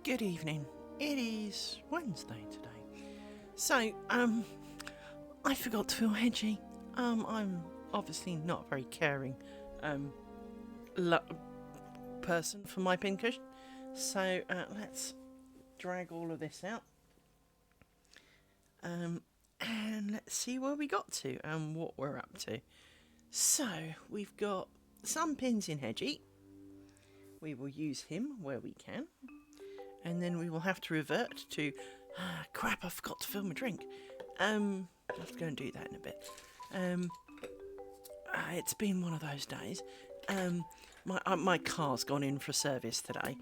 Good evening. It is Wednesday today. So, I forgot to fill Hedgie. I'm obviously not a very caring, lo- person for my pincushion. So, let's drag all of this out. And let's see where we got to and what we're up to. So, we've got some pins in Hedgie. We will use him where we can. And then we will have to revert to... crap, I forgot to fill my drink. I'll have to go and do that in a bit. It's been one of those days. My car's gone in for service today.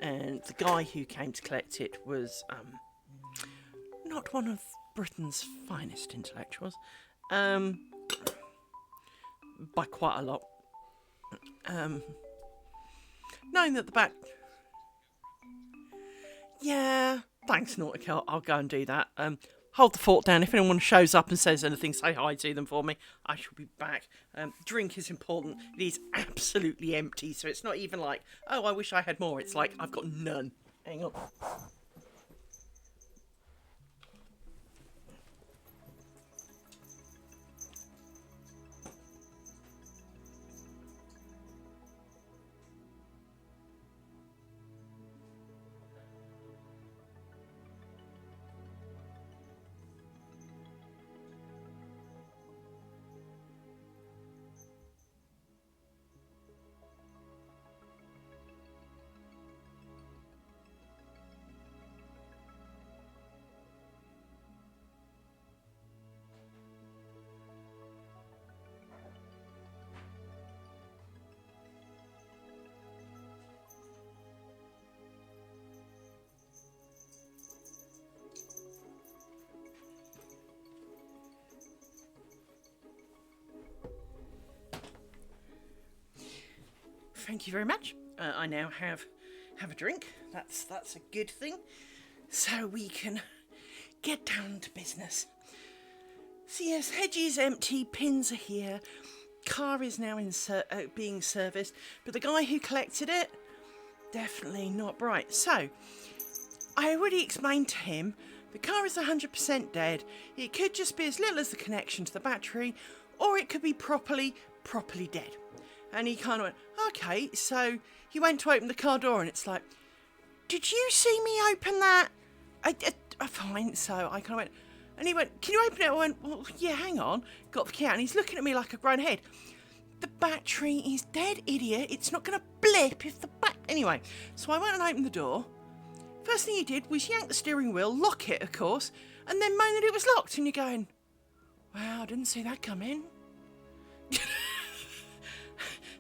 And the guy who came to collect it was not one of Britain's finest intellectuals. By quite a lot. Knowing that the back... Yeah, thanks, Nautica. I'll go and do that. Hold the fort down. If anyone shows up and says anything, say hi to them for me. I shall be back. Drink is important. It is absolutely empty, so it's not even like, oh, I wish I had more. It's like, I've got none. Hang on. Thank you very much. I now have a drink. That's a good thing. So we can get down to business. So yes, Hedgie is empty, pins are here, car is now being serviced, but the guy who collected it, definitely not bright. So, I already explained to him, the car is 100% dead. It could just be as little as the connection to the battery, or it could be properly dead. And he kind of went, okay, so he went to open the car door and it's like, did you see me open that? Fine, so I kind of went, and he went, can you open it? I went, well, yeah, hang on. Got the key out and he's looking at me like a grown head. The battery is dead, idiot. It's not going to blip if the Anyway, so I went and opened the door. First thing he did was yank the steering wheel, lock it, of course, and then moan that it was locked. And you're going, wow, I didn't see that coming.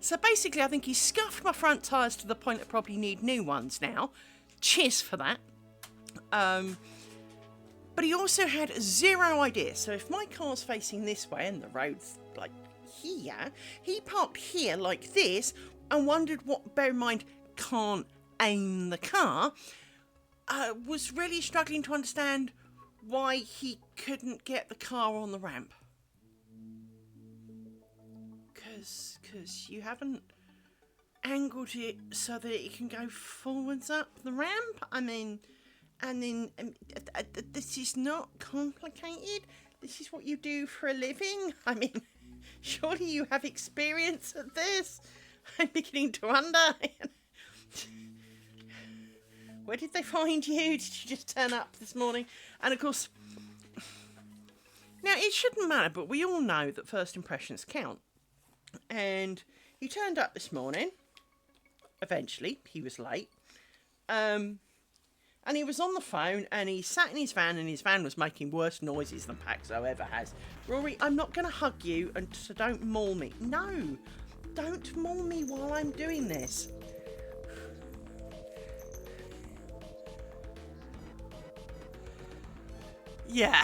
So basically, I think he scuffed my front tyres to the point I probably need new ones now. Cheers for that. But he also had zero idea. So if my car's facing this way and the road's like here, he parked here like this and wondered what, bear in mind, can't aim the car, was really struggling to understand why he couldn't get the car on the ramp. Because you haven't angled it so that it can go forwards up the ramp. I mean, and then this is not complicated. This is what you do for a living. I mean, surely you have experience at this. I'm beginning to wonder. Where did they find you? Did you just turn up this morning? And of course, now it shouldn't matter, but we all know that first impressions count. And he turned up this morning. Eventually, he was late. And he was on the phone and he sat in his van and his van was making worse noises than Paxo ever has. Rory, I'm not going to hug you, and so don't maul me. No, don't maul me while I'm doing this. Yeah.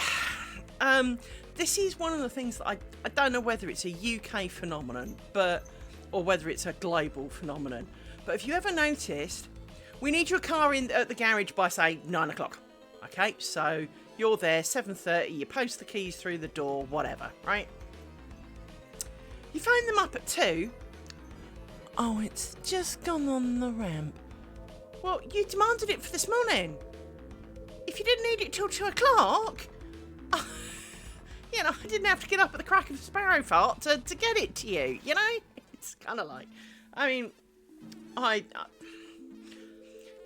This is one of the things that I don't know whether it's a UK phenomenon, or whether it's a global phenomenon. But if you ever noticed, we need your car in at the garage by, say, 9 o'clock. Okay, so you're there, 7:30, you post the keys through the door, whatever, right? You phone them up at 2. Oh, it's just gone on the ramp. Well, you demanded it for this morning. If you didn't need it till 2 o'clock, you know, I didn't have to get up at the crack of a sparrow fart to get it to you, you know? It's kind of like, I mean,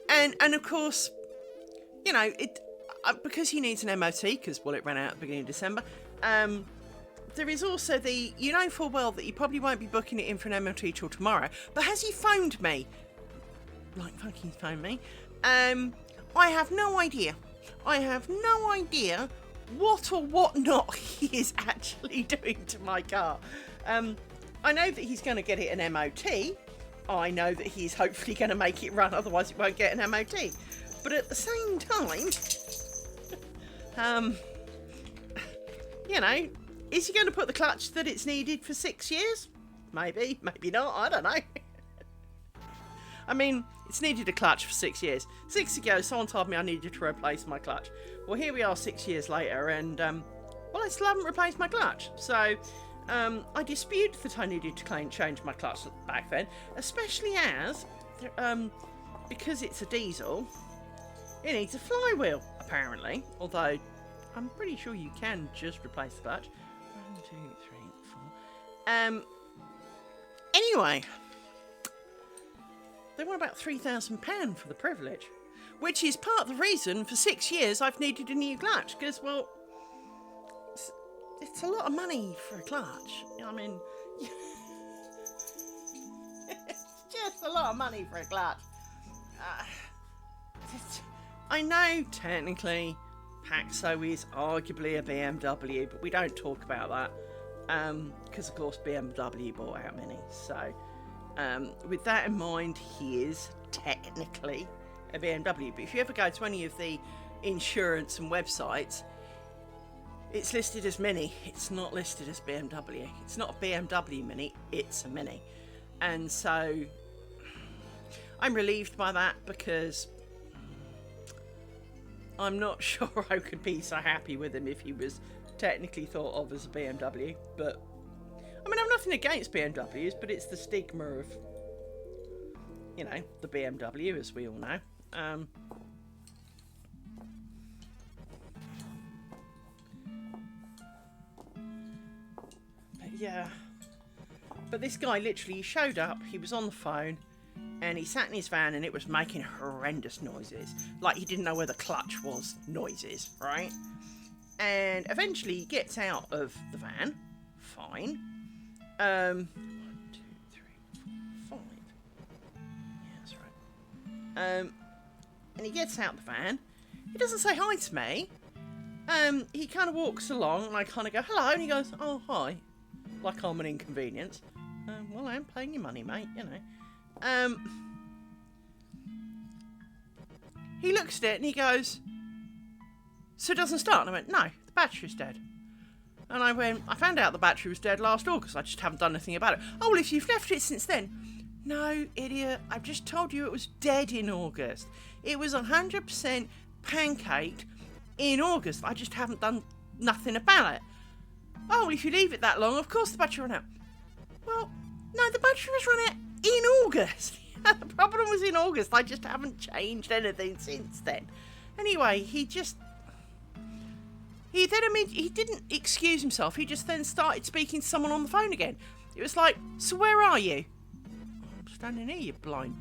and of course, you know, because he needs an MOT, because, well, it ran out at the beginning of December, there is also you know full well that you probably won't be booking it in for an MOT till tomorrow, but has he phoned me? Like fucking phoned me. I have no idea. I have no idea what or what not he is actually doing to my car. I know that he's going to get it an MOT. I know that he's hopefully going to make it run, otherwise it won't get an MOT. But at the same time, you know, is he going to put the clutch that it's needed for 6 years? Maybe, maybe not, I don't know. I mean, it's needed a clutch for 6 years. 6 years ago, someone told me I needed to replace my clutch. Well, here we are 6 years later, and, well, I still haven't replaced my clutch. So, I dispute that I needed to change my clutch back then, especially as, because it's a diesel, it needs a flywheel, apparently. Although, I'm pretty sure you can just replace the clutch. 1, 2, 3, 4. Anyway, they want about £3,000 for the privilege, which is part of the reason for 6 years I've needed a new clutch, because, well, it's a lot of money for a clutch. I mean, it's just a lot of money for a clutch. I know technically Paxo is arguably a BMW, but we don't talk about that because, of course, BMW bought out Mini. So, with that in mind, he is technically a BMW. But if you ever go to any of the insurance and websites, it's listed as Mini. It's not listed as BMW. It's not a BMW Mini. It's a Mini. And so I'm relieved by that, because I'm not sure I could be so happy with him if he was technically thought of as a BMW. But I mean, I've nothing against BMWs, but it's the stigma of, you know, the BMW, as we all know. But yeah. But this guy literally showed up, he was on the phone, and he sat in his van and it was making horrendous noises. Like he didn't know where the clutch was noises, right? And eventually he gets out of the van. Fine. 1, 2, 3, 4, 5. Yeah, that's right. And he gets out the van. He doesn't say hi to me. He kind of walks along and I kind of go, hello. And he goes, oh, hi. Like I'm an inconvenience. Well, I'm paying you money, mate, you know. He looks at it and he goes, so it doesn't start? And I went, no, the battery's dead. And I went, I found out the battery was dead last August. I just haven't done anything about it. Oh, well, if you've left it since then. No, idiot. I've just told you it was dead in August. It was 100% pancaked in August. I just haven't done nothing about it. Oh, well, if you leave it that long, of course the battery ran out. Well, no, the battery was run out in August. The problem was in August. I just haven't changed anything since then. Anyway, he didn't excuse himself. He just then started speaking to someone on the phone again. It was like, so where are you? I'm standing here, you blind.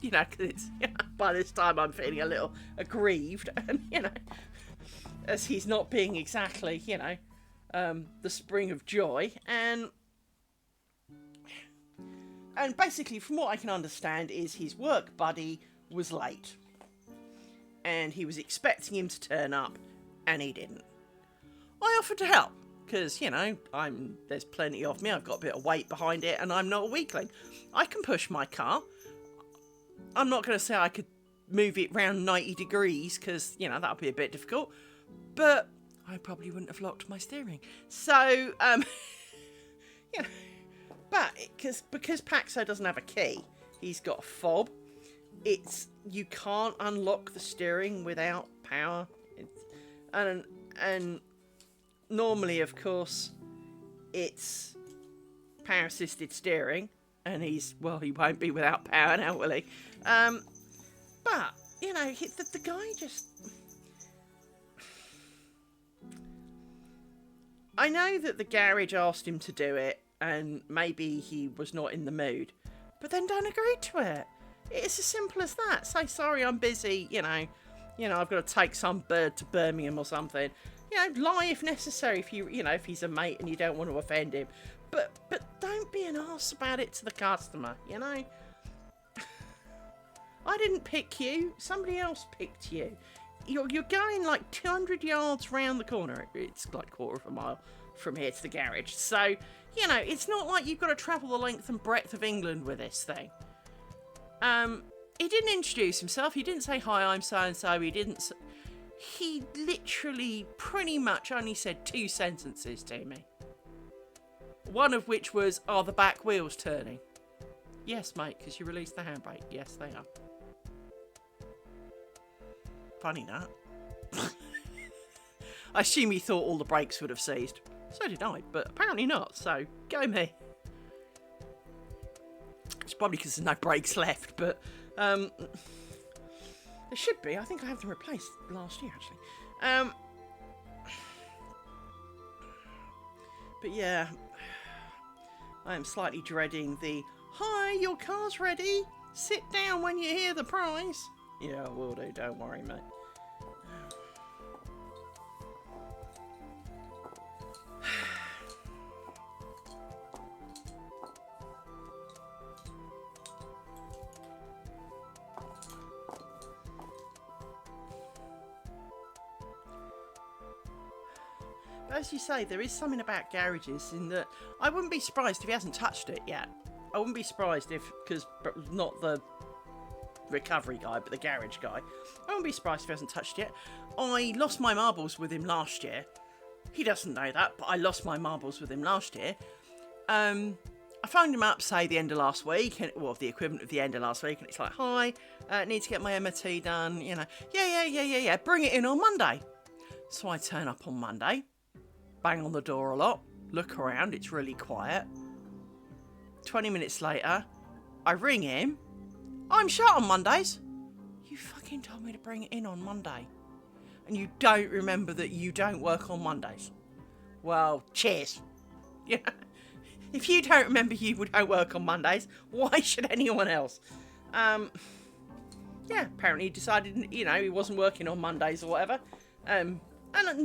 You know, because it's, you know, by this time I'm feeling a little aggrieved. And, you know, as he's not being exactly, you know, the spring of joy. And basically, from what I can understand, is his work buddy was late. And he was expecting him to turn up, and he didn't. I offered to help, because, you know, there's plenty of me, I've got a bit of weight behind it, and I'm not a weakling. I can push my car. I'm not going to say I could move it round 90 degrees, because, you know, that would be a bit difficult. But I probably wouldn't have locked my steering. So, you know, but because Paxo doesn't have a key, he's got a fob. You can't unlock the steering without power. And normally, of course, it's power assisted steering, and he won't be without power now, will he? But, you know, the guy just... I know that the garage asked him to do it, and maybe he was not in the mood, but then don't agree to it. It's as simple as that. Say, sorry, I'm busy, you know, I've got to take some bird to Birmingham or something. You know, lie if necessary if he's a mate and you don't want to offend him. But don't be an arse about it to the customer, you know. I didn't pick you. Somebody else picked you. You're going like 200 yards round the corner. It's like a quarter of a mile from here to the garage. So, you know, it's not like you've got to travel the length and breadth of England with this thing. He didn't introduce himself. He didn't say, hi, I'm so-and-so. He literally pretty much only said 2 sentences to me. One of which was, are the back wheels turning? Yes, mate, because you released the handbrake. Yes, they are. Funny that. I assume he thought all the brakes would have seized. So did I, but apparently not, so go me. It's probably because there's no brakes left, but there should be. I think I had them replaced last year, actually. But yeah, I am slightly dreading the, hi, your car's ready. Sit down when you hear the price. Yeah, I will do, don't worry, mate. But as you say, there is something about garages in that I wouldn't be surprised if he hasn't touched it yet. I wouldn't be surprised if, because not the recovery guy, but the garage guy. I won't be surprised if he hasn't touched it. I lost my marbles with him last year. He doesn't know that, but I lost my marbles with him last year. I phoned him up, say, the end of last week, well, the equivalent of the end of last week, and it's like, hi, need to get my MOT done, you know. Yeah, bring it in on Monday. So I turn up on Monday, bang on the door a lot, look around, it's really quiet. 20 minutes later, I ring him. I'm shut on Mondays. You fucking told me to bring it in on Monday. And you don't remember that you don't work on Mondays. Well, cheers. Yeah. If you don't remember you don't work on Mondays, why should anyone else? Yeah, apparently he decided, you know, he wasn't working on Mondays or whatever. And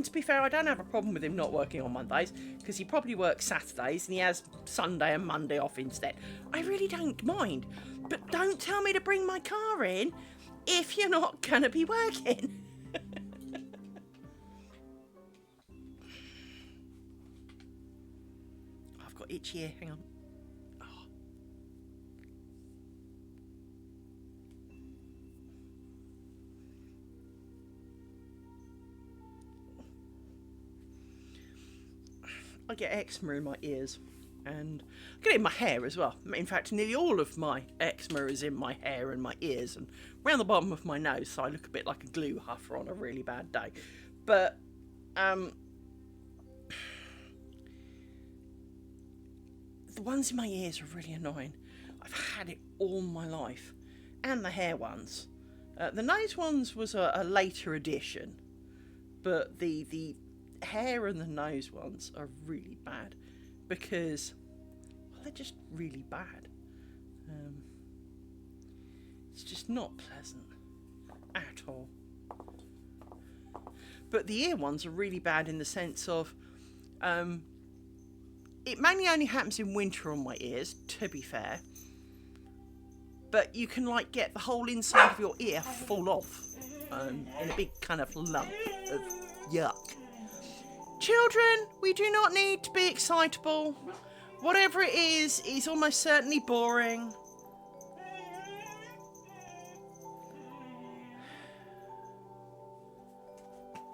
to be fair, I don't have a problem with him not working on Mondays, because he probably works Saturdays and he has Sunday and Monday off instead. I really don't mind. But don't tell me to bring my car in if you're not going to be working. I've got itchy ear, hang on. Oh. I get eczema in my ears, and I get it in my hair as well. In fact, nearly all of my eczema is in my hair and my ears and around the bottom of my nose, so I look a bit like a glue huffer on a really bad day. But the ones in my ears are really annoying. I've had it all my life, and the hair ones. The nose ones was a later addition, but the hair and the nose ones are really bad because, well, they're just really bad. It's just not pleasant at all. But the ear ones are really bad in the sense of it mainly only happens in winter on my ears, to be fair, but you can like get the whole inside of your ear full off in a big kind of lump of yuck. Children, we do not need to be excitable. Whatever it is almost certainly boring.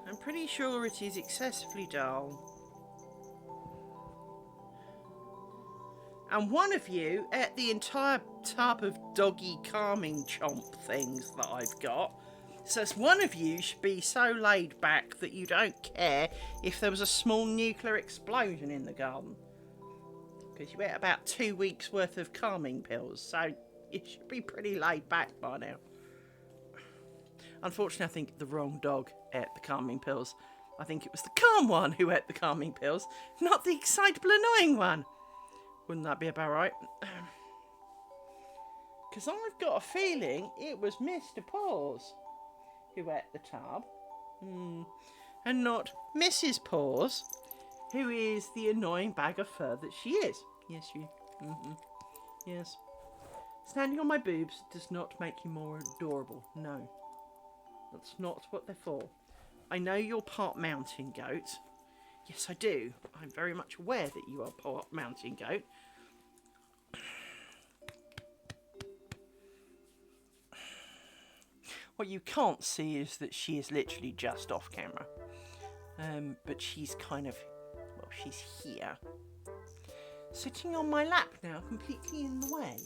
I'm pretty sure it is excessively dull. And one of you ate the entire tub of doggy calming chomp things that I've got. So one of you should be so laid back that you don't care if there was a small nuclear explosion in the garden. Because you ate about 2 weeks worth of calming pills, so you should be pretty laid back by now. Unfortunately, I think the wrong dog ate the calming pills. I think it was the calm one who ate the calming pills, not the excitable, annoying one. Wouldn't that be about right? Because I've got a feeling it was Mr. Paws who ate the tub. And not Mrs. Paws, who is the annoying bag of fur that she is. Yes, you. Yes. Standing on my boobs does not make you more adorable. No. That's not what they're for. I know you're part mountain goat. Yes, I do. I'm very much aware that you are part mountain goat. What you can't see is that she is literally just off camera. But she's kind of, well, she's here. Sitting on my lap now, completely in the way.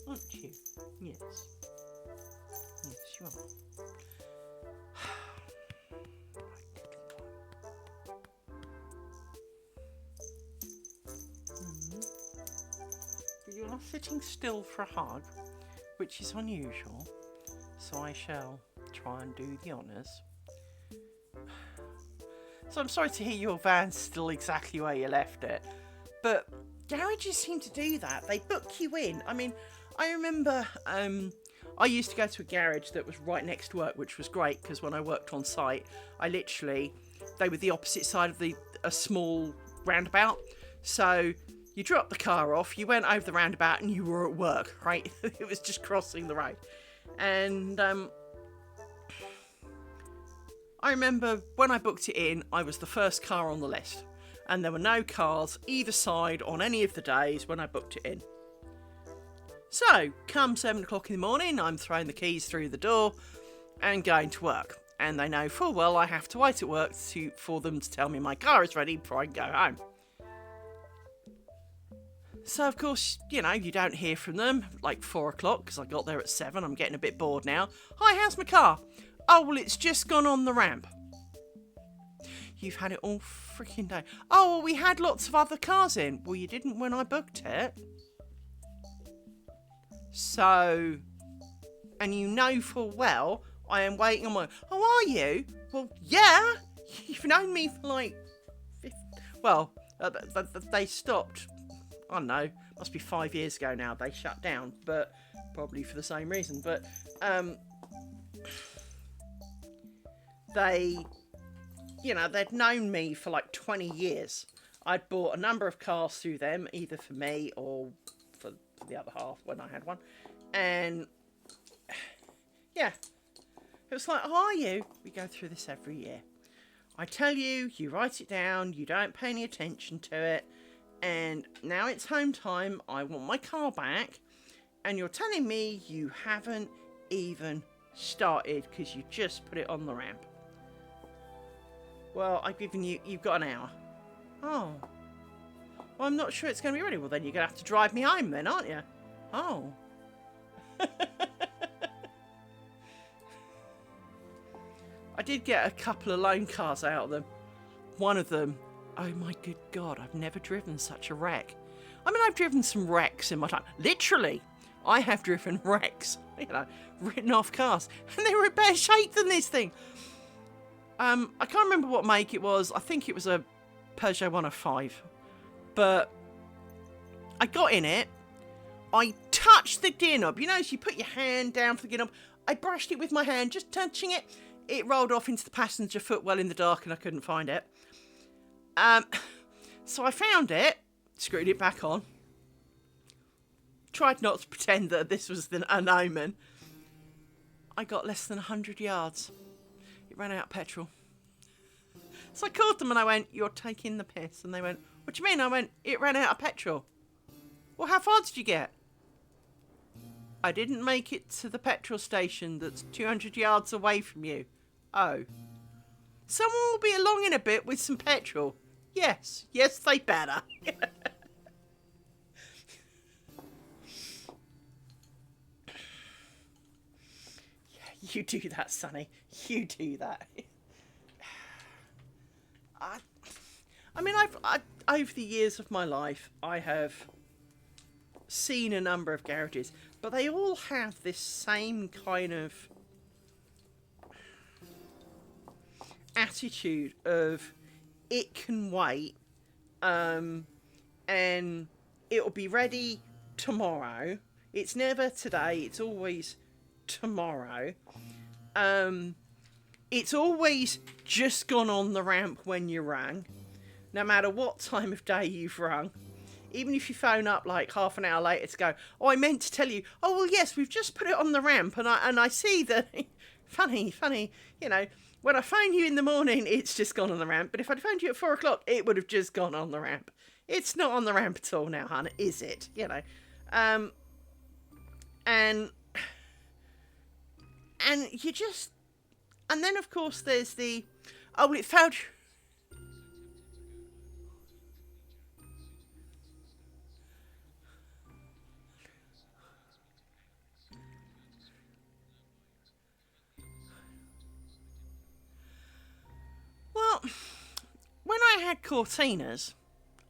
Aren't you? Yes. Yes, you are. But you're not sitting still for a hug, which is unusual. So I shall try and do the honours. So I'm sorry to hear your van's still exactly where you left it. But garages seem to do that. They book you in. I mean, I remember I used to go to a garage that was right next to work, which was great because when I worked on site, they were the opposite side of a small roundabout. So you dropped the car off, you went over the roundabout and you were at work, right? It was just crossing the road. And I remember when I booked it in, I was the first car on the list. And there were no cars either side on any of the days when I booked it in. So, come 7 o'clock in the morning, I'm throwing the keys through the door and going to work. And they know full well I have to wait at work for them to tell me my car is ready before I can go home. So, of course, you don't hear from them like 4 o'clock because I got there at 7. I'm getting a bit bored now. Hi, how's my car? Oh, well, it's just gone on the ramp. You've had it all freaking day. Oh, well, we had lots of other cars in. Well, you didn't when I booked it. So, and you know full well I am waiting on my... Oh, are you? Well, yeah. You've known me for like... they stopped... I don't know, must be 5 years ago now. They shut down, but probably for the same reason. But they'd known me for like 20 years. I'd bought a number of cars through them, either for me or for the other half when I had one. And yeah, it was like, oh, are you? We go through this every year. I tell you, you write it down, you don't pay any attention to it. And now it's home time, I want my car back, and you're telling me you haven't even started because you just put it on the ramp. Well, you've got an hour. Oh. Well, I'm not sure it's going to be ready. Well, then you're going to have to drive me home then, aren't you? Oh. I did get a couple of loan cars out of them. One of them, oh my good God, I've never driven such a wreck. I mean, I've driven some wrecks in my time. Literally, I have driven wrecks, written off cars. And they were in better shape than this thing. I can't remember what make it was. I think it was a Peugeot 105. But I got in it. I touched the gear knob. So you put your hand down for the gear knob. I brushed it with my hand, just touching it. It rolled off into the passenger footwell in the dark and I couldn't find it. So I found it, screwed it back on, tried not to pretend that this was an omen. I got less than 100 yards. It ran out of petrol. So I called them and I went, you're taking the piss. And they went, what do you mean? I went, it ran out of petrol. Well, how far did you get? I didn't make it to the petrol station that's 200 yards away from you. Oh. Someone will be along in a bit with some petrol. Yes, they better. Yeah, you do that, Sonny. You do that. I mean, I've over the years of my life, I have seen a number of garages, but they all have this same kind of... attitude of it can wait, and it'll be ready tomorrow. It's never today, it's always tomorrow. It's always just gone on the ramp when you rang, no matter what time of day you've rung. Even if you phone up like half an hour later to go, oh, I meant to tell you, oh, well, yes, we've just put it on the ramp, and I see that, funny, you know, when I phone you in the morning, it's just gone on the ramp, but if I'd phoned you at 4 o'clock, it would have just gone on the ramp. It's not on the ramp at all now, hon, is it? You know, and you just, and then of course there's the, oh, well, it found. Well, when I had Cortinas,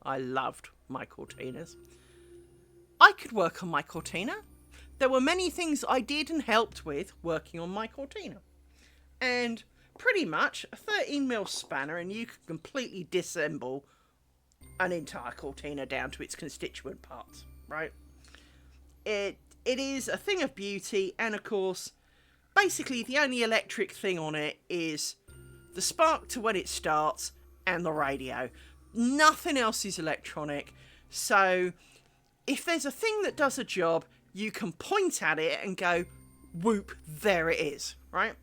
I loved my Cortinas. I could work on my Cortina. There were many things I did and helped with working on my Cortina. And pretty much a 13mm spanner and you could completely disassemble an entire Cortina down to its constituent parts, right? It is a thing of beauty, and of course, basically the only electric thing on it is the spark to when it starts and the radio. Nothing else is electronic. So if there's a thing that does a job, you can point at it and go, whoop, there it is, right?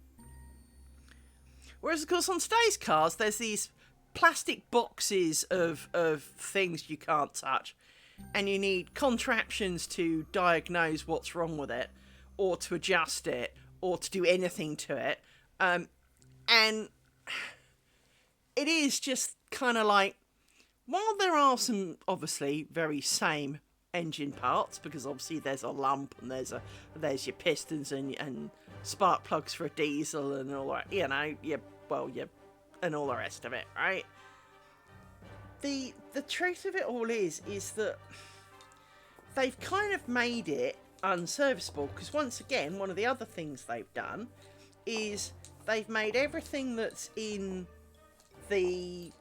Whereas, of course, on today's cars, there's these plastic boxes of things you can't touch, and you need contraptions to diagnose what's wrong with it, or to adjust it, or to do anything to it. And it is just kind of like, while there are some obviously very same engine parts, because obviously there's a lump and there's your pistons and spark plugs for a diesel and all that, you know, and all the rest of it, right? The truth of it all is that they've kind of made it unserviceable, because once again, one of the other things they've done is they've made everything that's in the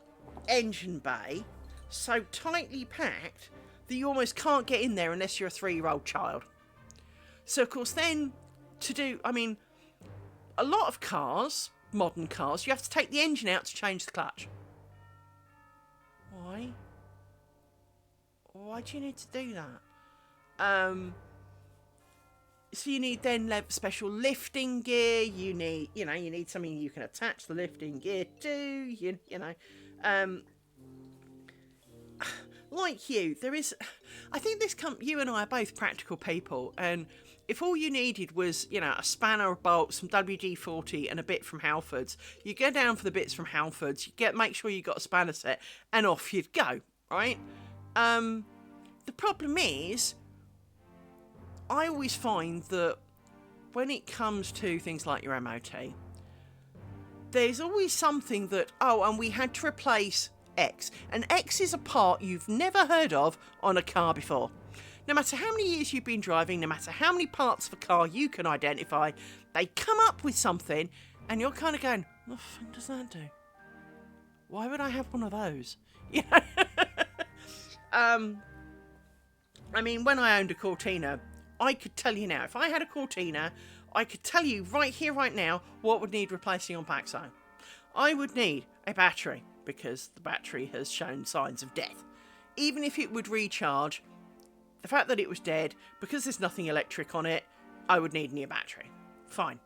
engine bay so tightly packed that you almost can't get in there unless you're a 3-year-old child. So of course then, a lot of cars, modern cars, you have to take the engine out to change the clutch. Why? Why do you need to do that? So you need then special lifting gear. You need something you can attach the lifting gear to. Like you, there is. I think you and I are both practical people, and if all you needed was, a spanner, a bolt, some WD-40 and a bit from Halfords, you go down for the bits from Halfords, make sure you got a spanner set, and off you'd go, right? The problem is, I always find that when it comes to things like your MOT, there's always something that, and we had to replace X. And X is a part you've never heard of on a car before. No matter how many years you've been driving, no matter how many parts of a car you can identify, they come up with something and you're kind of going, what the fuck does that do? Why would I have one of those? When I owned a Cortina, I could tell you now, if I had a Cortina, I could tell you right here, right now, what would need replacing on backside. I would need a battery, because the battery has shown signs of death. Even if it would recharge, the fact that it was dead, because there's nothing electric on it, I would need a new battery. Fine.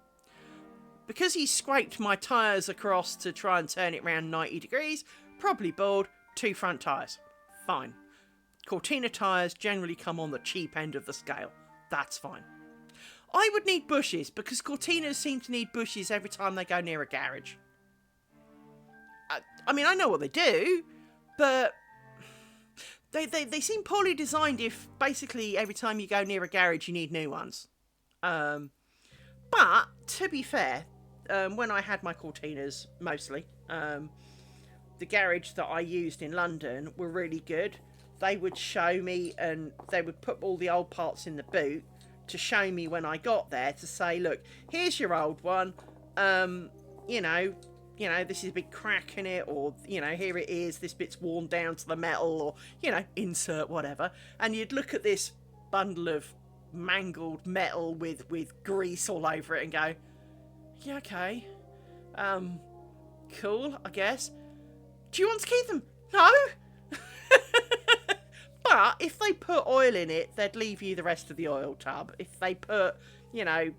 Because he scraped my tyres across to try and turn it around 90 degrees, probably bored, 2 front tyres. Fine. Cortina tyres generally come on the cheap end of the scale. That's fine. I would need bushes, because Cortinas seem to need bushes every time they go near a garage. I know what they do, but they seem poorly designed if basically every time you go near a garage you need new ones. But, to be fair, when I had my Cortinas, mostly, the garage that I used in London were really good. They would show me, and they would put all the old parts in the boot to show me when I got there, to say, look, here's your old one, you know, this is a big crack in it, or, you know, here it is, this bit's worn down to the metal, or, you know, insert whatever. And you'd look at this bundle of mangled metal with grease all over it and go, yeah, okay, cool, I guess. Do you want to keep them? No. But if they put oil in it, they'd leave you the rest of the oil tub. If they put, you know,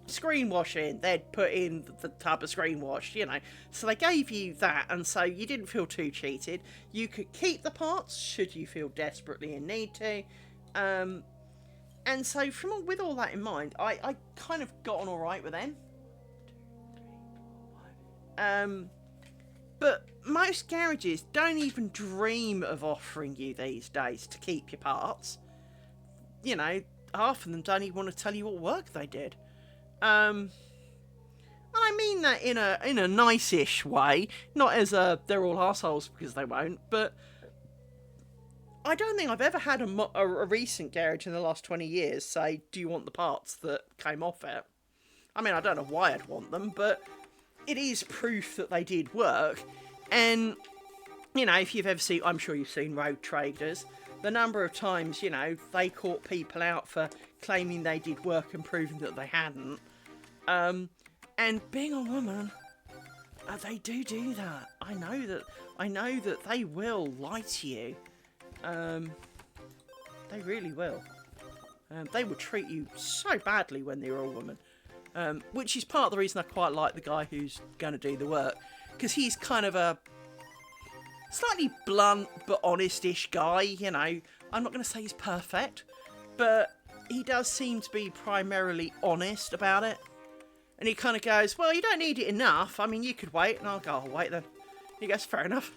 screen wash in, they'd put in the tub of screen wash, you know. So they gave you that, and so you didn't feel too cheated. You could keep the parts should you feel desperately in need to. And so with all that in mind, I kind of got on all right with them. But most garages don't even dream of offering you these days to keep your parts. You know, half of them don't even want to tell you what work they did. And I mean that in a nice-ish way, not as they're all arseholes, because they won't, but I don't think I've ever had a recent garage in the last 20 years say, do you want the parts that came off it? I mean, I don't know why I'd want them, but it is proof that they did work. And, you know, if you've ever seen, I'm sure you've seen road traders, the number of times, you know, they caught people out for claiming they did work and proving that they hadn't. And being a woman, they do that. I know that they will lie to you. They really will. They would treat you so badly when they're a woman. Which is part of the reason I quite like the guy who's going to do the work. Because he's kind of a slightly blunt but honest-ish guy, you know. I'm not going to say he's perfect, but he does seem to be primarily honest about it. And he kind of goes, well, you don't need it enough. I mean, you could wait. And I'll go, I'll wait then. He goes, fair enough.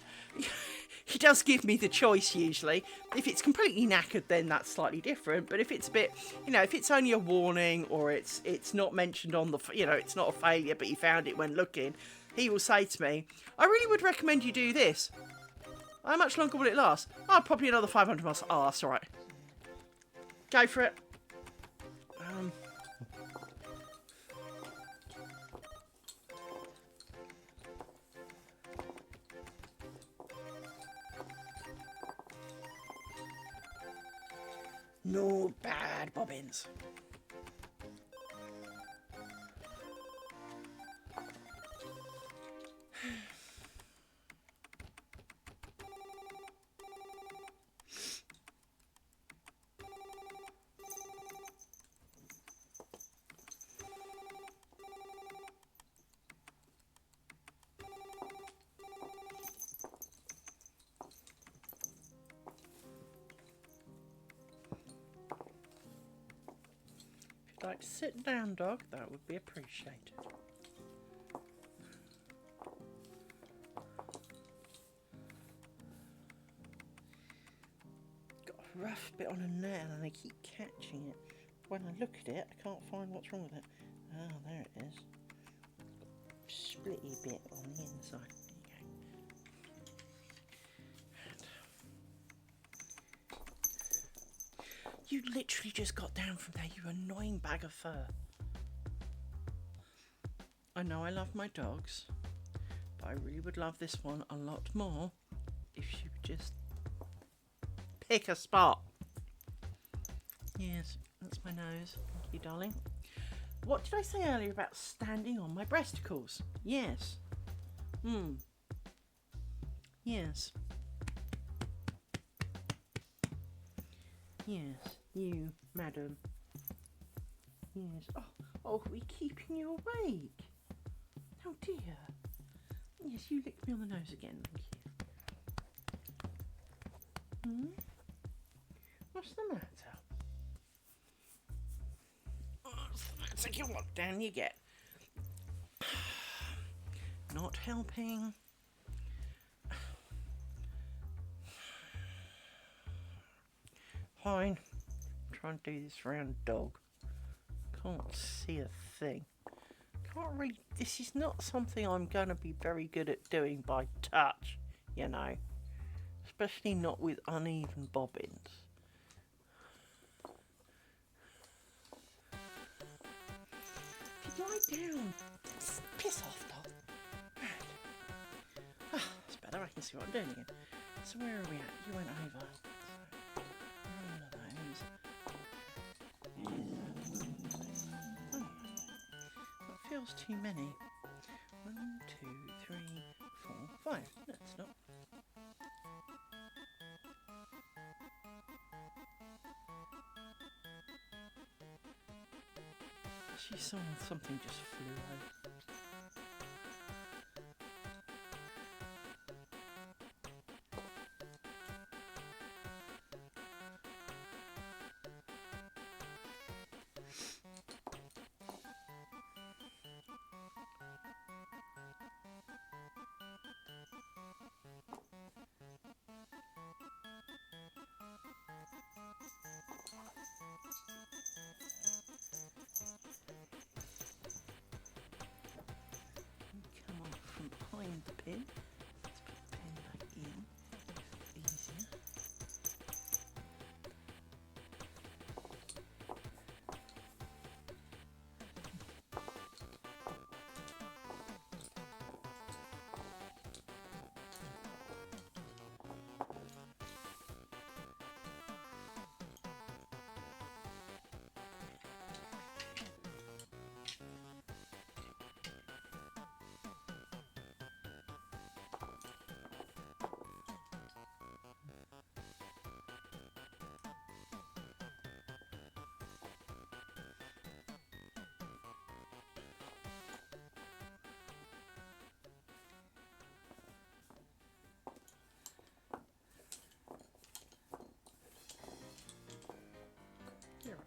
He does give me the choice usually. If it's completely knackered, then that's slightly different. But if it's a bit, you know, if it's only a warning, or it's not mentioned on the, you know, it's not a failure, but you found it when looking, he will say to me, I really would recommend you do this. How much longer will it last? Oh, probably another 500 miles. Oh, that's all right. Go for it. No bad bobbins. Like to sit down, dog, that would be appreciated. Got a rough bit on a nail and I keep catching it. When I look at it, I can't find what's wrong with it. Oh, there it is. Splitty bit on the inside. You literally just got down from there, you annoying bag of fur. I know I love my dogs, but I really would love this one a lot more if you would just pick a spot. Yes, that's my nose. Thank you, darling. What did I say earlier about standing on my breasticles? Yes. Yes. Yes, you, madam. Yes. Oh, are we keeping you awake? Oh dear. Yes, you licked me on the nose again, thank you. What's the matter? What's the matter? What down you get? Not helping. Fine. Try and do this round dog. Can't see a thing. Can't really. This is not something I'm going to be very good at doing by touch, you know. Especially not with uneven bobbins. Lie down. Piss off, dog. I can see what I'm doing again. So where are we at? You went over. So, one of those. Oh, that feels too many. 1, 2, 3, 4, 5. That's not. She saw something just flew over. Come off from behind the pin. Let's put the pin back in. Easier. You're off.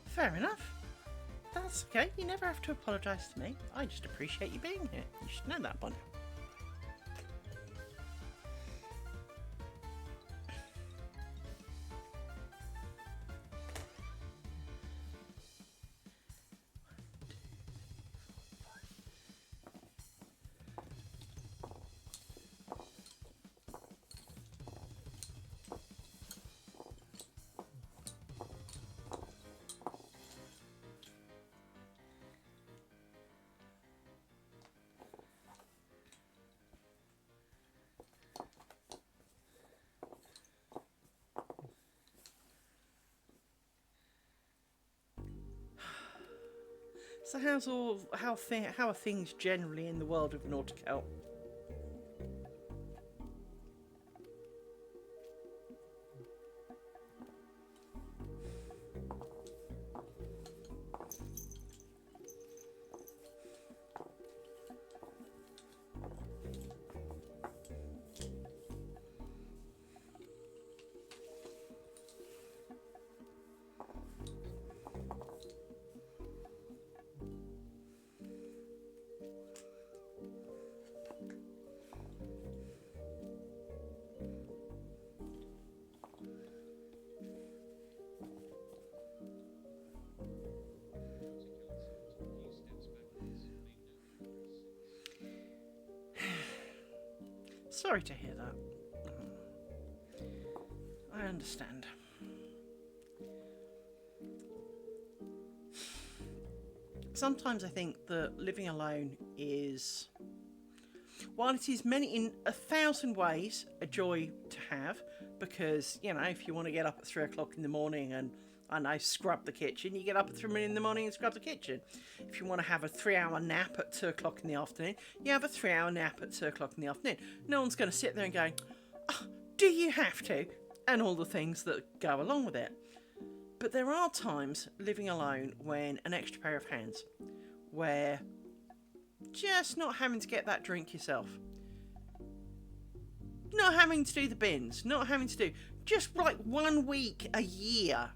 Fair enough. That's okay. You never have to apologise to me. I just appreciate you being here. You should know that by now. So how are things generally in the world of Nautical? sorry to hear that. I understand. Sometimes I think that living alone is, while it is in 1,000 ways a joy to have, because, you know, if you want to get up at 3 o'clock in the morning and, I know, scrub the kitchen, you get up at 3 in the morning and scrub the kitchen. If you want to have a 3-hour nap at 2 o'clock in the afternoon, you have a 3-hour nap at 2 o'clock in the afternoon. No one's going to sit there and go, oh, do you have to? And all the things that go along with it. But there are times living alone when an extra pair of hands, where just not having to get that drink yourself, not having to do the bins, not having to do, just like 1 week a year,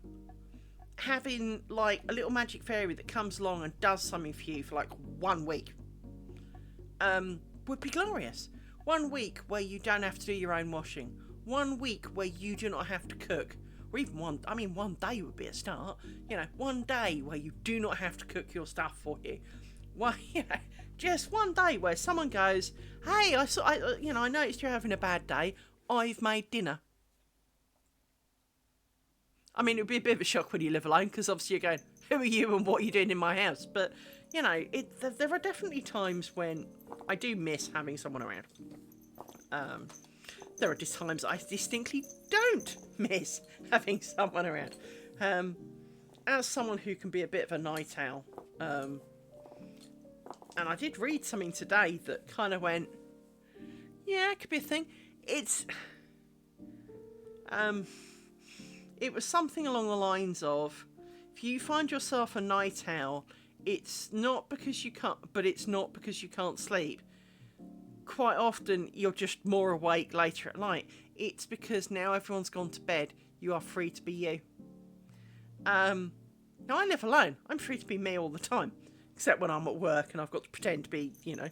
having like a little magic fairy that comes along and does something for you for like 1 week, would be glorious. 1 week where you don't have to do your own washing. 1 week where you do not have to cook. Or even 1 day would be a start. You know, 1 day where you do not have to cook your stuff for you. Well, you know, just 1 day where someone goes, hey, I noticed you're having a bad day. I've made dinner. I mean, it would be a bit of a shock when you live alone, because obviously you're going, who are you and what are you doing in my house? But, you know, there are definitely times when I do miss having someone around. There are just times I distinctly don't miss having someone around. As someone who can be a bit of a night owl, and I did read something today that kind of went, yeah, it could be a thing. It was something along the lines of, if you find yourself a night owl, it's not because you can't, but it's not because you can't sleep. Quite often you're just more awake later at night. It's because now everyone's gone to bed, you are free to be you. Now I live alone. I'm free to be me all the time, except when I'm at work and I've got to pretend to be, you know.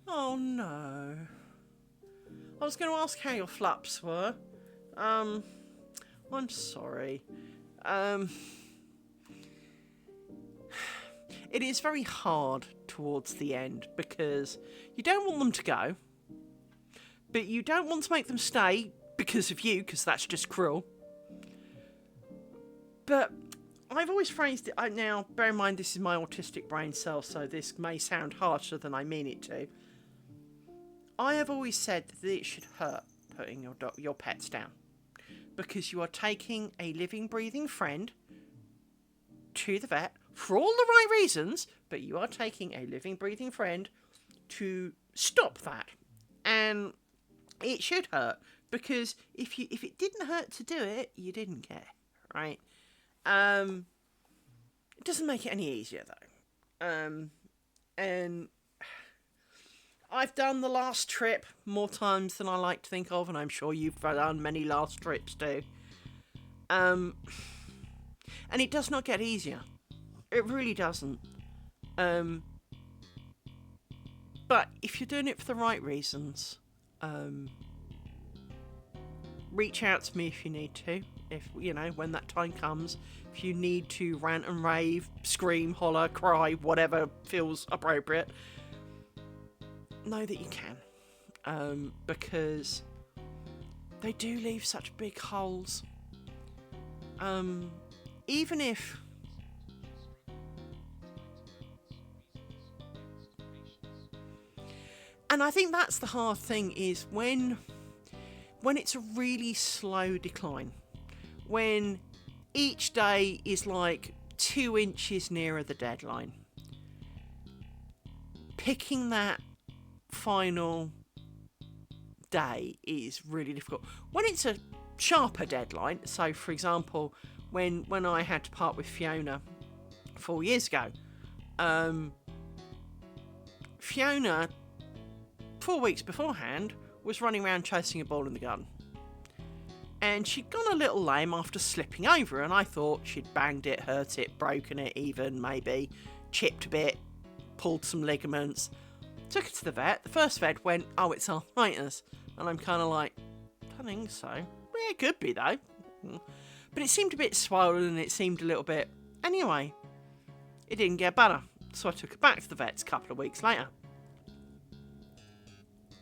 Oh no. I was going to ask how your flaps were. I'm sorry. It is very hard towards the end because you don't want them to go, but you don't want to make them stay because of you, because that's just cruel. But I've always phrased it, now bear in mind this is my autistic brain cell, so this may sound harsher than I mean it to. I have always said that it should hurt putting your pets down, because you are taking a living, breathing friend to the vet for all the right reasons, but you are taking a living, breathing friend to stop that. And it should hurt, because if it didn't hurt to do it, you didn't care, right? It doesn't make it any easier though. And I've done the last trip more times than I like to think of, and I'm sure you've done many last trips too. And it does not get easier. It really doesn't. But if you're doing it for the right reasons, reach out to me if you need to. If, you know, when that time comes, if you need to rant and rave, scream, holler, cry, whatever feels appropriate, know that you can, because they do leave such big holes. Even if and I think that's the hard thing, is when it's a really slow decline, when each day is like 2 inches nearer the deadline, picking that final day is really difficult. When it's a sharper deadline, so for example, when I had to part with Fiona 4 years ago, Fiona 4 weeks beforehand was running around chasing a ball in the garden, and she'd gone a little lame after slipping over, and I thought she'd banged it, hurt it, broken it even, maybe chipped a bit, pulled some ligaments. Took her to the vet. The first vet went, oh, it's arthritis. And I'm kind of like, I don't think so. Yeah, it could be though. But it seemed a bit swollen and it seemed a little bit... Anyway, it didn't get better. So I took her back to the vet's a couple of weeks later.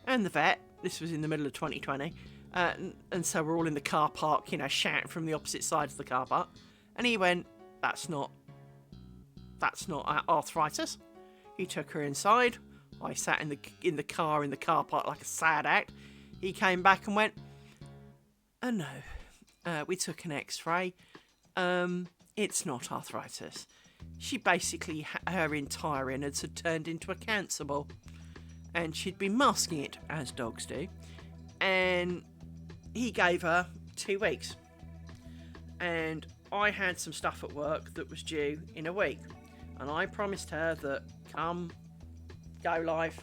And the vet, this was in the middle of 2020, and so we're all in the car park, you know, shouting from the opposite sides of the car park. And he went, that's not arthritis. He took her inside. I sat in the car park like a sad act. He came back and went, oh no, we took an X-ray. It's not arthritis. She basically, her entire innards had turned into a cancer ball. And she'd been masking it, as dogs do. And he gave her 2 weeks. And I had some stuff at work that was due in a week. And I promised her that come go live,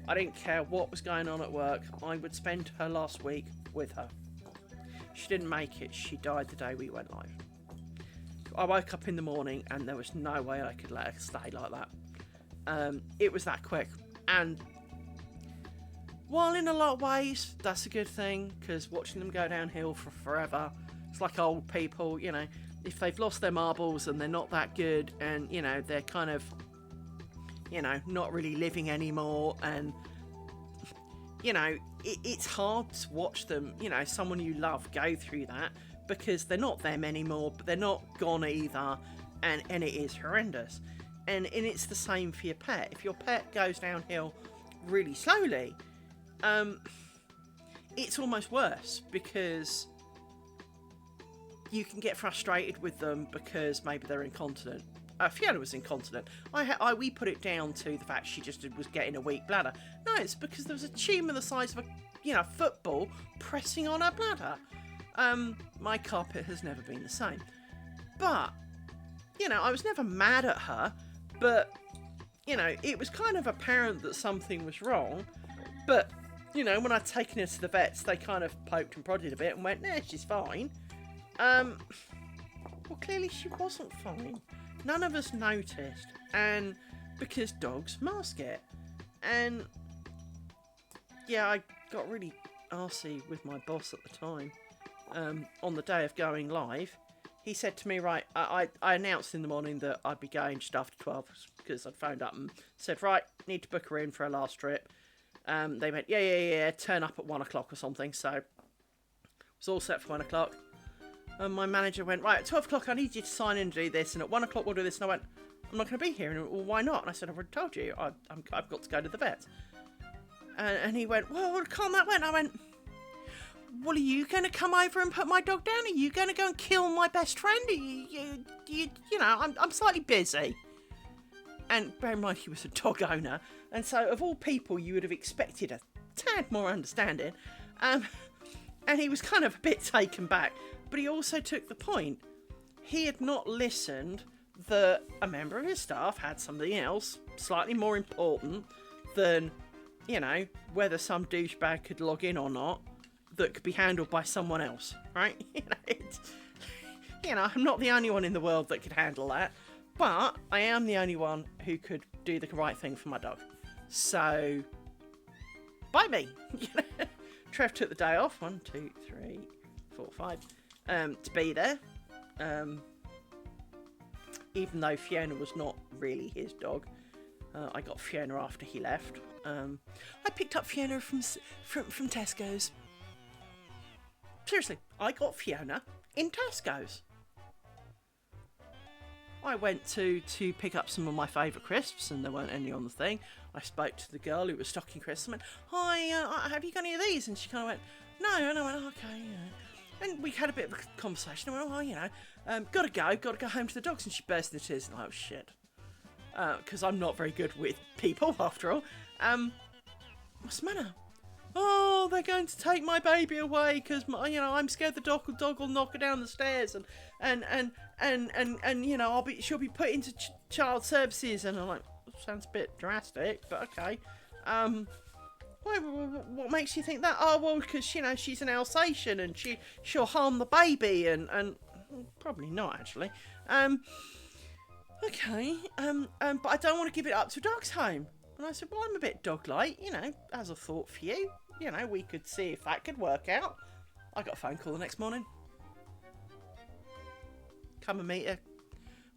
I didn't care what was going on at work, I would spend her last week with her. She didn't make it. She died the day we went live. I woke up in the morning and there was no way I could let her stay like that. It was that quick. And while in a lot of ways that's a good thing, because watching them go downhill for forever, it's like old people, you know, if they've lost their marbles and they're not that good and, you know, they're kind of, you know, not really living anymore, and, you know, it's hard to watch them, you know, someone you love go through that, because they're not them anymore, but they're not gone either, and it is horrendous. And it's the same for your pet. If your pet goes downhill really slowly, it's almost worse, because you can get frustrated with them because maybe they're incontinent. Fiona was incontinent. We put it down to the fact she just was getting a weak bladder. No, it's because there was a tumour the size of a, you know, football pressing on her bladder. My carpet has never been the same. But, you know, I was never mad at her, but, you know, it was kind of apparent that something was wrong. But, you know, when I'd taken her to the vets, they kind of poked and prodded a bit and went, nah, she's fine. Well, clearly she wasn't fine. None of us noticed. And because dogs mask it. And, yeah, I got really arsey with my boss at the time. On the day of going live, he said to me, right, I announced in the morning that I'd be going just after 12 because I'd phoned up and said, right, need to book her in for a last trip. They went, yeah, turn up at 1 o'clock or something. So it was all set for 1 o'clock. And my manager went, right, at 12 o'clock I need you to sign in and do this, and at 1 o'clock we'll do this. And I went, I'm not going to be here. And he went, well, why not? And I said, I've already told you, I've got to go to the vet. And he went, well, calm that went. I went, well, are you going to come over and put my dog down? Are you going to go and kill my best friend? You know, I'm slightly busy. And bear in mind, he was a dog owner. And so, of all people, you would have expected a tad more understanding. And he was kind of a bit taken back. But he also took the point. He had not listened that a member of his staff had something else slightly more important than, you know, whether some douchebag could log in or not, that could be handled by someone else, right? You know, I'm not the only one in the world that could handle that, but I am the only one who could do the right thing for my dog. So, bite me. Trev took the day off, 1, 2, 3, 4, 5, to be there. Even though Fiona was not really his dog. I got Fiona after he left. I picked up Fiona from Tesco's. Seriously, I got Fiona in Tesco's. I went to pick up some of my favourite crisps, and there weren't any on the thing. I spoke to the girl who was stocking crisps and went, hi, have you got any of these? And she kind of went, no. And I went, okay, yeah. And we had a bit of a conversation. I went, oh, you know, gotta go home to the dogs. And she burst into tears, and I was, oh, shit. Because I'm not very good with people, after all. What's the matter? Oh, they're going to take my baby away because, you know, I'm scared the dog will knock her down the stairs, and you know, she'll be put into child services. And I'm like, sounds a bit drastic, but okay. What makes you think that? Oh, well, because, you know, she's an Alsatian and she'll harm the baby, and probably not actually. Okay. But I don't want to give it up to a dog's home. And I said, well, I'm a bit dog-like, you know, as a thought for you. You know, we could see if that could work out. I got a phone call the next morning. Come and meet her.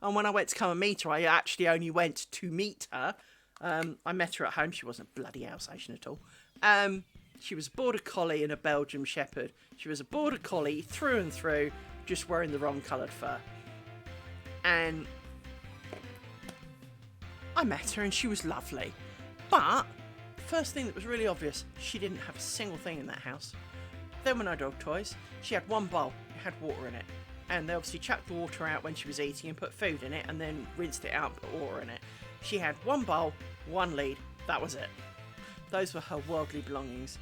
And when I went to come and meet her, I actually only went to meet her. I met her at home. She wasn't a bloody Alsatian at all. She was a border collie and a Belgian shepherd. She was a border collie through and through, just wearing the wrong coloured fur. And I met her and she was lovely. But the first thing that was really obvious, she didn't have a single thing in that house. There were no dog toys. She had one bowl. It had water in it. And they obviously chucked the water out when she was eating and put food in it and then rinsed it out and put water in it. She had one bowl, one lead. That was it. Those were her worldly belongings.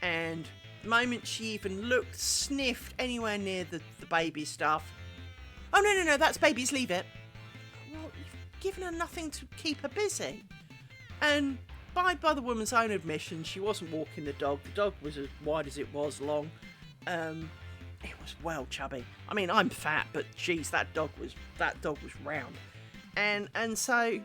And the moment she even looked, sniffed anywhere near the baby stuff, oh, no, that's baby's, leave it. Well, you've given her nothing to keep her busy. And by the woman's own admission, she wasn't walking the dog. The dog was as wide as it was long. It was well chubby. I mean, I'm fat, but geez, that dog was round. And so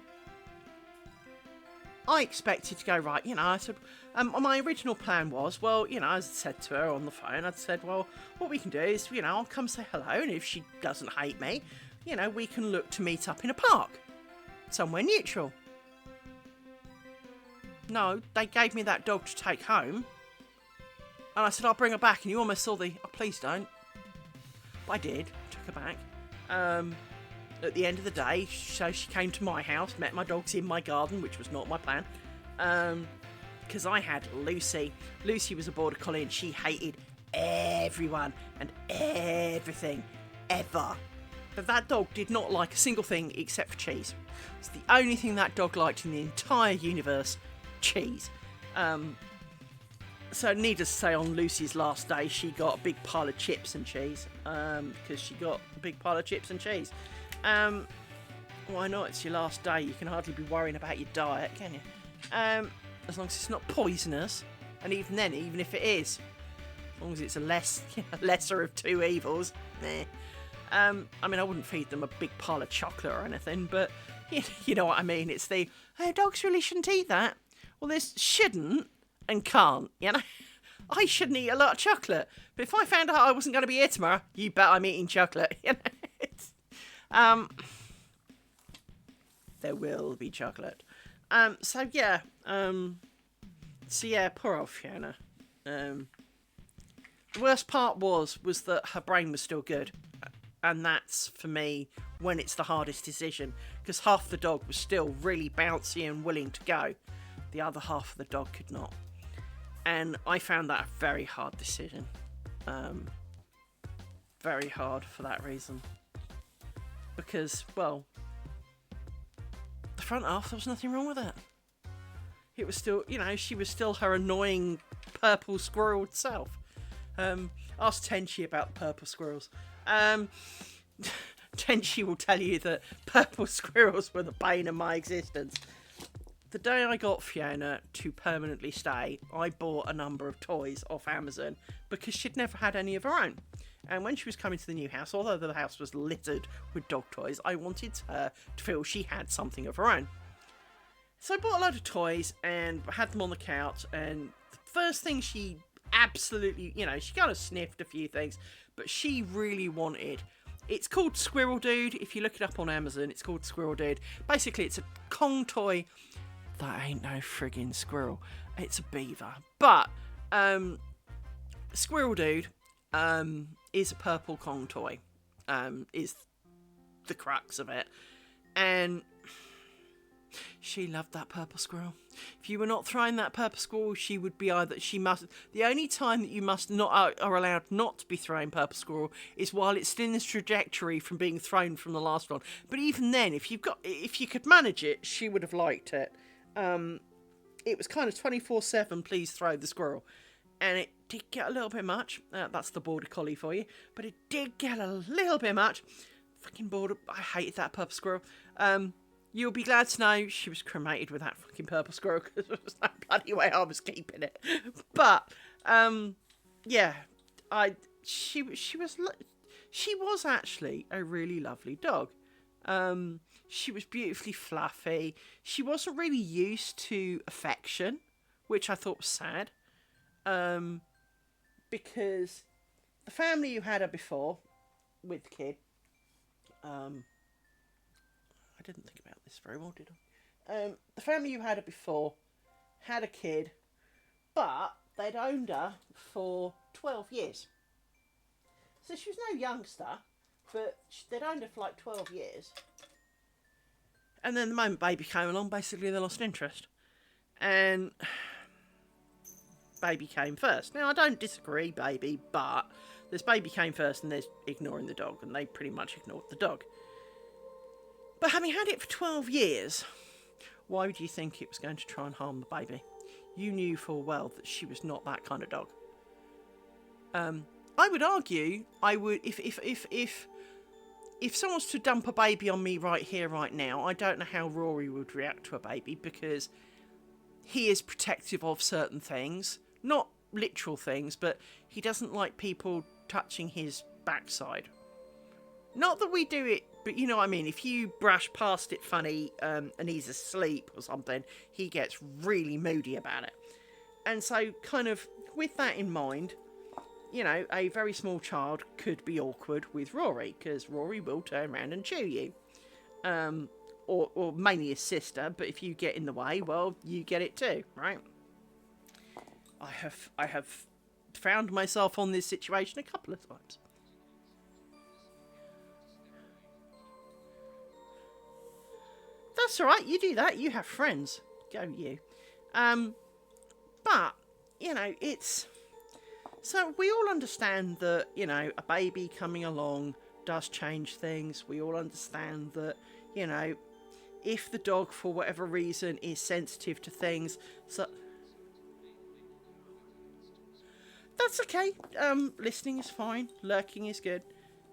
I expected to go, right, I said, my original plan was, well, as I said to her on the phone, I'd said, well, what we can do is, I'll come say hello, and if she doesn't hate me, we can look to meet up in a park, somewhere neutral. No, they gave me that dog to take home. And I said, I'll bring her back. And you almost saw the, oh, please don't. But I did. Took her back. At the end of the day, so she came to my house, met my dogs in my garden, which was not my plan. Because I had Lucy. Lucy was a border collie and she hated everyone and everything, ever. But that dog did not like a single thing except for cheese. It's the only thing that dog liked in the entire universe, cheese. So needless to say, on Lucy's last day, she got a big pile of chips and cheese. Because she got a big pile of chips and cheese. Why not? It's your last day. You can hardly be worrying about your diet, can you? As long as it's not poisonous. And even then, even if it is, as long as it's a lesser of two evils. Meh. I mean, I wouldn't feed them a big pile of chocolate or anything, but you know what I mean. It's the, oh, dogs really shouldn't eat that. Well, this shouldn't and can't, I shouldn't eat a lot of chocolate, but if I found out I wasn't going to be here tomorrow, you bet I'm eating chocolate. There will be chocolate. So yeah, poor old Fiona. The worst part was that her brain was still good. And that's, for me, when it's the hardest decision. Because half the dog was still really bouncy and willing to go. The other half of the dog could not. And I found that a very hard decision. Very hard for that reason. Because, well, the front half, there was nothing wrong with it. It was still, she was still her annoying purple squirreled self. Ask Tenchi about purple squirrels. Tenchi will tell you that purple squirrels were the bane of my existence. The day I got Fiona to permanently stay, I bought a number of toys off Amazon because she'd never had any of her own. And when she was coming to the new house, although the house was littered with dog toys, I wanted her to feel she had something of her own. So I bought a load of toys and had them on the couch, and the first thing she absolutely, she kind of sniffed a few things, but she really wanted, it's called Squirrel Dude. If you look it up on Amazon, it's called Squirrel Dude. Basically, it's a Kong toy that ain't no friggin' squirrel. It's a beaver. But Squirrel Dude is a purple Kong toy. Is the crux of it. And she loved that purple squirrel. If you were not throwing that purple squirrel, she would be the only time that you are allowed not to be throwing purple squirrel is while it's still in this trajectory from being thrown from the last one. But even then, if you could manage it, she would have liked it. It was kind of 24/7, please throw the squirrel. And it did get a little bit much. That's the border collie for you. But it did get a little bit much. Fucking border, I hated that purple squirrel. You'll be glad to know she was cremated with that fucking purple squirrel because there was no bloody way I was keeping it. But, she was actually a really lovely dog. She was beautifully fluffy. She wasn't really used to affection, which I thought was sad. Because the family you had her before, with the kid, I didn't think about this very well, did I? The family you had her before had a kid, but they'd owned her for 12 years. So she was no youngster, but they'd owned her for like 12 years. And then the moment baby came along, basically they lost interest. And baby came first. Now, I don't disagree, baby, but there's baby came first and there's ignoring the dog, and they pretty much ignored the dog. But having had it for 12 years, why would you think it was going to try and harm the baby? You knew full well that she was not that kind of dog. I would argue, if someone was to dump a baby on me right here, right now, I don't know how Rory would react to a baby, because he is protective of certain things. Not literal things, but he doesn't like people touching his backside. Not that we do it, but you know what I mean. If you brush past it funny and he's asleep or something, he gets really moody about it. And so, kind of, with that in mind, you know, a very small child could be awkward with Rory, because Rory will turn around and chew you. Or mainly his sister, but if you get in the way, well, you get it too, right? I have found myself on this situation a couple of times. That's all right, you do that, you have friends. Go you. But, you know, it's... So we all understand that, you know, a baby coming along does change things. We all understand that, you know, if the dog, for whatever reason, is sensitive to things... So that's okay. Listening is fine. Lurking is good.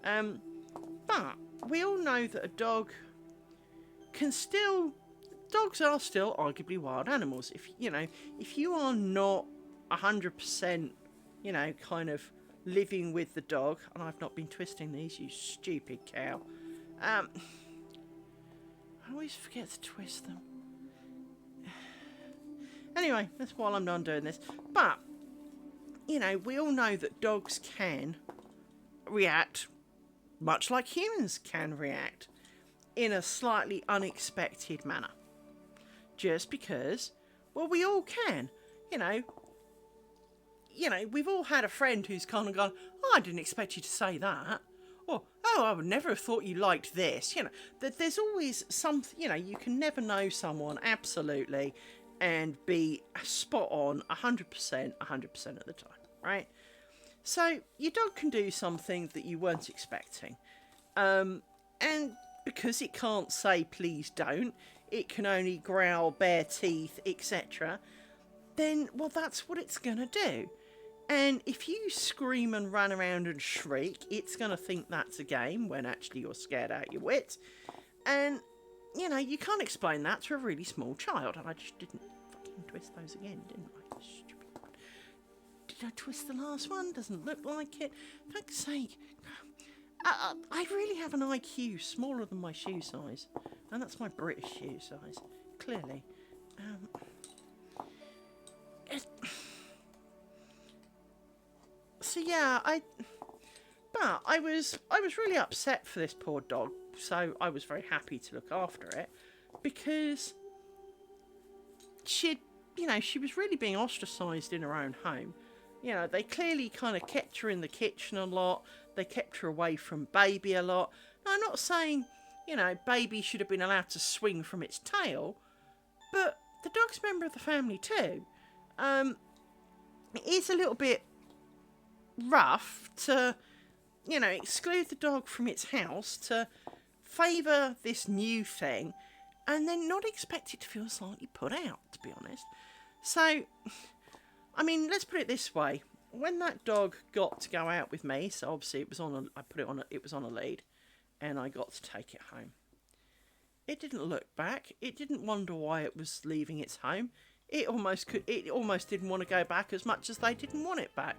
But we all know that a dog can still... Dogs are still arguably wild animals. If you are not 100%, you know, kind of living with the dog, and I've not been twisting these, you stupid cow. I always forget to twist them. Anyway, that's while I'm done doing this. But, you know, we all know that dogs can react much like humans can react, in a slightly unexpected manner. Just because, well, we all can. You know, we've all had a friend who's kind of gone, oh, I didn't expect you to say that. Or, oh, I would never have thought you liked this. You know, that there's always something, you know, you can never know someone absolutely and be spot on 100% of the time, right? So your dog can do something that you weren't expecting. And because it can't say please don't, it can only growl, bare teeth, etc., then, well, that's what it's going to do. And if you scream and run around and shriek, it's going to think that's a game when actually you're scared out your wits. And, you know, you can't explain that to a really small child. And I just didn't fucking twist those again, didn't I? Stupid one. Did I twist the last one? Doesn't look like it. For fuck's sake. I really have an IQ smaller than my shoe size. And that's my British shoe size, clearly. So yeah, I was really upset for this poor dog, so I was very happy to look after it, because she was really being ostracised in her own home. You know, they clearly kind of kept her in the kitchen a lot, they kept her away from baby a lot. Now, I'm not saying, you know, baby should have been allowed to swing from its tail, but the dog's a member of the family too. It is a little bit rough to, you know, exclude the dog from its house to favour this new thing and then not expect it to feel slightly put out, to be honest. So, I mean, let's put it this way. When that dog got to go out with me, so obviously it was on a lead, and I got to take it home. It didn't look back. It didn't wonder why it was leaving its home. It almost didn't want to go back as much as they didn't want it back.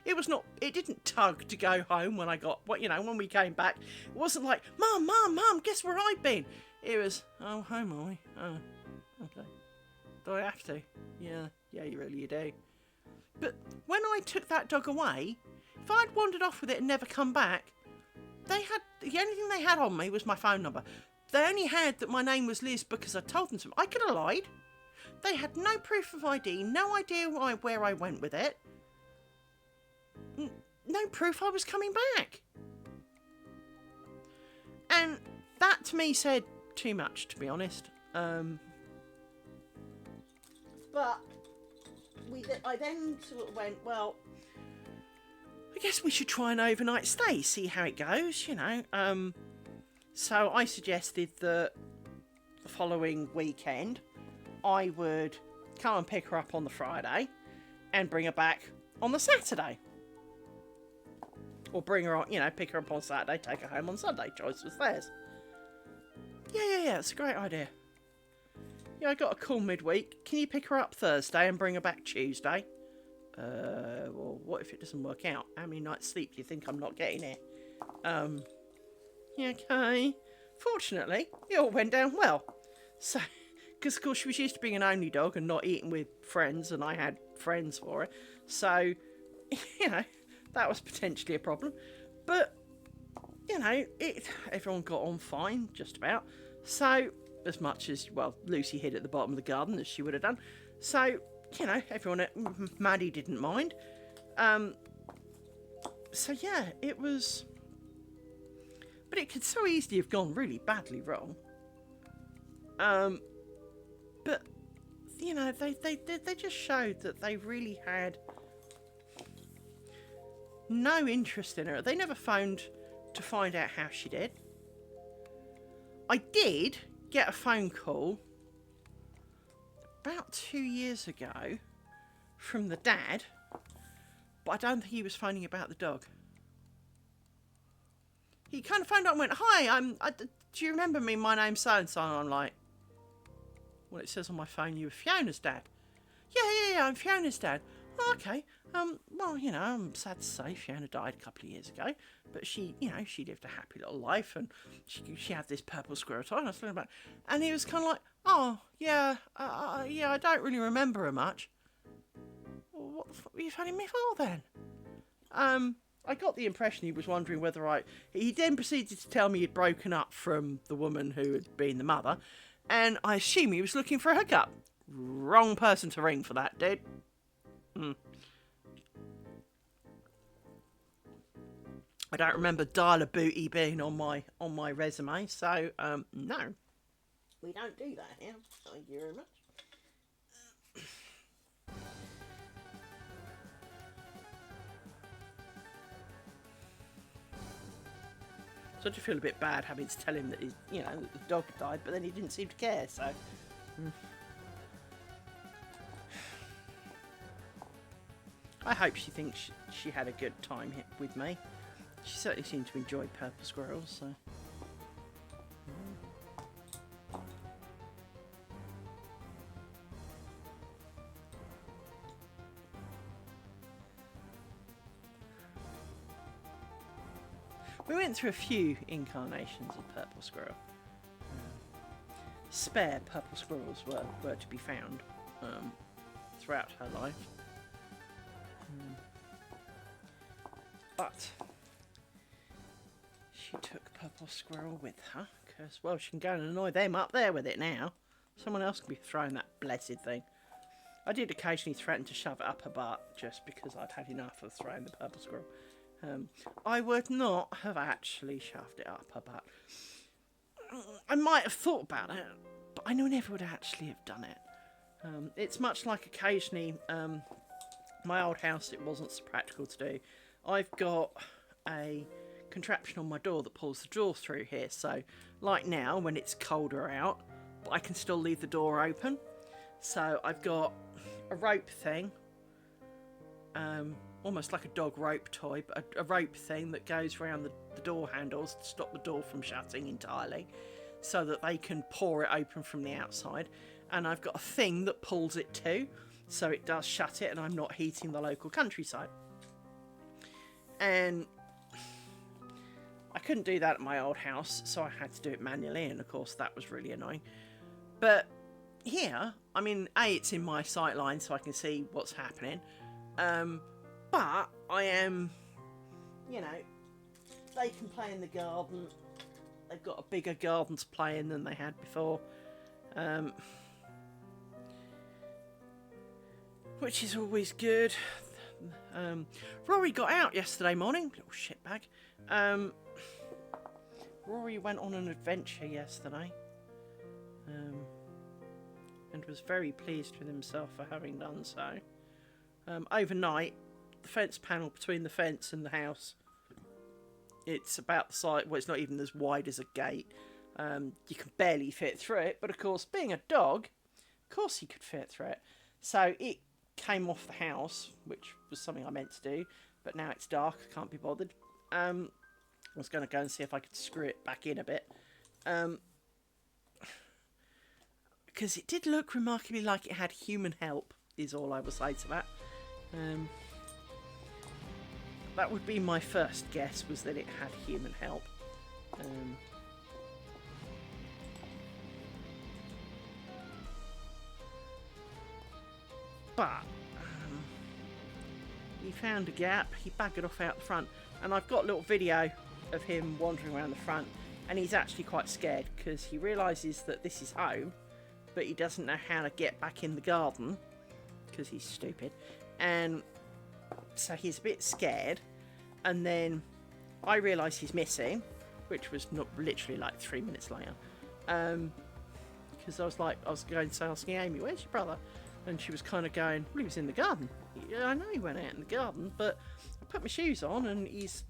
It didn't tug to go home when we came back. It wasn't like, Mum, guess where I've been? It was, oh, home are we? Oh, okay. Do I have to? Yeah, you do. But when I took that dog away, if I'd wandered off with it and never come back, the only thing they had on me was my phone number. They only had that my name was Liz because I told them to. I could have lied. They had no proof of ID, no idea where I went with it. No proof I was coming back. And that to me said too much, to be honest. But I then sort of went, well, I guess we should try an overnight stay, see how it goes, you know. So I suggested that the following weekend I would come and pick her up on the Friday and bring her back on the Saturday. Or bring her on, you know, pick her up on Saturday, take her home on Sunday. Choice was theirs. Yeah, it's a great idea. Yeah, I got a call midweek. Can you pick her up Thursday and bring her back Tuesday? Well, what if it doesn't work out? How many nights sleep do you think I'm not getting here? Yeah, okay. Fortunately, it all went down well. So, because of course she was used to being an only dog and not eating with friends, and I had friends for her. So, you know, that was potentially a problem. But, you know, everyone got on fine, just about. So, as much as, well, Lucy hid at the bottom of the garden, as she would have done. So, you know, Maddie didn't mind. So, yeah, it was... But it could so easily have gone really badly wrong. But, you know, they just showed that they really had no interest in her. They never phoned to find out how she did. I did get a phone call about 2 years ago from the dad, but I don't think he was phoning about the dog. He kind of phoned up and went, "Hi, do you remember me? My name's so-and-so." And I'm like, well, it says on my phone you were Fiona's dad. Yeah, I'm Fiona's dad. Oh, okay. Well, you know, I'm sad to say Fiona died a couple of years ago, but she, you know, she lived a happy little life, and she had this purple squirrel toy, and I was talking about, and he was kind of like, "Oh, yeah, I don't really remember her much." Well, what the fuck were you phoning me for then? I got the impression he was wondering whether he then proceeded to tell me he'd broken up from the woman who had been the mother, and I assume he was looking for a hookup. Wrong person to ring for that, dude. I don't remember dial a booty being on my resume, so no, we don't do that here. Thank you very much. So I do feel a bit bad having to tell him that that the dog died, but then he didn't seem to care. So. I hope she thinks she had a good time with me. She certainly seemed to enjoy purple squirrels, so... We went through a few incarnations of purple squirrel. Spare purple squirrels were to be found throughout her life. But she took purple squirrel with her because, well, she can go and annoy them up there with it now. Someone else can be throwing that blessed thing. I did occasionally threaten to shove it up her butt just because I'd had enough of throwing the purple squirrel. I would not have actually shoved it up her butt. I might have thought about it, but I never would actually have done it. It's much like occasionally, my old house, it wasn't so practical to do. I've got a contraption on my door that pulls the door through here. So, like now, when it's colder out, but I can still leave the door open. So I've got a rope thing, almost like a dog rope toy, but a rope thing that goes around the door handles to stop the door from shutting entirely, so that they can pour it open from the outside. And I've got a thing that pulls it too, so it does shut it and I'm not heating the local countryside. And I couldn't do that at my old house, so I had to do it manually, and of course that was really annoying. But here, I mean, A, it's in my sight line so I can see what's happening, But I am, you know, they can play in the garden. They've got a bigger garden to play in than they had before. Which is always good. Rory got out yesterday morning. Little shitbag. Rory went on an adventure yesterday. And was very pleased with himself for having done so. Overnight, the fence panel between the fence and the house, it's about the size, well, it's not even as wide as a gate. You can barely fit through it, but of course, being a dog, of course he could fit through it. So it came off the house, which was something I meant to do, but now it's dark, I can't be bothered. I was going to go and see if I could screw it back in a bit. Because it did look remarkably like it had human help, is all I will say to that. That would be my first guess, was that it had human help. But he found a gap, he buggered off out the front, and I've got a little video of him wandering around the front, and he's actually quite scared because he realises that this is home, but he doesn't know how to get back in the garden because he's stupid, and so he's a bit scared. And then I realise he's missing, which was not literally like 3 minutes later, because I was going to say, asking Amy, where's your brother? And she was kind of going, well, he was in the garden. Yeah, I know he went out in the garden, but I put my shoes on and he's,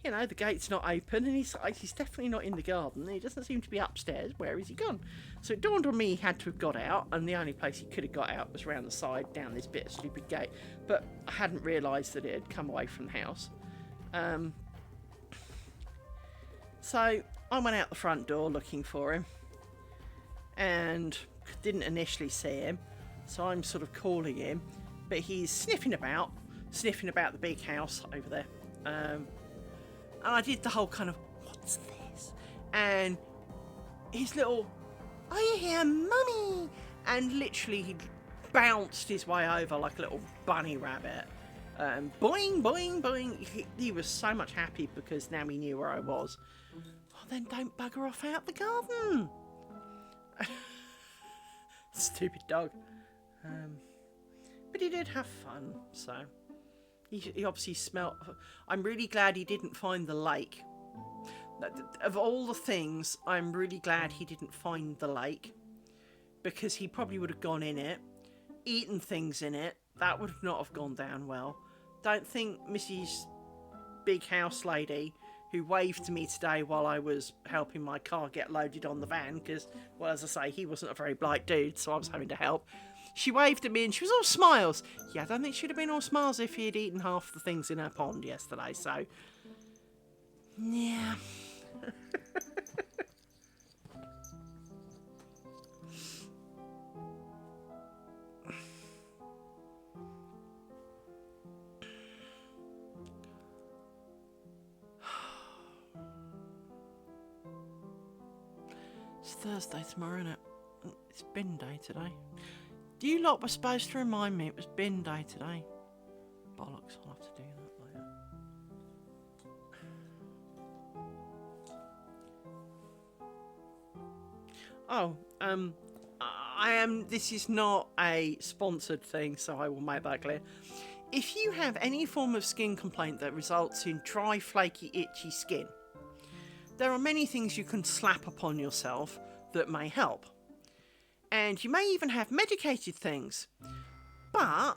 you know, the gate's not open, and he's definitely not in the garden. He doesn't seem to be upstairs. Where is he gone? So it dawned on me he had to have got out, and the only place he could have got out was around the side, down this bit of stupid gate. But I hadn't realised that it had come away from the house. So I went out the front door looking for him, and didn't initially see him. So I'm sort of calling him, but he's sniffing about the big house over there. And I did the whole kind of, what's this? And his little, are you here, mummy? And literally he bounced his way over like a little bunny rabbit. Boing, boing, boing. He was so much happy because now he knew where I was. Well, then don't bugger off out the garden. Stupid dog. But he did have fun, so he obviously smelt. I'm really glad he didn't find the lake. Of all the things, I'm really glad he didn't find the lake, because he probably would have gone in it, eaten things in it. That would not have gone down well. Don't think Mrs. Big House Lady, who waved to me today while I was helping my car get loaded on the van, because, well, as I say, he wasn't a very polite dude, so I was having to help. She waved at me and she was all smiles. Yeah, I don't think she'd have been all smiles if he had eaten half the things in her pond yesterday, so... yeah. It's Thursday tomorrow, isn't it? It's bin day today. You lot were supposed to remind me it was bin day today. Bollocks, I'll have to do that later. Oh, this is not a sponsored thing, so I will make that clear. If you have any form of skin complaint that results in dry, flaky, itchy skin, there are many things you can slap upon yourself that may help. And you may even have medicated things. But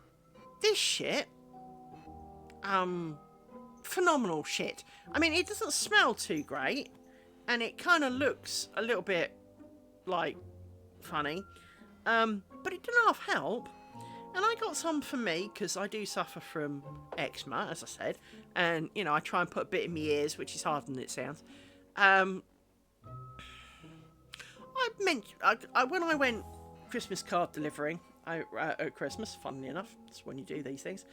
this shit, phenomenal shit. I mean, it doesn't smell too great, and it kind of looks a little bit, like, funny. But it did half help. And I got some for me, because I do suffer from eczema, as I said. And, you know, I try and put a bit in my ears, which is harder than it sounds. When I went Christmas card delivering at Christmas, funnily enough, that's when you do these things.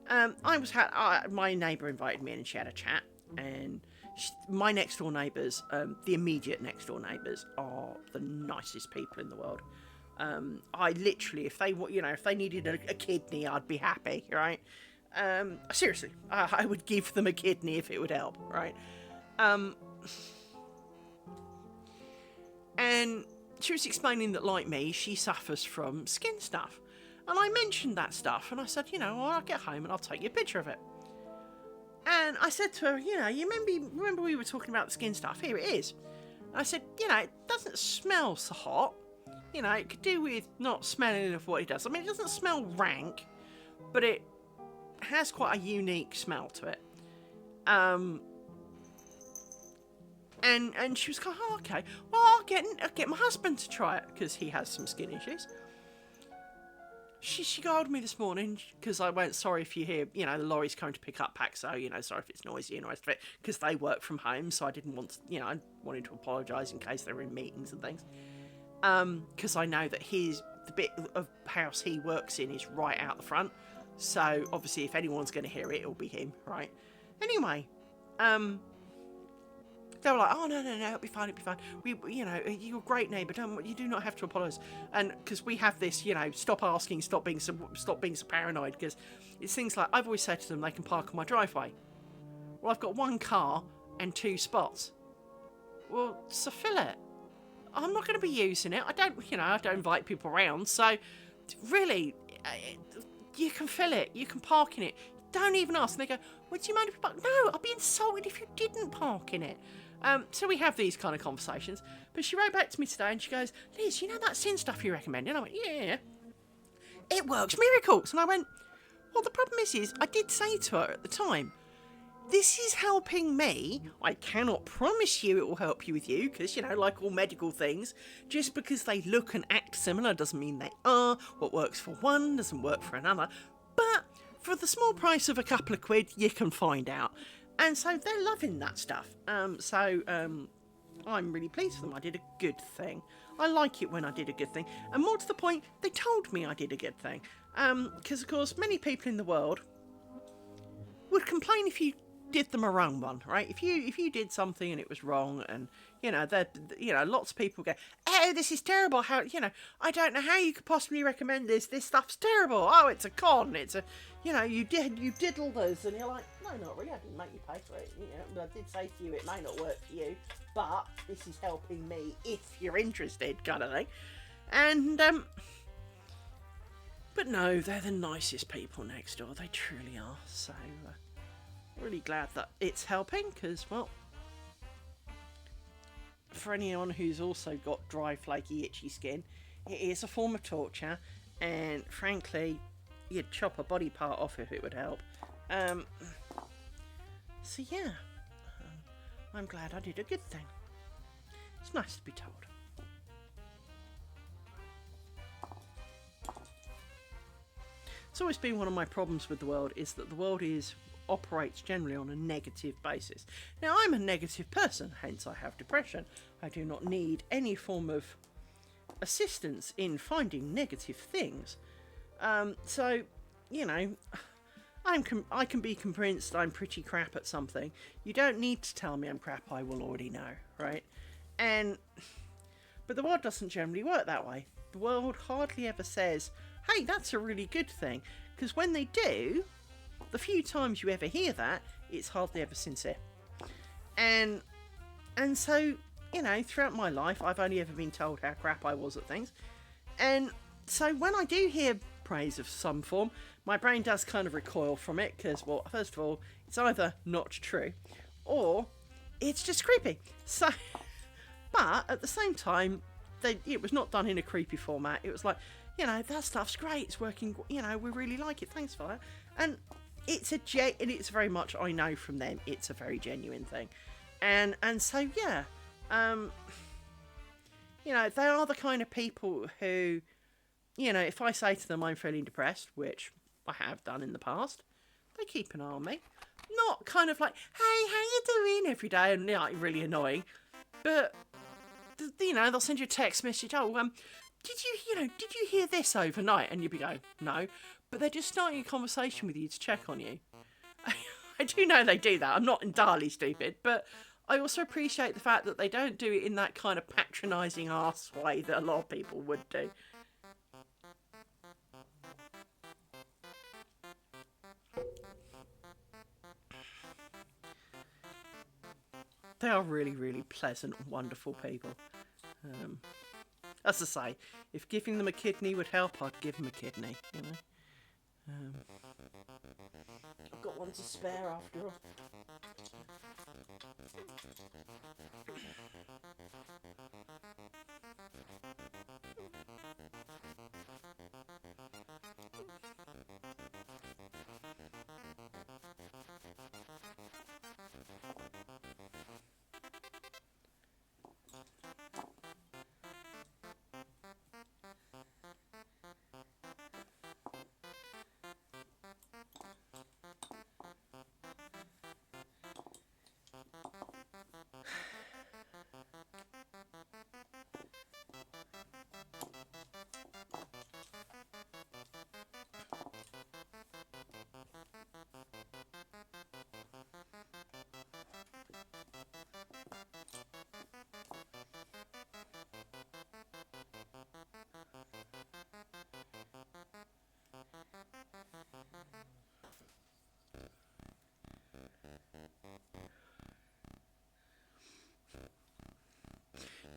My neighbour invited me in and she had a chat, and my next door neighbours, the immediate next door neighbours, are the nicest people in the world. I literally, if they, if they needed a kidney, I'd be happy, right? Seriously, I would give them a kidney if it would help, right? And she was explaining that, like me, she suffers from skin stuff. And I mentioned that stuff, and I said, I'll get home and I'll take you a picture of it. And I said to her, you remember we were talking about the skin stuff? Here it is. And I said, it doesn't smell so hot. It could do with not smelling of what it does. I mean, it doesn't smell rank, but it has quite a unique smell to it. And she was kind of, okay. Well, I'll get my husband to try it because he has some skin issues. She called me this morning because I went, sorry if you hear, the lorry's coming to pick up packs, so, sorry if it's noisy and the rest of it, because they work from home, so I didn't want to, I wanted to apologise in case they were in meetings and things. Because I know that the bit of house he works in is right out the front, so obviously if anyone's going to hear it, it'll be him, right? Anyway, they were like, oh, no, it'll be fine. You're a great neighbour, you do not have to apologise. And because we have this, stop asking, stop being so paranoid, because it's things like, I've always said to them, they can park on my driveway. Well, I've got one car and 2 spots. Well, so fill it. I'm not going to be using it. I don't invite people around, so really, you can fill it, you can park in it. Don't even ask. And they go, well, do you mind if you park? No, I'd be insulted if you didn't park in it. So we have these kind of conversations. But she wrote back to me today and she goes, Liz, that sin stuff you recommend? And I went, yeah. It works miracles. And I went, well, the problem is I did say to her at the time, this is helping me. I cannot promise you it will help you with you because, like all medical things, just because they look and act similar doesn't mean they are. What works for one doesn't work for another. But for the small price of a couple of quid, you can find out. And so they're loving that stuff. I'm really pleased for them. I did a good thing. I like it when I did a good thing. And more to the point, they told me I did a good thing. Because, of course, many people in the world would complain if you did them a wrong one, right? If you did something and it was wrong, and lots of people go, oh, this is terrible. How I don't know how you could possibly recommend this. This stuff's terrible. Oh, it's a con. It's a you diddled us, and you're like, no, not really. I didn't make you pay for it. I did say to you it may not work for you, but this is helping me if you're interested, kind of thing. And but no, they're the nicest people next door. They truly are. So. Really glad that it's helping because, well, for anyone who's also got dry, flaky, itchy skin, it is a form of torture, and frankly, you'd chop a body part off if it would help. So yeah, I'm glad I did a good thing. It's nice to be told. It's always been one of my problems with the world is that the world operates generally on a negative basis. Now, I'm a negative person, hence I have depression. I do not need any form of assistance in finding negative things. So, I can be convinced I'm pretty crap at something. You don't need to tell me I'm crap, I will already know, right? But the world doesn't generally work that way. The world hardly ever says, hey, that's a really good thing, because when they do, the few times you ever hear that, it's hardly ever sincere. And so, throughout my life, I've only ever been told how crap I was at things. And so when I do hear praise of some form, my brain does kind of recoil from it, because, well, first of all, it's either not true, or it's just creepy. So, but at the same time, it was not done in a creepy format. It was like, that stuff's great, it's working, we really like it, thanks for that. And it's very much, I know from them, it's a very genuine thing. And so, yeah, they are the kind of people who, if I say to them I'm feeling depressed, which I have done in the past, they keep an eye on me. Not kind of like, hey, how you doing every day, and really annoying. But, they'll send you a text message, did you hear this overnight? And you'd be going, no. But they're just starting a conversation with you to check on you. I do know they do that. I'm not entirely stupid, but I also appreciate the fact that they don't do it in that kind of patronising arse way that a lot of people would do. they are really, really pleasant, wonderful people. As I say, if giving them a kidney would help, I'd give them a kidney, you know. I've got one to spare after all.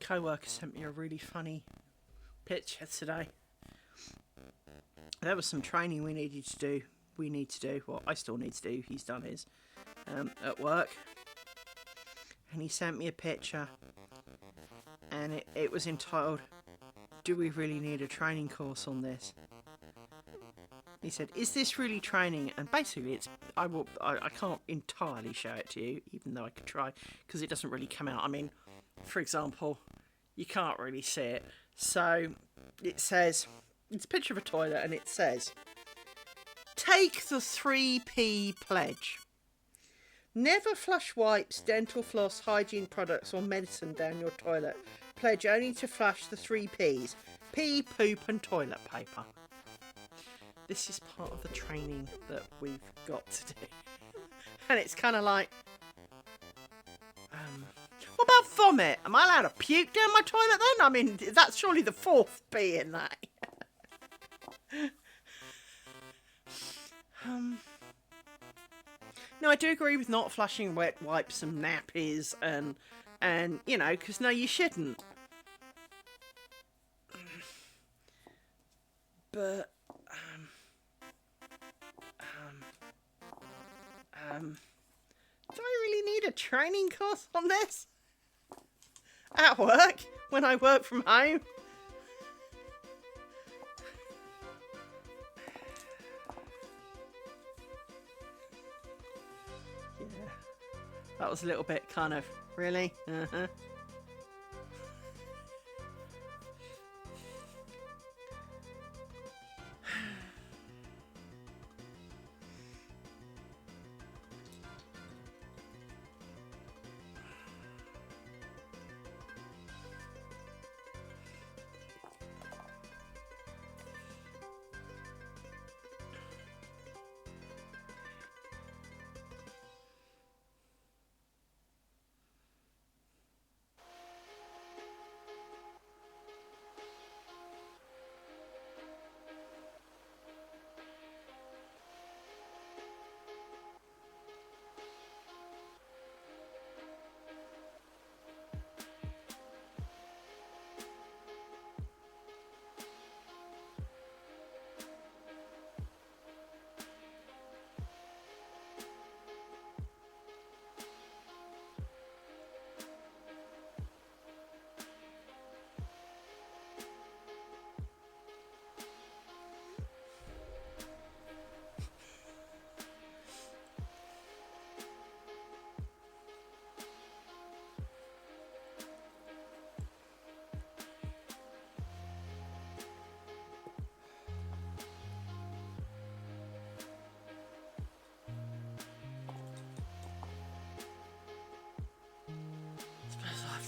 Co-worker sent me a really funny picture today. There was some training we need to do. Well, I still need to do. He's done his at work, and he sent me a picture, and it was entitled, "Do we really need a training course on this?" He said, "Is this really training?" And basically, I can't entirely show it to you, even though I could try, because it doesn't really come out. I mean, for example, you can't really see it. So it says, it's a picture of a toilet, and it says, "Take the 3P pledge. Never flush wipes, dental floss, hygiene products or medicine down your toilet. Pledge only to flush the 3Ps. Pee, poop and toilet paper." This is part of the training that we've got to do. And it's kind of like, what about vomit? Am I allowed to puke down my toilet then? I mean, that's surely the 4th P in that. No, I do agree with not flushing wet wipes and nappies and you know, because no, you shouldn't. But do I really need a training course on this? At work? When I work from home? Yeah. That was a little bit kind of, really? Uh-huh.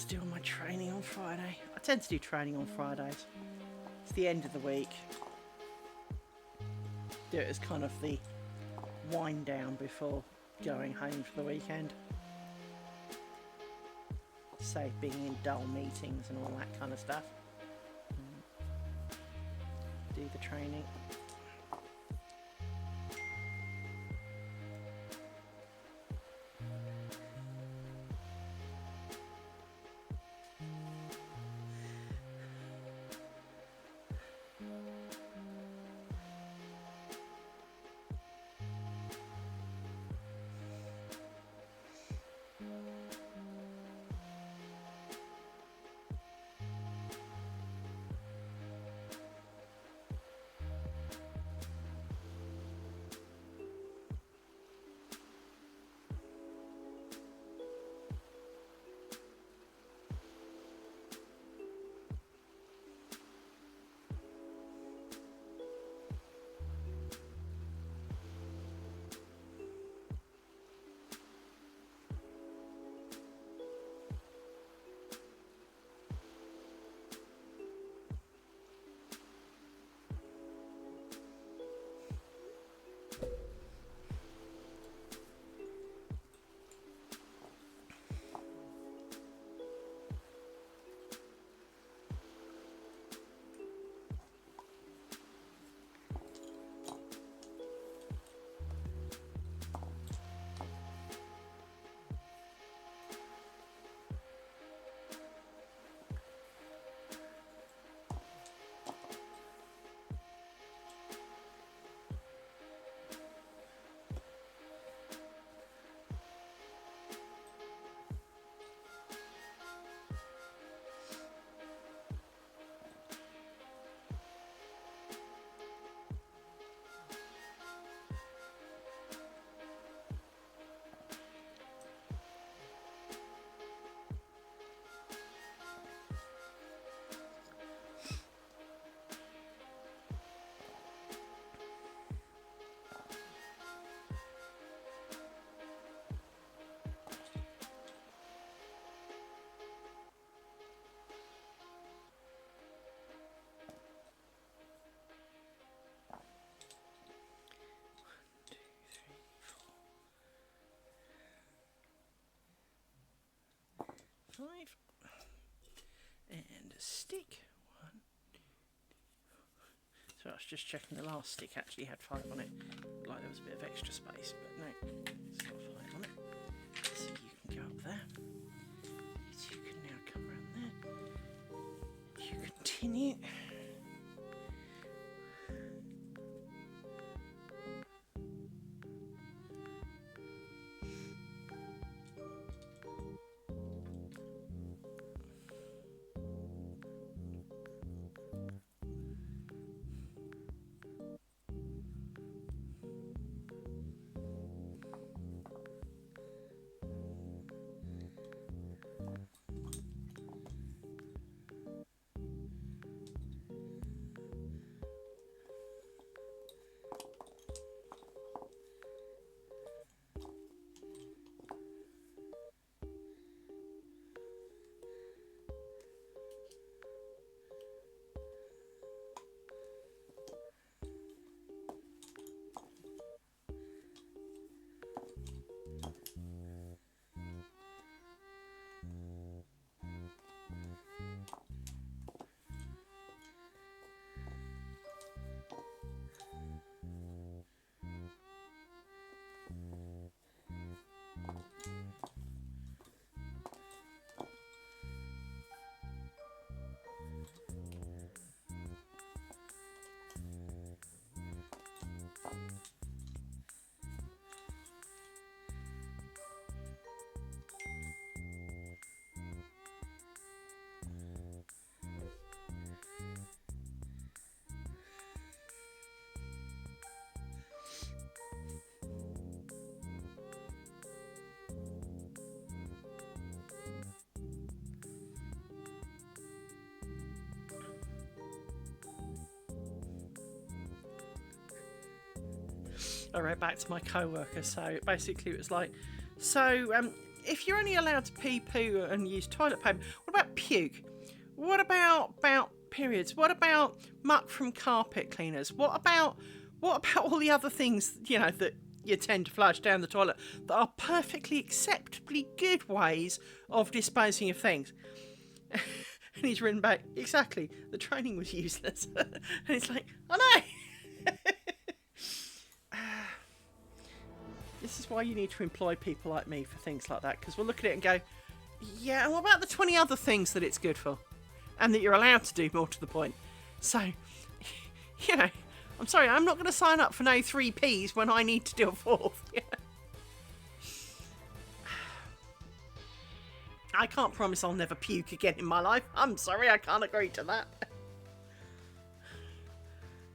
Do all my training on Friday. I tend to do training on Fridays. It's the end of the week. Do it as kind of the wind down before going home for the weekend. Save being in dull meetings and all that kind of stuff. Do the training. 5. And a stick. 1. So I was just checking the last stick actually had 5 on it. Like there was a bit of extra space, but no, it's got 5 on it. So you can go up there. So you can now come around there. You continue. I wrote back to my co-worker, so basically it was like, if you're only allowed to pee, poo and use toilet paper, what about puke? What about periods? What about muck from carpet cleaners? What about all the other things, that you tend to flush down the toilet that are perfectly acceptably good ways of disposing of things? And he's written back, exactly, the training was useless. And it's like, I know. This is why you need to employ people like me for things like that, because we'll look at it and go, yeah, and what about the 20 other things that it's good for? And that you're allowed to do, more to the point. So, I'm sorry, I'm not going to sign up for no 3 Ps when I need to do a 4th. I can't promise I'll never puke again in my life. I'm sorry, I can't agree to that.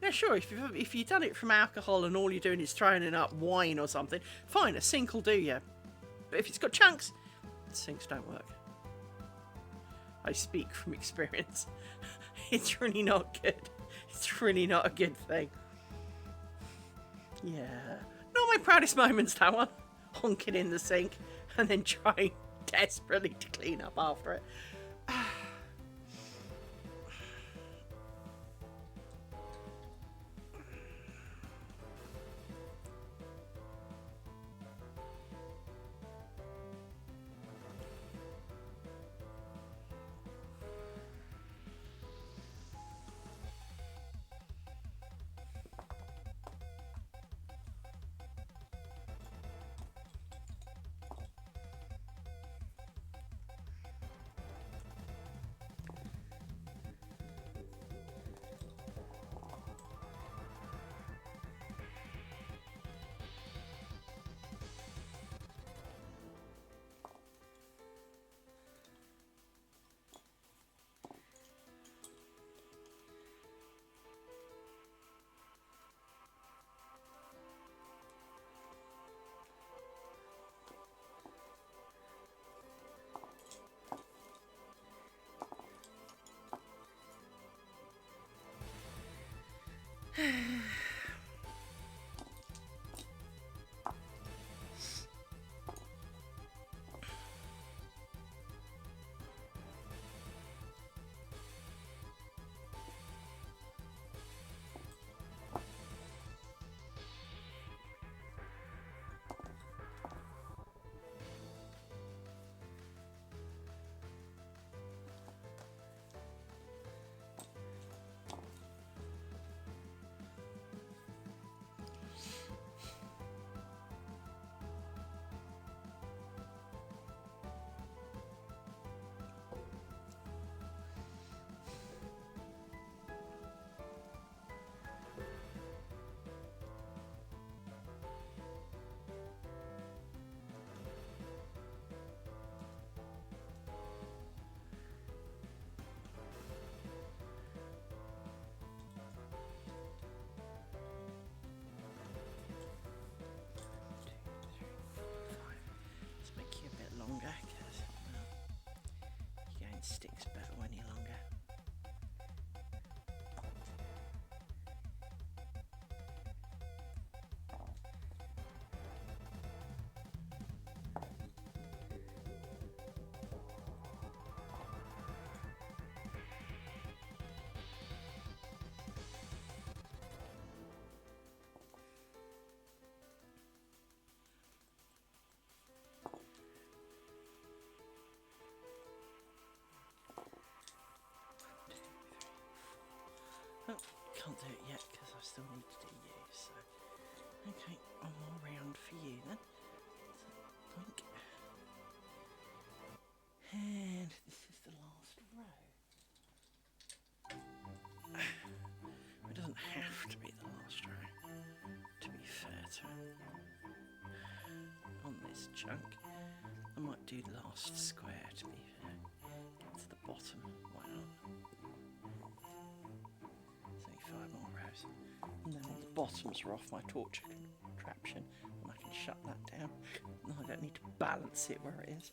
Now, sure, if you've done it from alcohol and all you're doing is throwing it up wine or something, fine, a sink will do you. But if it's got chunks, sinks don't work. I speak from experience. It's really not good. It's really not a good thing. Yeah. Not my proudest moments, that one. Honking in the sink and then trying desperately to clean up after it. can't do it yet because I still need to do you. So, okay, one more round for you then. So, boink. And this is the last row. It doesn't have to be the last row, to be fair to it. On this chunk, I might do the last square, to be fair. Get to the bottom, why not? It's only 5 more rows. And then all the bottoms are off my torch contraption, and I can shut that down. And I don't need to balance it where it is.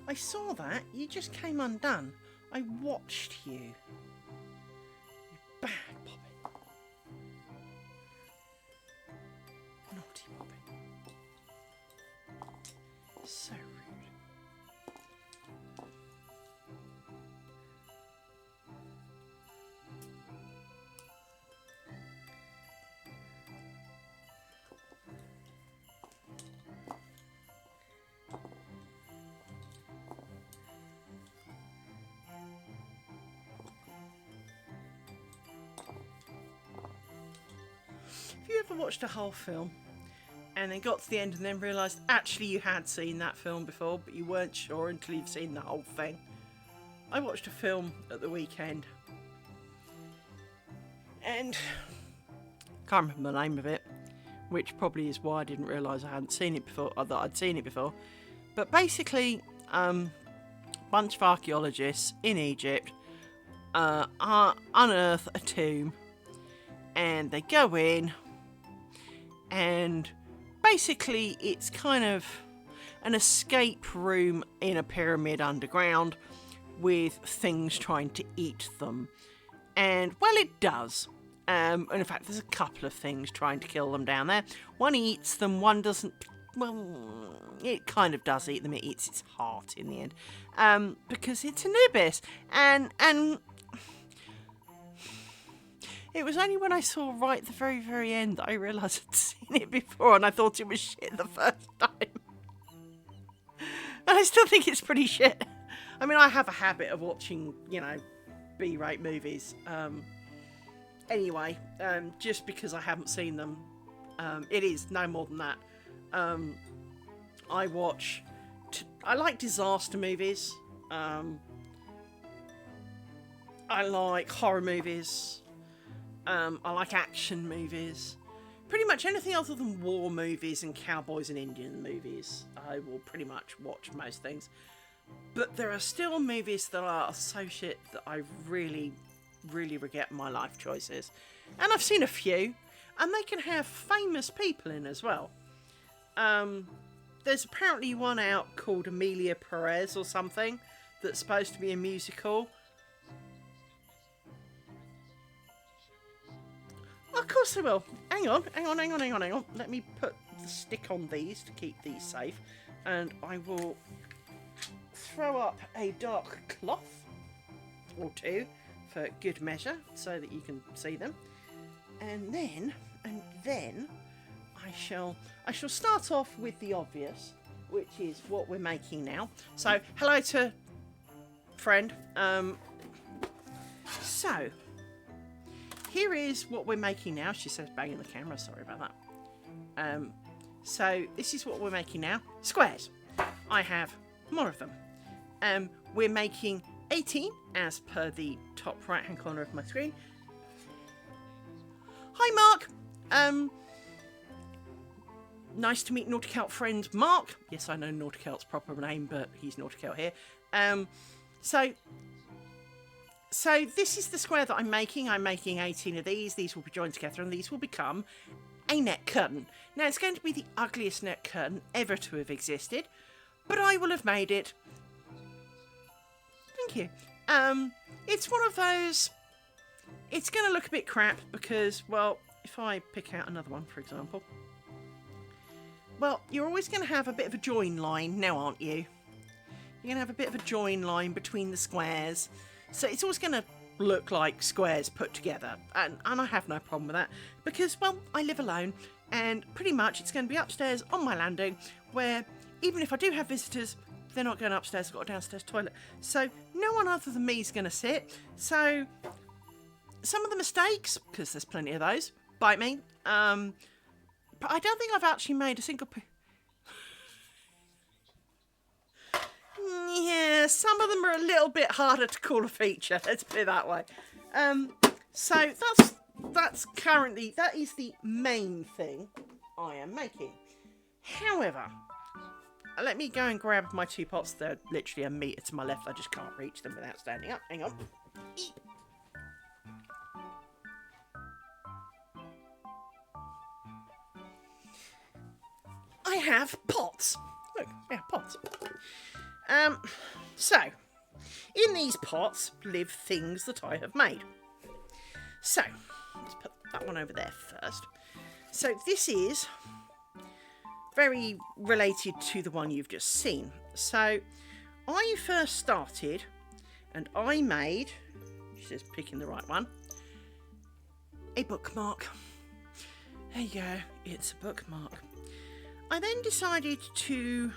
I saw that. You just came undone. I watched you. You bad bobbin. Naughty bobbin. So rude. Have you ever watched a whole film and then got to the end and then realised actually you had seen that film before but you weren't sure until you've seen the whole thing? I watched a film at the weekend and can't remember the name of it, which probably is why I didn't realise I hadn't seen it before, or that I'd seen it before. But basically, bunch of archaeologists in Egypt unearth a tomb and they go in, and basically it's kind of an escape room in a pyramid underground with things trying to eat them. And, well, it does. And in fact, there's a couple of things trying to kill them down there. One eats them, one doesn't. Well, it kind of does eat them. It eats its heart in the end. Because it's Anubis. And it was only when I saw right at the very, very end that I realised I'd seen it before and I thought it was shit the first time. And I still think it's pretty shit. I mean, I have a habit of watching, B-rate movies. Anyway, just because I haven't seen them, it is no more than that. I like disaster movies. I like horror movies. I like action movies. Pretty much anything other than war movies and cowboys and Indian movies, I will pretty much watch most things. But there are still movies that are so shit that I really, really regret my life choices. And I've seen a few, and they can have famous people in as well. There's apparently one out called Amelia Perez or something that's supposed to be a musical. Of course I will. Hang on. Let me put the stick on these to keep these safe. And I will throw up a dark cloth or two for good measure so that you can see them. And then I shall start off with the obvious, which is what we're making now. So, hello to friend. So here is what we're making now. She says banging the camera, sorry about that. So this is what we're making now. Squares. I have more of them. We're making 18 as per the top right hand corner of my screen. Hi Mark. Nice to meet Nauticout friend Mark. Yes, I know Nauticout's proper name, but he's Nauticout here. So this is the square that I'm making. I'm making 18 of these. These will be joined together and these will become a net curtain. Now, it's going to be the ugliest net curtain ever to have existed, but I will have made it. Thank you. It's one of those... It's going to look a bit crap because, well, if I pick out another one, for example, well, you're always going to have a bit of a join line now, aren't you? You're going to have a bit of a join line between the squares. So it's always going to look like squares put together. And I have no problem with that. Because, well, I live alone. And pretty much it's going to be upstairs on my landing. Where, even if I do have visitors, they're not going upstairs. I've got a downstairs toilet. So no one other than me is going to sit. So some of the mistakes, because there's plenty of those, bite me. But I don't think I've actually made a single... Yeah, some of them are a little bit harder to call a feature, let's put it that way. So that's currently, that is the main thing I am making. However, let me go and grab my 2 pots. They're literally a metre to my left. I just can't reach them without standing up. Hang on. Eep. I have pots. Look, I have pots. So, in these pots live things that I have made. So, let's put that one over there first. So, this is very related to the one you've just seen. So, I first started and I made, just picking the right one, a bookmark. There you go, it's a bookmark. I then decided to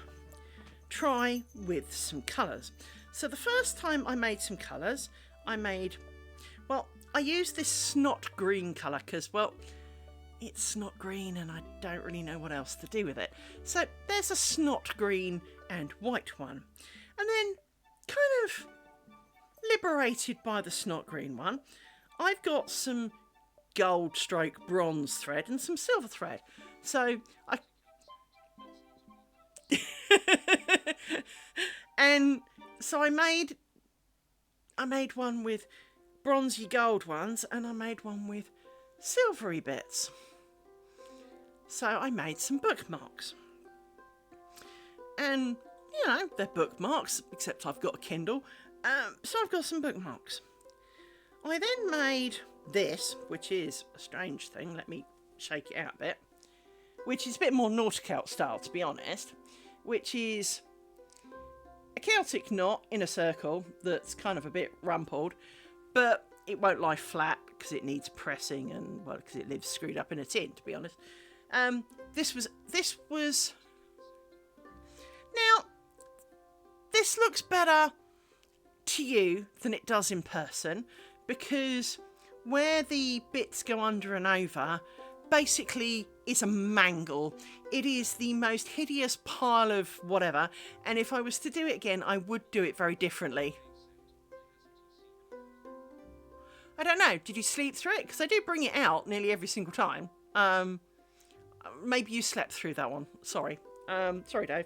try with some colours. So the first time I made some colours, I used this snot green colour because, well, it's snot green and I don't really know what else to do with it. So there's a snot green and white one. And then, kind of liberated by the snot green one, I've got some gold stroke bronze thread and some silver thread. So I and so I made one with bronzy gold ones and I made one with silvery bits. So I made some bookmarks. And, you know, they're bookmarks, except I've got a Kindle. So I've got some bookmarks. I then made this, which is a strange thing. Let me shake it out a bit. Which is a bit more Nautical style, to be honest. Which is a Celtic knot in a circle that's kind of a bit rumpled, but it won't lie flat because it needs pressing and, well, because it lives screwed up in a tin, to be honest. This was now, this looks better to you than it does in person, because where the bits go under and over basically is a mangle. It is the most hideous pile of whatever, and if I was to do it again, I would do it very differently. I don't know, did you sleep through it? Because I do bring it out nearly every single time. Maybe you slept through that one. Sorry. Sorry, Dave.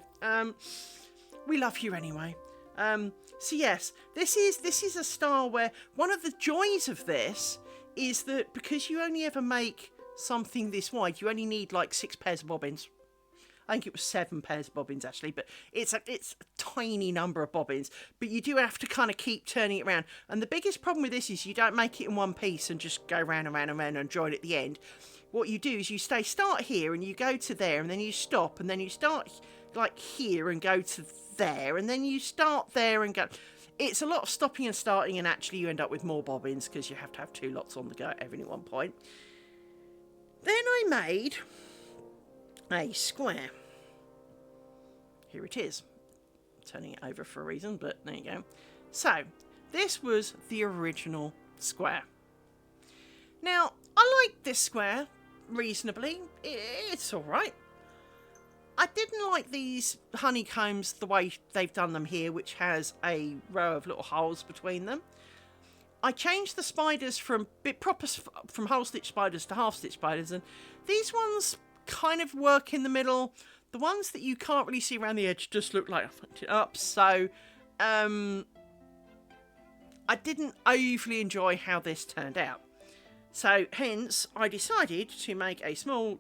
We love you anyway. So yes, this is a style where one of the joys of this is that because you only ever make something this wide, you only need like 6 pairs of bobbins. I think it was 7 pairs of bobbins actually, but it's a tiny number of bobbins. But you do have to kind of keep turning it around. And the biggest problem with this is you don't make it in one piece and just go round and round and round and join at the end. What you do is you start here and you go to there and then you stop and then you start like here and go to there and then you start there and go. It's a lot of stopping and starting, and actually you end up with more bobbins because you have to have 2 lots on the go at every one point. Then I made a square. Here it is. I'm turning it over for a reason, but there you go. So, this was the original square. Now, I like this square reasonably. It's alright. I didn't like these honeycombs the way they've done them here, which has a row of little holes between them. I changed the spiders from from whole stitch spiders to half stitch spiders, and these ones kind of work in the middle. The ones that you can't really see around the edge just look like I fucked it up. So I didn't overly enjoy how this turned out. So hence I decided to make a small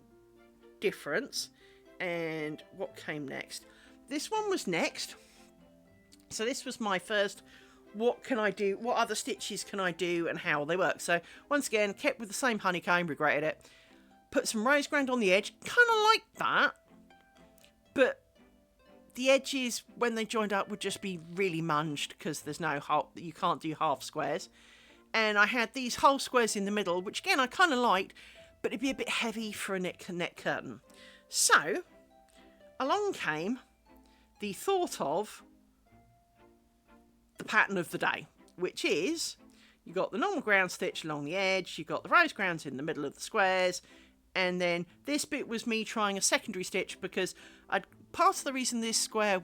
difference. And what came next? This one was next. So this was my first, what can I do? What other stitches can I do and how they work? So once again, kept with the same honeycomb, regretted it. Put some rose grand on the edge. Kind of like that. but the edges, when they joined up, would just be really munged because there's no half, you can't do half squares. And I had these whole squares in the middle, which again I kind of liked, but it'd be a bit heavy for a net curtain. So along came the thought of the pattern of the day, which is you got the normal ground stitch along the edge, you got the rose grounds in the middle of the squares, and then this bit was me trying a secondary stitch because part of the reason this square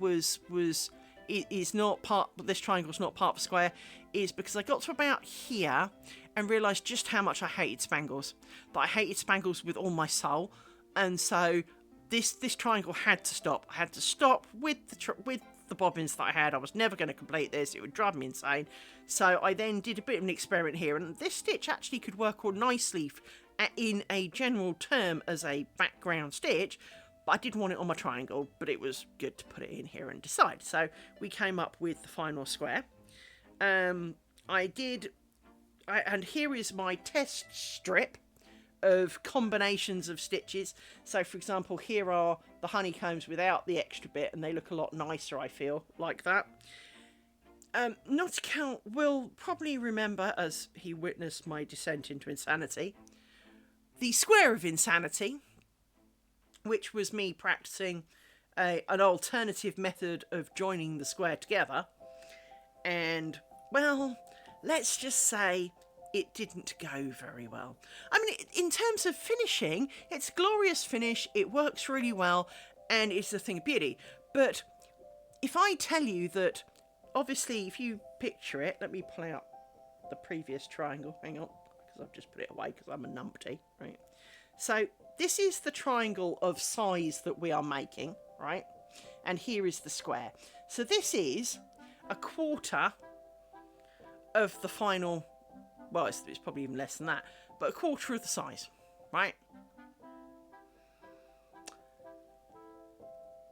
is not part, this triangle's not part of a square, is because I got to about here and realised just how much I hated spangles. That I hated spangles with all my soul, and so this triangle had to stop. I had to stop with the bobbins that I had. I was never going to complete this. It would drive me insane. So I then did a bit of an experiment here, and this stitch actually could work all nicely in a general term as a background stitch, but I didn't want it on my triangle, but it was good to put it in here and decide. So we came up with the final square. And here is my test strip of combinations of stitches. So for example, here are the honeycombs without the extra bit, and they look a lot nicer, I feel, like that. Nauticount will probably remember, as he witnessed my descent into insanity, the square of insanity, which was me practicing an alternative method of joining the square together. And, well, let's just say it didn't go very well. I mean, in terms of finishing, it's a glorious finish, it works really well, and it's a thing of beauty. But if I tell you that, obviously, if you picture it, let me pull out the previous triangle, hang on, because I've just put it away because I'm a numpty, right? So this is the triangle of size that we are making, right? And here is the square. So this is a quarter of the final, well, it's probably even less than that, but a quarter of the size, right?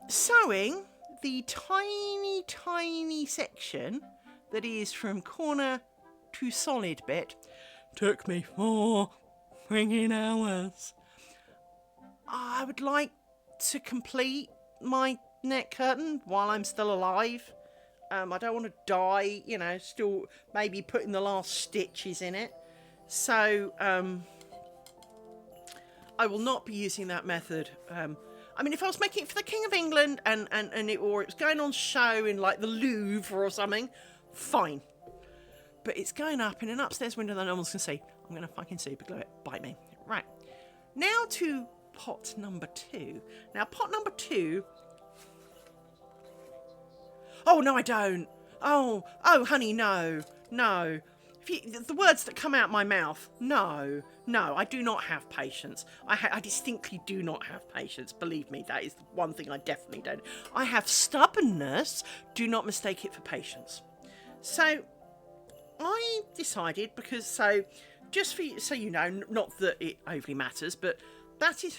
Sewing the tiny, tiny section that is from corner to solid bit took me 4 friggin' hours. I would like to complete my net curtain while I'm still alive. I don't want to die, you know, still maybe putting the last stitches in it. So, I will not be using that method. I mean, if I was making it for the King of England or it was going on show in like the Louvre or something, fine. But it's going up in an upstairs window that no one's going to see. I'm going to fucking super glue it. Bite me. Right. Now to pot number 2. Now, pot number 2... Oh, no, I don't. Oh, honey, no. The words that come out my mouth, no, I do not have patience. I distinctly do not have patience. Believe me, that is the one thing I definitely don't. I have stubbornness. Do not mistake it for patience. So I decided, just for you, so you know, not that it overly matters, but that is...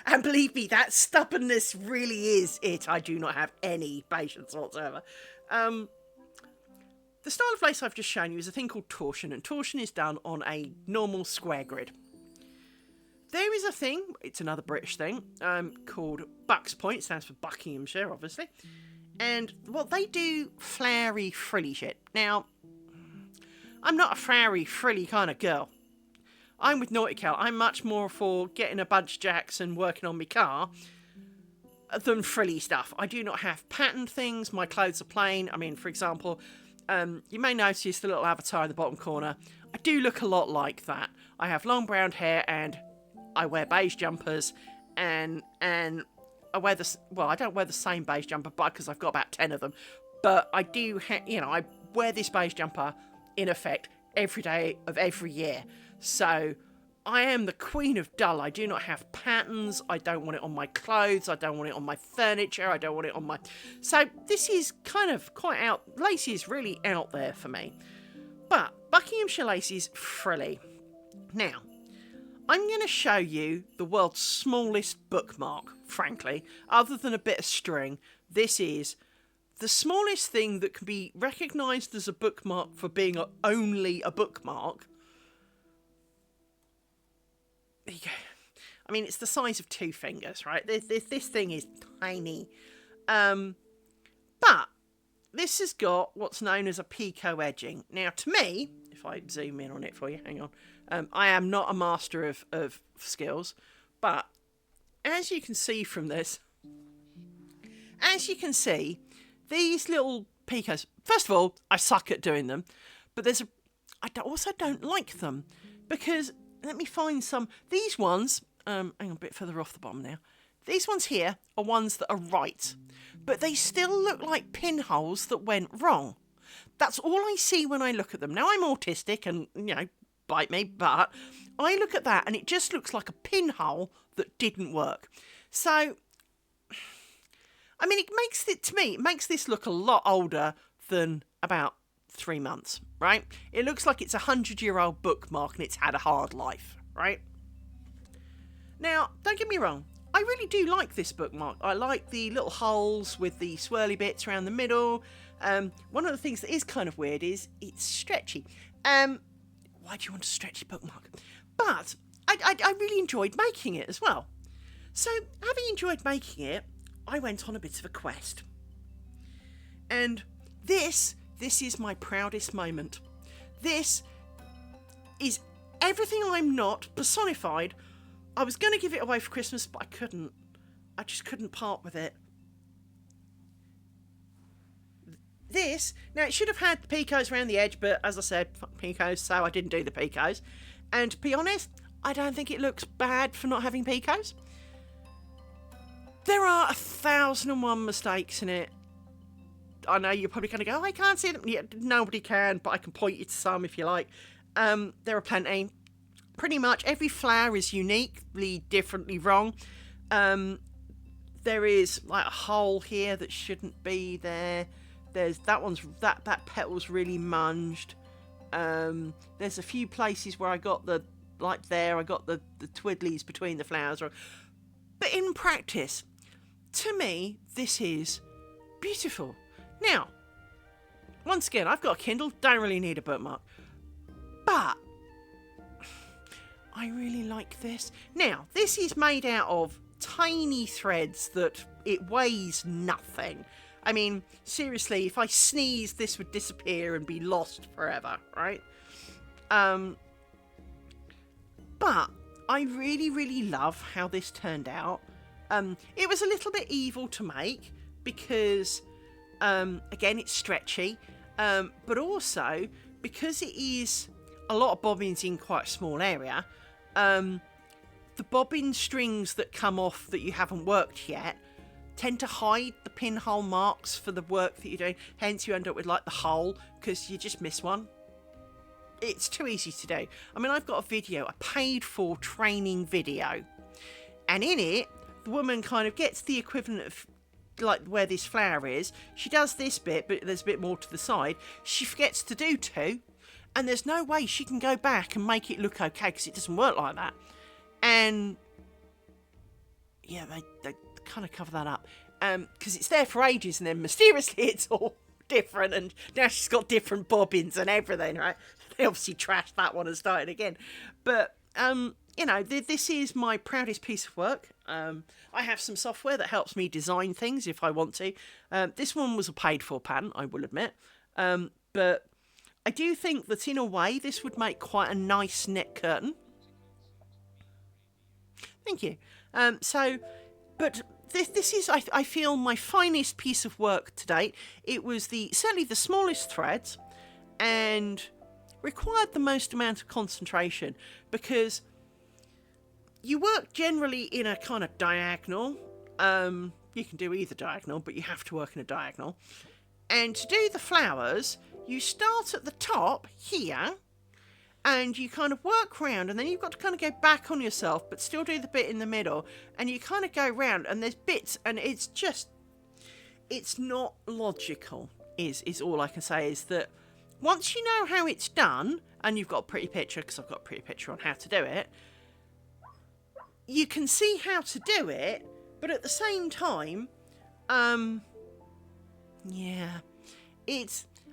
And believe me, that stubbornness really is it. I do not have any patience whatsoever. The style of lace I've just shown you is a thing called torchon, and torchon is done on a normal square grid. There is a thing, it's another British thing, called Buck's Point, stands for Buckinghamshire, obviously. And, well, they do flowery, frilly shit. Now, I'm not a flowery, frilly kind of girl. I'm with Nauticount. I'm much more for getting a bunch of jacks and working on my car than frilly stuff. I do not have patterned things. My clothes are plain. I mean, for example, you may notice the little avatar in the bottom corner. I do look a lot like that. I have long brown hair and I wear beige jumpers and I wear I don't wear the same beige jumper because I've got about 10 of them. But I do, I wear this beige jumper in effect every day of every year. So I am the queen of dull. I do not have patterns. I don't want it on my clothes. I don't want it on my furniture. I don't want it on my... So this is kind of quite out... Lace is really out there for me. But Buckinghamshire lace is frilly. Now, I'm going to show you the world's smallest bookmark, frankly. Other than a bit of string, this is the smallest thing that can be recognised as a bookmark for being only a bookmark. There you go. I mean, it's the size of 2 fingers, right? This thing is tiny. But this has got what's known as a picot edging. Now, to me, if I zoom in on it for you, hang on. I am not a master of skills, but as you can see from this, these little picots, first of all, I suck at doing them, but I also don't like them, because, let me find some, these ones, hang on, a bit further off the bottom now, these ones here are ones that are right, but they still look like pinholes that went wrong. That's all I see when I look at them. Now, I'm autistic and, bite me, but I look at that and it just looks like a pinhole that didn't work. So, I mean, it makes this look a lot older than about 3 months, right? It looks like it's a 100-year-old bookmark and it's had a hard life, right? Now, don't get me wrong, I really do like this bookmark. I like the little holes with the swirly bits around the middle. One of the things that is kind of weird is it's stretchy. Why do you want a stretchy bookmark? But I really enjoyed making it as well. So, having enjoyed making it, I went on a bit of a quest. And this is my proudest moment. This is everything I'm not personified. I was going to give it away for Christmas, but I couldn't. I just couldn't part with it. This, now it should have had the picots around the edge, but as I said, fuck picots, so I didn't do the picots. And to be honest, I don't think it looks bad for not having picots. There are 1,001 mistakes in it. I know you're probably going to go, I can't see them. Yeah, nobody can, but I can point you to some if you like. There are plenty. Pretty much every flower is uniquely, differently wrong. There is like a hole here that shouldn't be there. There's that petal's really munged. There's a few places where I got the twiddlies between the flowers. But in practice, to me, this is beautiful. Now, once again, I've got a Kindle, don't really need a bookmark. But I really like this. Now, this is made out of tiny threads that it weighs nothing. I mean, seriously, if I sneeze, this would disappear and be lost forever, right? But I really, really love how this turned out. It was a little bit evil to make because, again, it's stretchy, but also because it is a lot of bobbins in quite a small area, the bobbin strings that come off that you haven't worked yet tend to hide the pinhole marks for the work that you're doing. Hence, you end up with like the hole because you just miss one. It's too easy to do. I mean, I've got a video, a paid for training video, and in it, the woman kind of gets the equivalent of like where this flower is. She does this bit, but there's a bit more to the side. She forgets to do 2, and there's no way she can go back and make it look okay because it doesn't work like that. And yeah, they kind of cover that up because it's there for ages, and then mysteriously it's all different, and now she's got different bobbins and everything, right? They obviously trashed that one and started again. But this is my proudest piece of work. I have some software that helps me design things if I want to. This one was a paid for pattern, I will admit, but I do think that in a way this would make quite a nice net curtain. Thank you. But this is, I feel, my finest piece of work to date. It was certainly the smallest threads and required the most amount of concentration because you work generally in a kind of diagonal. You can do either diagonal, but you have to work in a diagonal. And to do the flowers, you start at the top here, and you kind of work round, and then you've got to kind of go back on yourself, but still do the bit in the middle, and you kind of go round, and there's bits, and it's not logical, is all I can say, is that once you know how it's done, and you've got a pretty picture, because I've got a pretty picture on how to do it, you can see how to do it, but at the same time, yeah,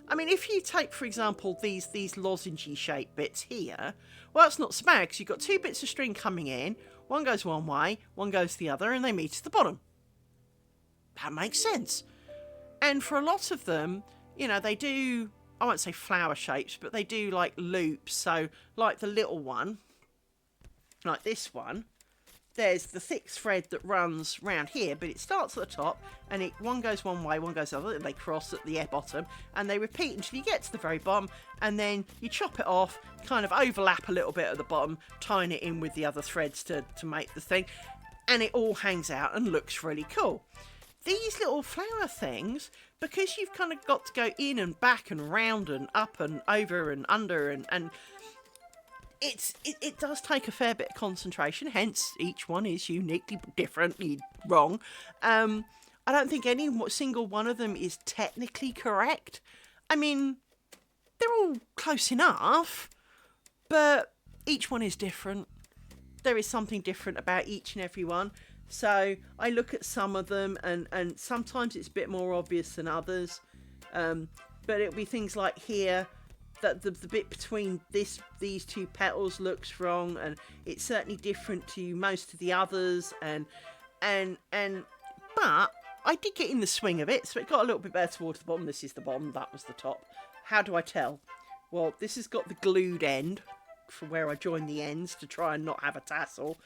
I mean, if you take, for example, these lozengey shaped bits here, well, it's not so bad, because you've got 2 bits of string coming in, one goes one way, one goes the other, and they meet at the bottom. That makes sense. And for a lot of them, you know, they do, I won't say flower shapes, but they do like loops. So like the little one, like this one, there's the thick thread that runs round here, but it starts at the top, and one goes one way, one goes the other, and they cross at the bottom, and they repeat until you get to the very bottom, and then you chop it off, kind of overlap a little bit at the bottom, tying it in with the other threads to make the thing, and it all hangs out and looks really cool. These little flower things, because you've kind of got to go in and back and round and up and over and under, and it does take a fair bit of concentration, hence each one is uniquely differently wrong. I don't think any single one of them is technically correct. I mean, they're all close enough, but each one is different. There is something different about each and every one. So I look at some of them, and sometimes it's a bit more obvious than others. But it'll be things like here, that the bit between these 2 petals looks wrong, and it's certainly different to most of the others, but I did get in the swing of it, so it got a little bit better towards the bottom. This is the bottom, that was the top. How do I tell? Well, this has got the glued end for where I join the ends to try and not have a tassel.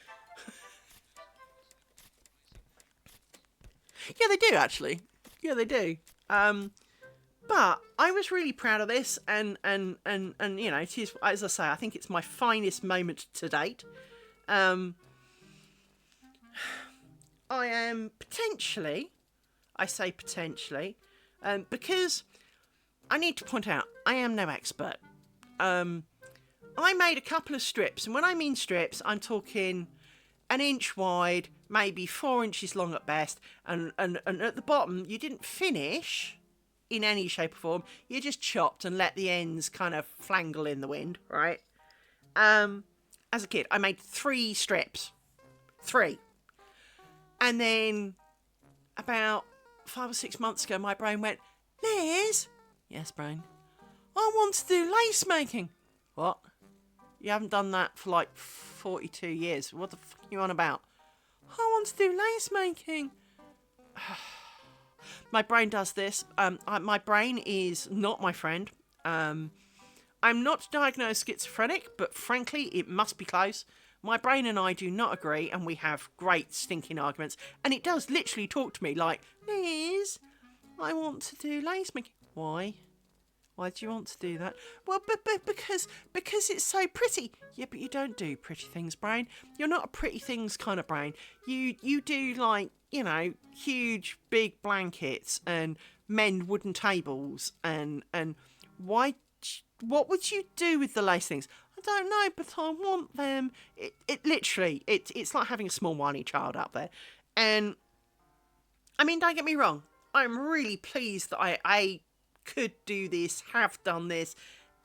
Yeah, they do, actually. Yeah, they do. But I was really proud of this, and you know, it is, as I say, I think it's my finest moment to date. I am potentially, I say potentially, because I need to point out, I am no expert. I made a couple of strips, and when I mean strips, I'm talking 1 inch wide, maybe 4 inches long at best, and at the bottom, you didn't finish in any shape or form, you just chopped and let the ends kind of flangle in the wind, right? As a kid, I made 3 strips. 3. And then about 5 or 6 months ago, my brain went, Liz? Yes, brain? I want to do lace making. What? You haven't done that for like 42 years. What the fuck are you on about? I want to do lace making. My brain does this. My brain is not my friend. I'm not diagnosed schizophrenic, but frankly, it must be close. My brain and I do not agree, and we have great stinking arguments. And it does literally talk to me like, Liz, I want to do lace making. Why? Why do you want to do that? Well, but because it's so pretty. Yeah, but you don't do pretty things, brain. You're not a pretty things kind of brain. You do, like, you know, huge big blankets and mend wooden tables and why? What would you do with the lace things? I don't know, but I want them. It literally, it's like having a small whiny child out there. And I mean, don't get me wrong. I'm really pleased that I could do this, have done this,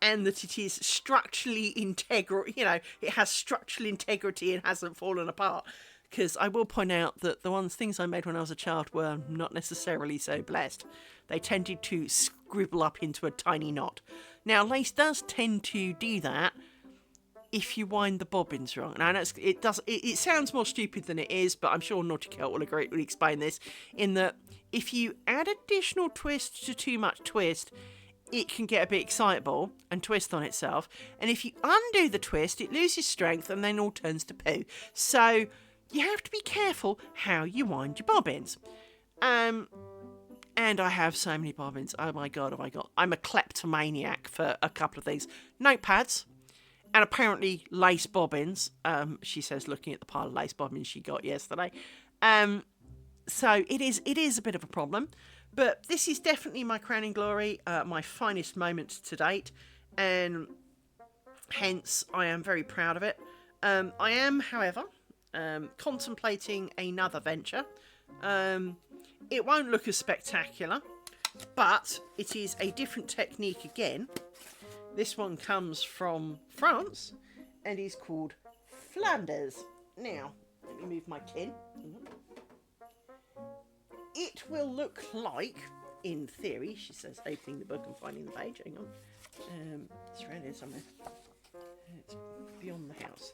and that it is structurally integral. You know, it has structural integrity and hasn't fallen apart. Because I will point out that the things I made when I was a child were not necessarily so blessed. They tended to scribble up into a tiny knot. Now, lace does tend to do that if you wind the bobbins wrong. Now, it sounds more stupid than it is, but I'm sure Naughty Cat will explain this, in that if you add additional twist to too much twist, it can get a bit excitable and twist on itself. And if you undo the twist, it loses strength and then all turns to poo. So you have to be careful how you wind your bobbins. And I have so many bobbins. Oh my god, have I got... I'm a kleptomaniac for a couple of things. Notepads. And apparently lace bobbins. She says, looking at the pile of lace bobbins she got yesterday. So it is a bit of a problem. But this is definitely my crowning glory. My finest moment to date. And hence, I am very proud of it. I am, however... contemplating another venture. It won't look as spectacular, but it is a different technique again. This one comes from France and is called Flanders. Now, let me move my tin. It will look like in theory, she says, opening the book and finding the page. Hang on. It's around here somewhere. It's beyond the house.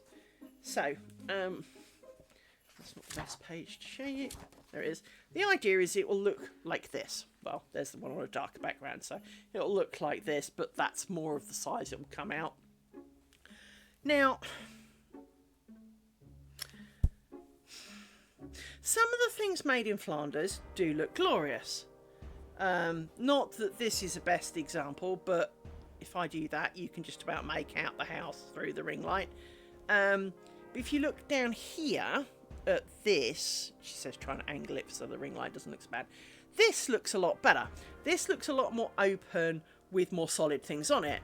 So, that's not the best page to show you. There it is. The idea is it will look like this. Well, there's the one on a darker background, so it'll look like this, but that's more of the size it will come out. Now, some of the things made in Flanders do look glorious. Not that this is the best example, but if I do that, you can just about make out the house through the ring light. But if you look down here at this, she says trying to angle it so the ring light doesn't look so bad. This looks a lot better. This looks a lot more open with more solid things on it.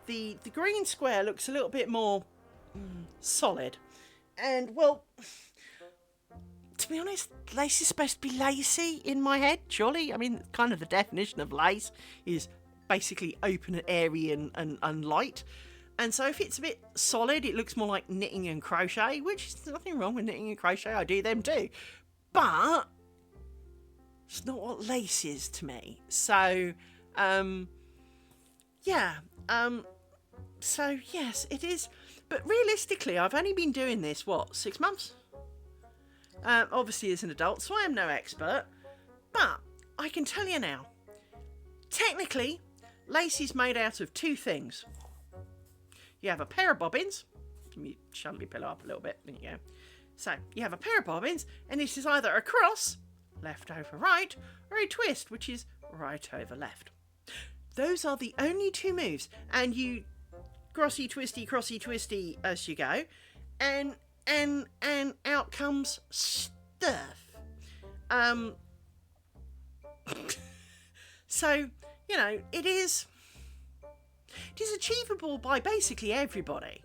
The green square looks a little bit more solid. And, well, to be honest, lace is supposed to be lacy in my head, surely. I mean, kind of the definition of lace is basically open and airy and light. And so if it's a bit solid, it looks more like knitting and crochet, which is nothing wrong with knitting and crochet. I do them too. But it's not what lace is to me. So, yeah. So, yes, it is. But realistically, I've only been doing this, 6 months? Obviously as an adult, so I am no expert. But I can tell you now, technically, lace is made out of two things. You have a pair of bobbins. Let me shut my pillow up a little bit. There you go. So, you have a pair of bobbins, and this is either a cross, left over right, or a twist, which is right over left. Those are the only two moves, and you crossy twisty as you go, and out comes stuff. So, you know, it is achievable by basically everybody.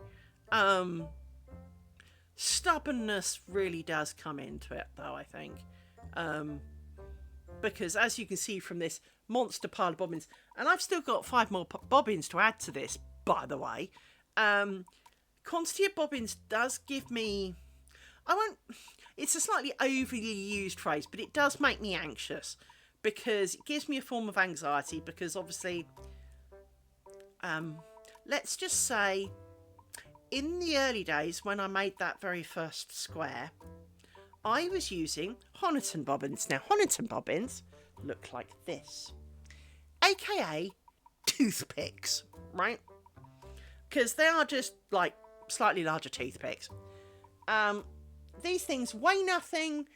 Stubbornness really does come into it, though, I think. Because as you can see from this monster pile of bobbins, and I've still got 5 more bobbins to add to this, by the way. Quantity of bobbins does give me... It's a slightly overly used phrase, but it does make me anxious. Because it gives me a form of anxiety, because obviously... let's just say, in the early days when I made that very first square, I was using Honiton bobbins. Now, Honiton bobbins look like this, aka toothpicks, right? Because they are just like slightly larger toothpicks. These things weigh nothing,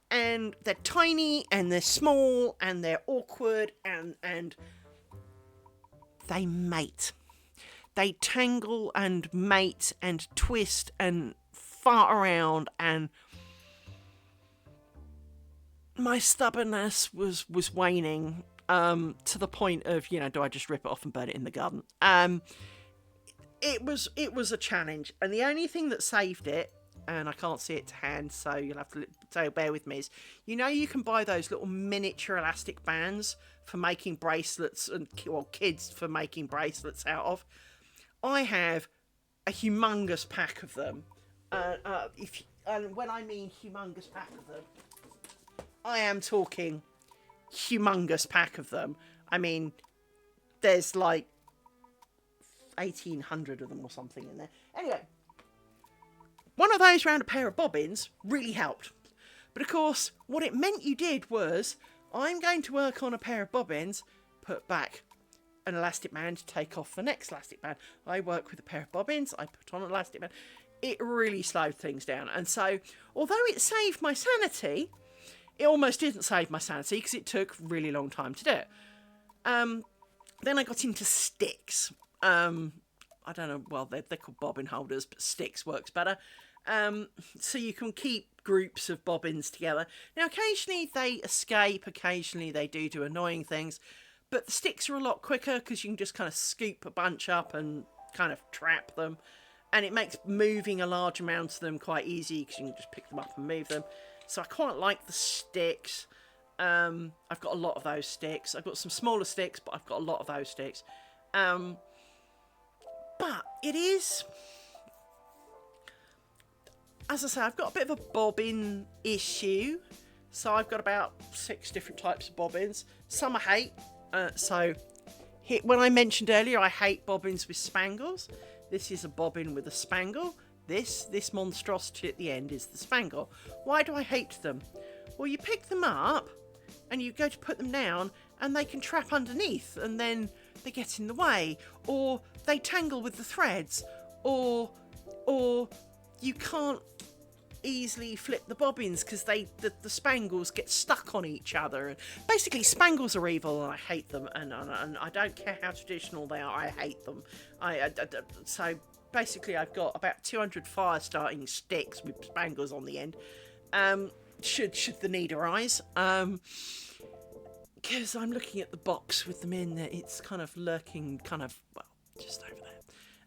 and they're tiny, and they're small, and they're awkward, and they mate. They tangle and mate and twist and fart around, and my stubbornness was waning to the point of, do I just rip it off and burn it in the garden? It was a challenge, and the only thing that saved it, and I can't see it to hand, so you'll have to bear with me, is you can buy those little miniature elastic bands for making bracelets, kids for making bracelets out of. I have a humongous pack of them. And when I mean humongous pack of them, I am talking humongous pack of them. I mean, there's like 1,800 of them or something in there. Anyway, one of those round a pair of bobbins really helped. But of course, what it meant you did was, I'm going to work on a pair of bobbins, put back an elastic band to take off the next elastic band. I work with a pair of bobbins, I put on an elastic band. It really slowed things down. And so, although it saved my sanity, it almost didn't save my sanity because it took a really long time to do it. Then I got into sticks. I don't know, well, they're called bobbin holders, but sticks works better. So you can keep groups of bobbins together. Now, occasionally they escape, occasionally they do annoying things, but the sticks are a lot quicker because you can just kind of scoop a bunch up and kind of trap them. And it makes moving a large amount of them quite easy because you can just pick them up and move them. So I quite like the sticks. I've got a lot of those sticks. I've got some smaller sticks, but I've got a lot of those sticks. But it is... As I say, I've got a bit of a bobbin issue So I've got about 6 different types of bobbins. Some I hate. When I mentioned earlier, I hate bobbins with spangles. This is a bobbin with a spangle. This monstrosity at the end is the spangle. Why do I hate them? Well, you pick them up and you go to put them down and they can trap underneath and then they get in the way, or they tangle with the threads, or you can't easily flip the bobbins because the spangles get stuck on each other. Basically, spangles are evil and I hate them, and I don't care how traditional they are, I hate them. So basically I've got about 200 fire starting sticks with spangles on the end, should the need arise, because I'm looking at the box with them in there. It's kind of lurking just over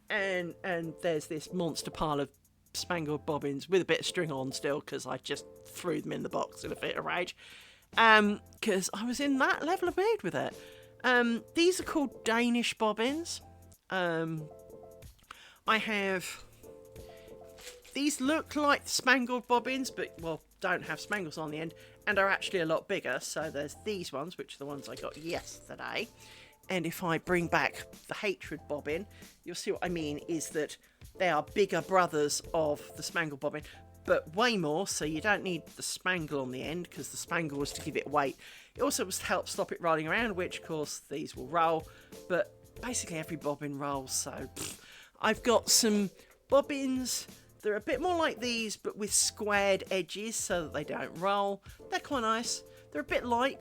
there, and there's this monster pile of spangled bobbins with a bit of string on still, because I just threw them in the box in a fit of rage, because I was in that level of mood with it. These are called Danish bobbins. I have these, look like spangled bobbins, but don't have spangles on the end and are actually a lot bigger. So there's these ones, which are the ones I got yesterday, and if I bring back the hatred bobbin, you'll see what I mean, is that they are bigger brothers of the spangled bobbin, but way more, so you don't need the spangle on the end, because the spangle was to give it weight. It also was to help stop it rolling around, which of course these will roll, but basically every bobbin rolls. So I've got some bobbins, they're a bit more like these but with squared edges so that they don't roll. They're quite nice. They're a bit light,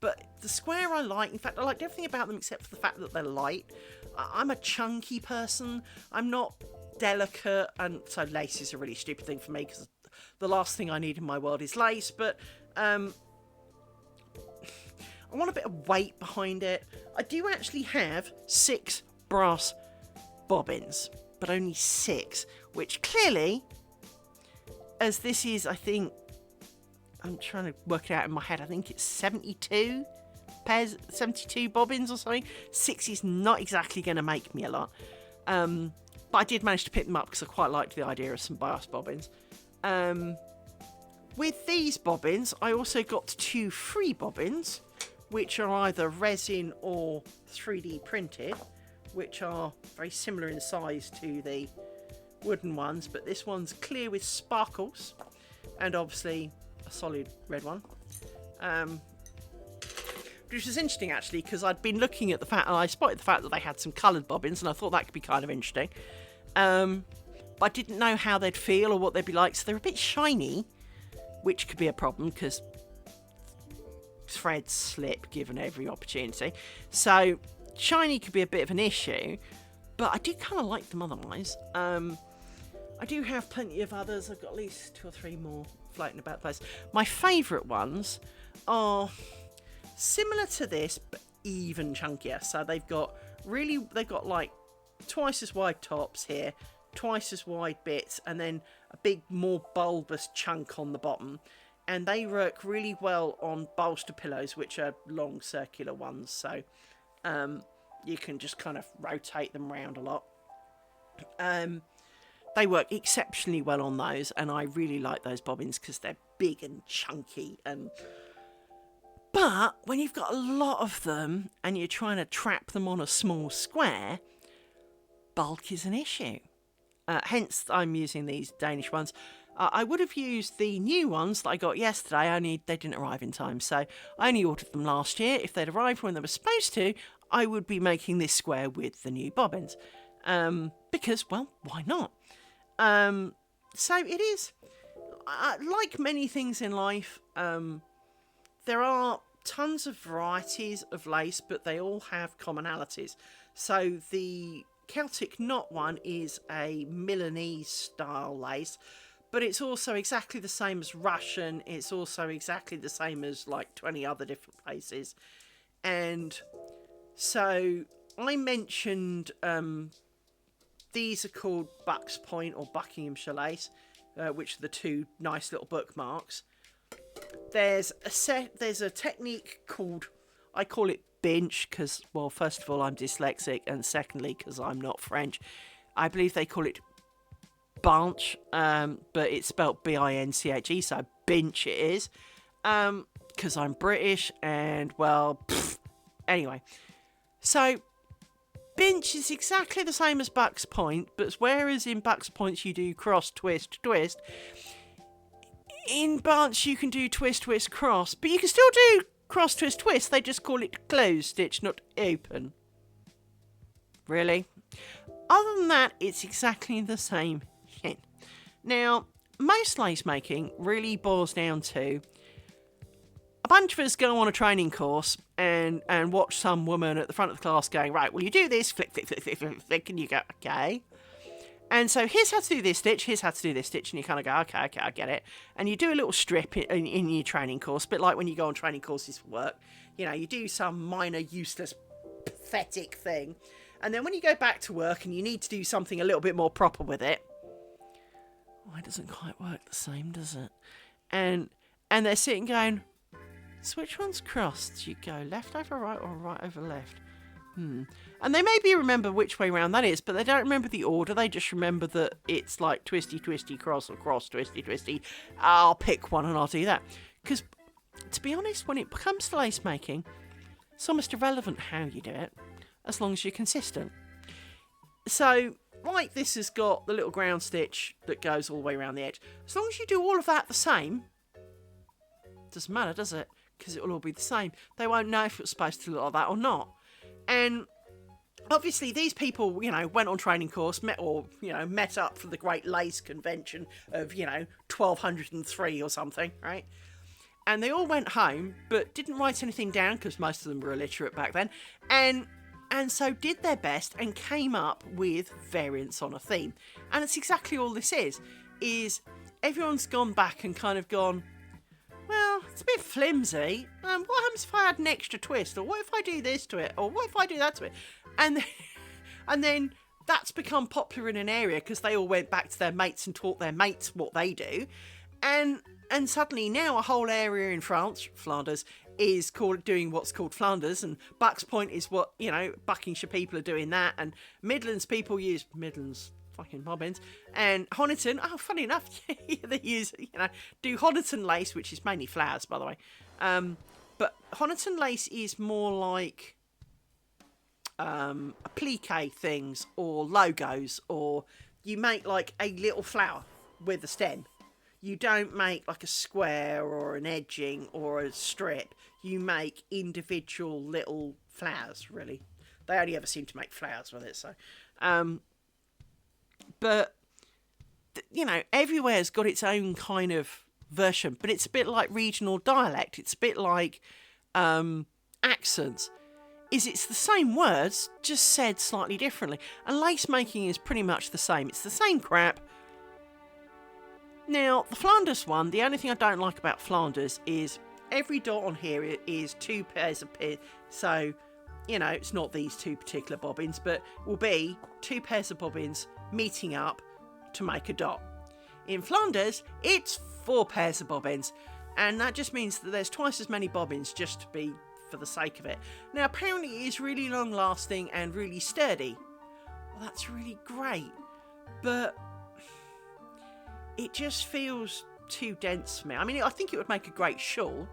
but the square I like. In fact, I liked everything about them except for the fact that they're light. I'm a chunky person. I'm not delicate, and so lace is a really stupid thing for me, because the last thing I need in my world is lace. But I want a bit of weight behind it. I do actually have 6 brass bobbins, but only 6, which clearly, as this is, I think, I'm trying to work it out in my head, I think it's 72 pairs, 72 bobbins or something. 6 is not exactly going to make me a lot. But I did manage to pick them up because I quite liked the idea of some brass bobbins. With these bobbins, I also got 2 free bobbins, which are either resin or 3D printed, which are very similar in size to the wooden ones, but this one's clear with sparkles, and obviously a solid red one. Which was interesting actually, because I'd been looking at the fact, and I spotted the fact that they had some coloured bobbins, and I thought that could be kind of interesting. But I didn't know how they'd feel or what they'd be like, so they're a bit shiny, which could be a problem because threads slip given every opportunity. So shiny could be a bit of an issue, but I do kind of like them otherwise. I do have plenty of others. I've got at least 2 or 3 more floating about the place. My favourite ones are similar to this, but even chunkier. So they've got like twice as wide tops here, twice as wide bits, and then a big, more bulbous chunk on the bottom. And they work really well on bolster pillows, which are long circular ones. So you can just kind of rotate them around a lot. They work exceptionally well on those, and I really like those bobbins because they're big and chunky. But when you've got a lot of them and you're trying to trap them on a small square, bulk is an issue. Hence, I'm using these Danish ones. I would have used the new ones that I got yesterday, only they didn't arrive in time. So I only ordered them last year. If they'd arrived when they were supposed to, I would be making this square with the new bobbins. Because, well, why not? So it is, like many things in life, there are tons of varieties of lace, but they all have commonalities. So the Celtic knot one is a Milanese style lace, but it's also exactly the same as Russian. It's also exactly the same as like 20 other different places. And so I mentioned these are called Buck's Point or Buckinghamshire lace, which are the 2 nice little bookmarks. There's a technique called, I call it binch because, well, first of all, I'm dyslexic, and secondly, because I'm not French. I believe they call it binch, but it's spelt B-I-N-C-H-E, so binch it is. because I'm British and, well, anyway. So, Binch is exactly the same as Bucks Point, but whereas in Bucks Points you do cross, twist, twist, in Bunch you can do twist, twist, cross, but you can still do cross, twist, twist. They just call it closed stitch, not open. Really? Other than that, it's exactly the same shit. Now, most lace making really boils down to a bunch of us go on a training course and watch some woman at the front of the class going, right, well, you do this, flick, flick, flick, flick, flick, flick, and you go, okay. And so here's how to do this stitch, here's how to do this stitch, and you kind of go, okay, I get it. And you do a little strip in your training course, a bit like when you go on training courses for work. You know, you do some minor, useless, pathetic thing. And then when you go back to work and you need to do something a little bit more proper with it, well, it doesn't quite work the same, does it? And they're sitting going, so which one's crossed? Do you go left over right or right over left? And they maybe remember which way round that is, but they don't remember the order. They just remember that it's like twisty, twisty, cross, or cross, twisty, twisty. I'll pick one and I'll do that. Because, to be honest, when it comes to lace making, it's almost irrelevant how you do it, as long as you're consistent. So, like this has got the little ground stitch that goes all the way around the edge. As long as you do all of that the same, doesn't matter, does it? Because it will all be the same. They won't know if it's supposed to look like that or not. And obviously these people, you know, went on training course, met up for the Great Lace Convention of, 1203 or something, right? And they all went home, but didn't write anything down because most of them were illiterate back then. And so did their best and came up with variants on a theme. And it's exactly all this is everyone's gone back and kind of gone, well, it's a bit flimsy. What happens if I add an extra twist? Or what if I do this to it? Or what if I do that to it? And then that's become popular in an area because they all went back to their mates and taught their mates what they do. And suddenly now a whole area in France, Flanders, is doing what's called Flanders. And Bucks Point is what, Buckinghamshire people are doing that. And Midlands people use fucking bobbins, and Honiton, funny enough, they use, do Honiton lace, which is mainly flowers, by the way, but Honiton lace is more like applique things or logos, or you make like a little flower with a stem. You don't make like a square or an edging or a strip. You make individual little flowers, really. They only ever seem to make flowers with it, so but, everywhere's got its own kind of version, but it's a bit like regional dialect. It's a bit like accents. It's the same words, just said slightly differently. And lace making is pretty much the same. It's the same crap. Now, the Flanders one, the only thing I don't like about Flanders is every dot on here is 2 pairs of pins. So, it's not these 2 particular bobbins, but will be 2 pairs of bobbins meeting up to make a dot. In Flanders, it's 4 pairs of bobbins, and that just means that there's twice as many bobbins just to be for the sake of it. Now, apparently it is really long lasting and really sturdy. Well, that's really great, but it just feels too dense for me. I mean, I think it would make a great shawl.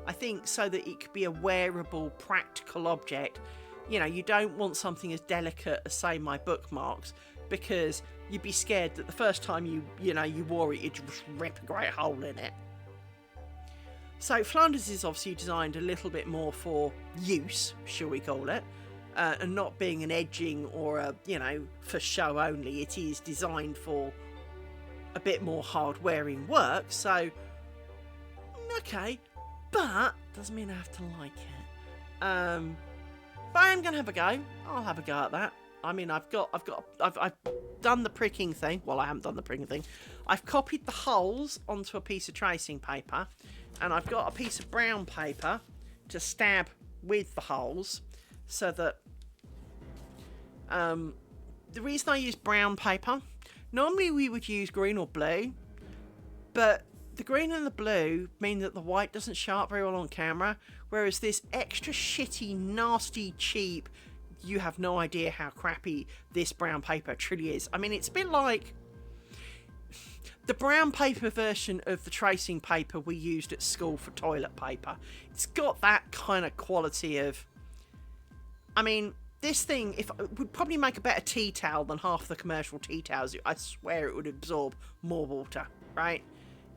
I think so that it could be a wearable, practical object. You don't want something as delicate as, say, my bookmarks, because you'd be scared that the first time you wore it, you'd just rip a great hole in it. So Flanders is obviously designed a little bit more for use, shall we call it, and not being an edging or for show only. It is designed for a bit more hard-wearing work, so okay, but doesn't mean I have to like it. But I am going to have a go. I'll have a go at that. I mean, I've done the pricking thing. Well, I haven't done the pricking thing. I've copied the holes onto a piece of tracing paper, and I've got a piece of brown paper to stab with the holes, so that the reason I use brown paper, normally we would use green or blue, but the green and the blue mean that the white doesn't show up very well on camera, whereas this extra shitty, nasty, cheap, you have no idea how crappy this brown paper truly is. I mean, it's a bit like the brown paper version of the tracing paper we used at school for toilet paper. It's got that kind of quality of... I mean, this thing would probably make a better tea towel than half the commercial tea towels. I swear it would absorb more water, right?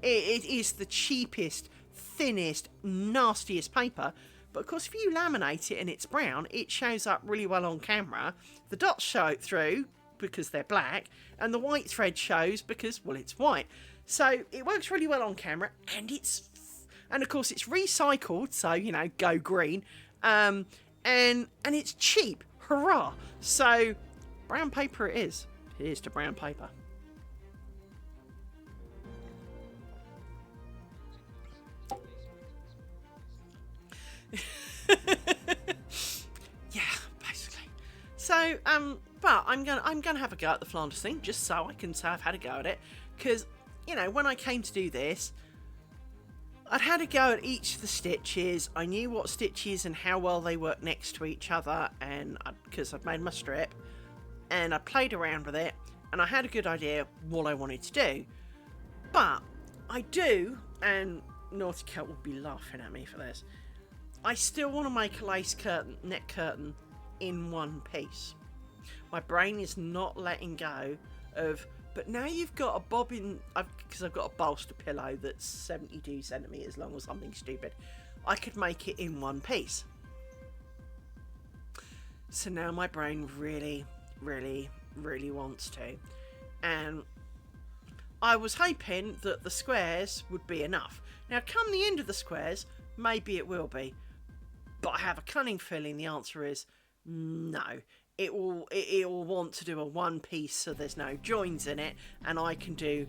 It is the cheapest, thinnest, nastiest paper. But of course, if you laminate it and it's brown, it shows up really well on camera. The dots show through because they're black, and the white thread shows because, well, it's white. So it works really well on camera, and of course it's recycled, so, you know, go green. And it's cheap. Hurrah! So brown paper it is. Here's to brown paper. Yeah, basically. So, but I'm gonna have a go at the Flanders thing, just so I can say I've had a go at it, because, you know, when I came to do this, I'd had a go at each of the stitches. I knew what stitches and how well they work next to each other, and because I'd made my strip, and I played around with it, and I had a good idea what I wanted to do. But I do, and Naughty Cat will be laughing at me for this, I still want to make a lace curtain, neck curtain in one piece. My brain is not letting go of, but now you've got a bobbin, because I've got a bolster pillow that's 72 centimetres long or something stupid, I could make it in one piece. So now my brain really, really, really wants to. And I was hoping that the squares would be enough. Now, come the end of the squares, maybe it will be. But I have a cunning feeling the answer is no. It will want to do a one piece so there's no joins in it, and I can do,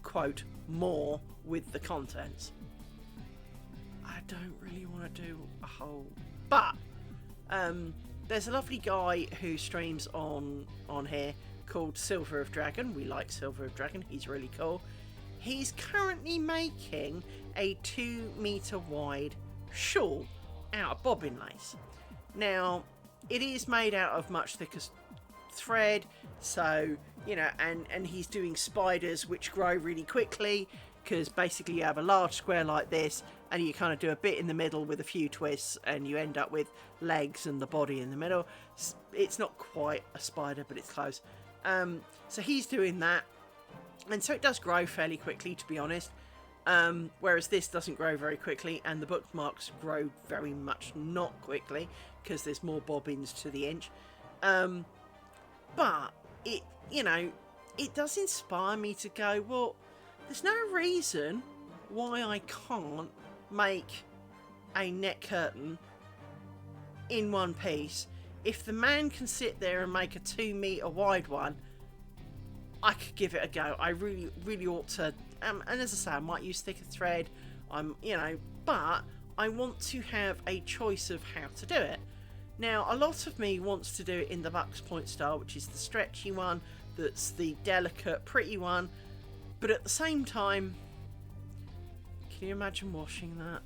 quote, more with the contents. I don't really want to do a whole... But there's a lovely guy who streams on here called Silver of Dragon. We like Silver of Dragon. He's really cool. He's currently making a 2 meter wide shawl out of bobbin lace. Now, it is made out of much thicker thread, so, you know, and he's doing spiders which grow really quickly, because basically you have a large square like this, and you kind of do a bit in the middle with a few twists, and you end up with legs and the body in the middle. It's not quite a spider, but it's close. So he's doing that, and so it does grow fairly quickly, to be honest. Whereas this doesn't grow very quickly, and the bookmarks grow very much not quickly because there's more bobbins to the inch. But it, you know, it does inspire me to go, well, there's no reason why I can't make a neck curtain in one piece. If the man can sit there and make a 2 meter wide one, I could give it a go. I really, really ought to. And as I say, I might use thicker thread. But I want to have a choice of how to do it. Now, a lot of me wants to do it in the Bucks Point style, which is the stretchy one, that's the delicate, pretty one. But at the same time, can you imagine washing that?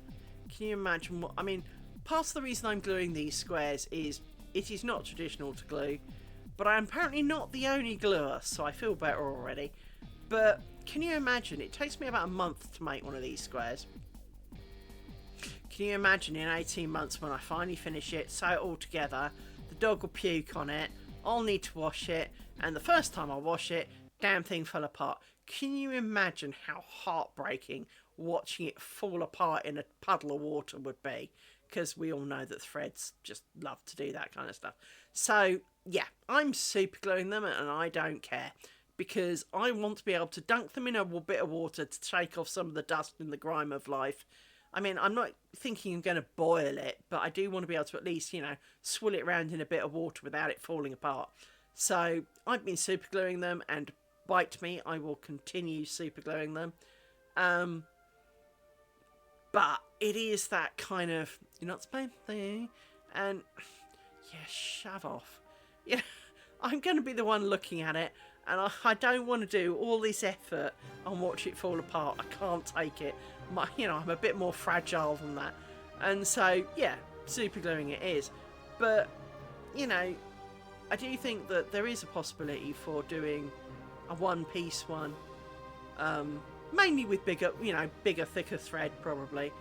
Can you imagine what... I mean, part of the reason I'm gluing these squares is it is not traditional to glue, but I'm apparently not the only gluer, so I feel better already. But can you imagine? It takes me about a month to make one of these squares. Can you imagine in 18 months when I finally finish it, sew it all together, the dog will puke on it, I'll need to wash it, and the first time I wash it, damn thing fell apart. Can you imagine how heartbreaking watching it fall apart in a puddle of water would be? Because we all know that threads just love to do that kind of stuff. So, yeah, I'm super gluing them and I don't care. Because I want to be able to dunk them in a bit of water to shake off some of the dust and the grime of life. I mean, I'm not thinking I'm going to boil it, but I do want to be able to at least, swill it around in a bit of water without it falling apart. So I've been super gluing them, and bite me, I will continue super gluing them. But it is that kind of, you're not supposed to, and yeah, shove off. I'm going to be the one looking at it, and I don't want to do all this effort and watch it fall apart. I can't take it. I'm a bit more fragile than that. And so, yeah, super gluing it is. But, I do think that there is a possibility for doing a one-piece one Mainly with bigger, thicker thread probably.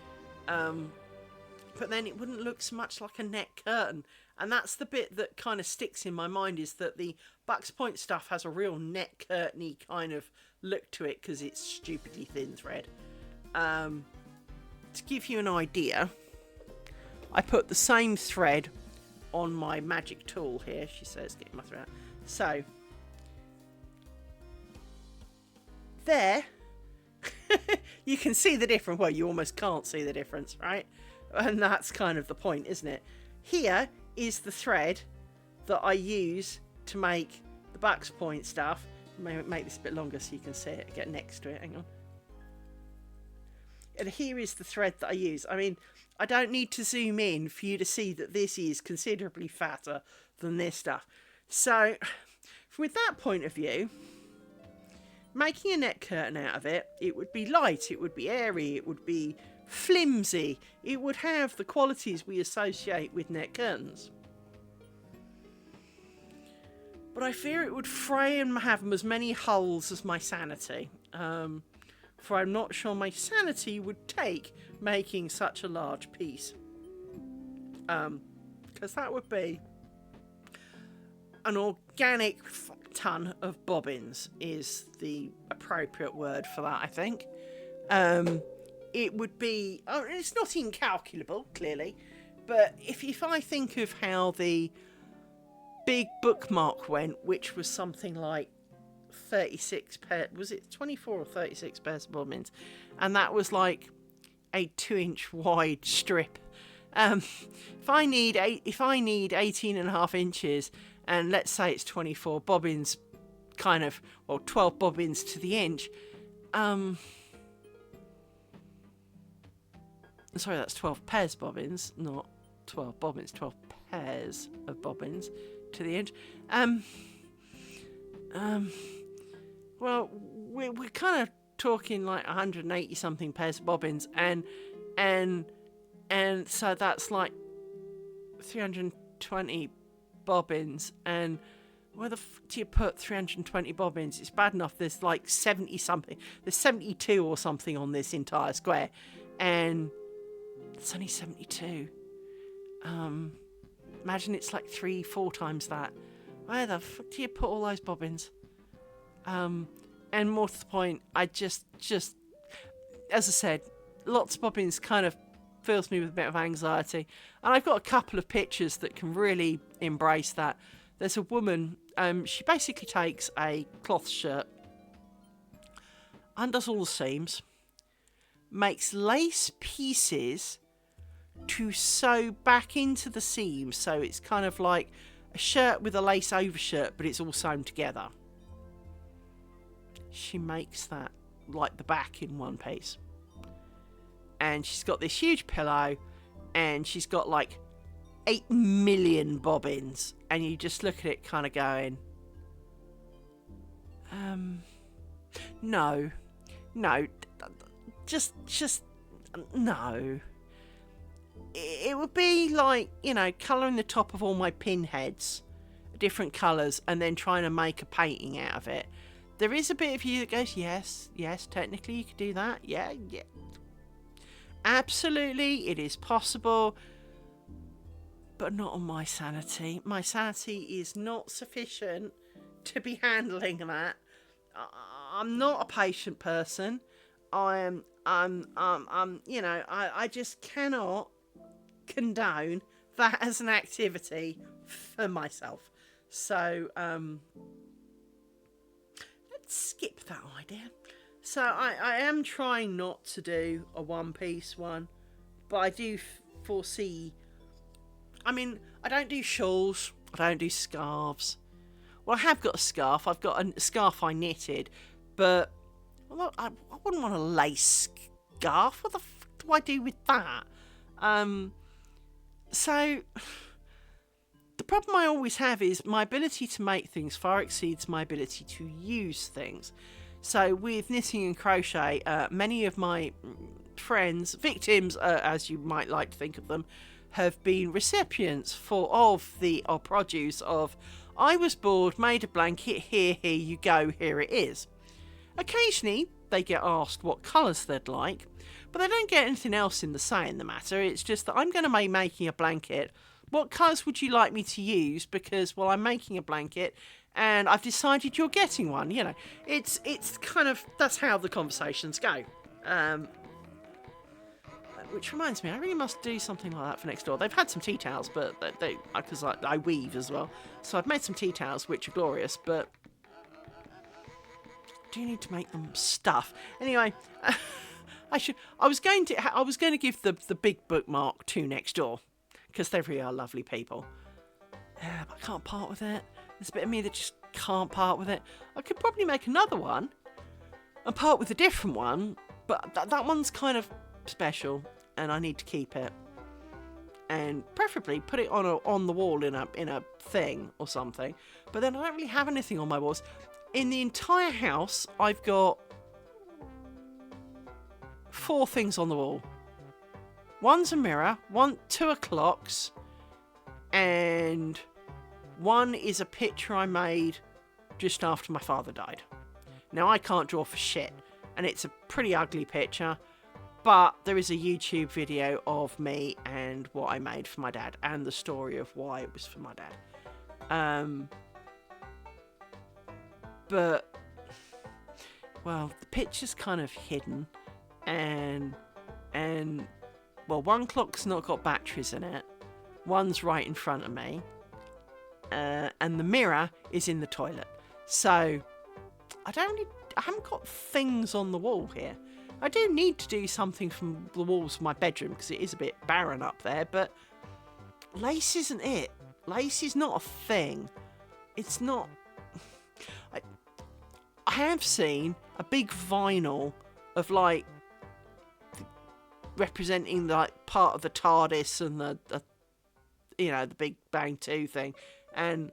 But then it wouldn't look so much like a net curtain. And that's the bit that kind of sticks in my mind, is that the Bucks Point stuff has a real net curtain-y kind of look to it because it's stupidly thin thread. To give you an idea, I put the same thread on my magic tool here. She says, get my thread out. So, there, you can see the difference. Well, you almost can't see the difference, right? And that's kind of the point, isn't it? Here is the thread that I use to make the Bucks Point stuff. Make this a bit longer so you can see it. Get next to it. Hang on. And here is the thread that I use. I mean, I don't need to zoom in for you to see that this is considerably fatter than this stuff. So, with that point of view, making a net curtain out of it, it would be light, it would be airy, it would be flimsy, it would have the qualities we associate with net curtains. But I fear it would fray and have as many holes as my sanity. For I'm not sure my sanity would take making such a large piece. Because that would be an organic ton of bobbins is the appropriate word for that, I think. It would be... Oh, it's not incalculable, clearly. But if I think of how the big bookmark went, which was something like 36 pairs... Was it 24 or 36 pairs of bobbins? And that was like a 2-inch wide strip. If I need 18.5 inches, and let's say it's 24 bobbins, 12 bobbins to the inch, sorry, that's 12 pairs of bobbins, not 12 bobbins, 12 pairs of bobbins to the inch. Well, we're kind of talking like 180 something pairs of bobbins, and so that's like 320 bobbins. And where the f do you put 320 bobbins? It's bad enough there's like 70 something. There's 72 or something on this entire square, and it's only 72. Imagine it's like 3-4 times that. Where the fuck do you put all those bobbins? And more to the point, I just, as I said, lots of bobbins kind of fills me with a bit of anxiety. And I've got a couple of pictures that can really embrace that. There's a woman, she basically takes a cloth shirt, undoes all the seams, makes lace pieces to sew back into the seams, so it's kind of like a shirt with a lace overshirt, but it's all sewn together. She makes that like the back in one piece. And she's got this huge pillow, and she's got like 8 million bobbins, and you just look at it kind of going, no, just no. It would be like, colouring the top of all my pinheads different colours and then trying to make a painting out of it. There is a bit of you that goes, yes, technically you could do that. Yeah. Absolutely, it is possible. But not on my sanity. My sanity is not sufficient to be handling that. I'm not a patient person. I just cannot condone that as an activity for myself. So, let's skip that idea. So I am trying not to do a one-piece one, but I do foresee... I mean, I don't do shawls, I don't do scarves. Well, I have got a scarf. I've got a scarf I knitted, but I wouldn't want a lace scarf. What the fuck do I do with that? So, the problem I always have is my ability to make things far exceeds my ability to use things. So, with knitting and crochet, many of my friends, victims, as you might like to think of them, have been recipients of the produce of, I was bored, made a blanket, here you go, here it is. Occasionally, they get asked what colours they'd like, but they don't get anything else in the say in the matter. It's just that I'm going to be making a blanket. What colours would you like me to use? Because, well, I'm making a blanket and I've decided you're getting one. You know, it's kind of, that's how the conversations go. Which reminds me, I really must do something like that for next door. They've had some tea towels, but because I weave as well. So I've made some tea towels, which are glorious, but do you need to make them stuff? Anyway, I was going to give the big bookmark to next door, because they really are lovely people. But I can't part with it. There's a bit of me that just can't part with it. I could probably make another one and part with a different one, but that one's kind of special, and I need to keep it. And preferably put it on the wall in a thing or something. But then I don't really have anything on my walls. In the entire house, I've got 4 things on the wall. One's a mirror, 2 are clocks, and 1 is a picture I made just after my father died. Now, I can't draw for shit, and it's a pretty ugly picture, but there is a YouTube video of me and what I made for my dad, and the story of why it was for my dad. But, well, the picture's kind of hidden, and well, 1 clock's not got batteries in it, 1's right in front of me, and the mirror is in the toilet. So I haven't got things on the wall here. I do need to do something from the walls of my bedroom, because it is a bit barren up there, but lace isn't it. Lace is not a thing. It's not. I have seen a big vinyl of, like, representing, like, part of the TARDIS and the the Big Bang 2 thing, and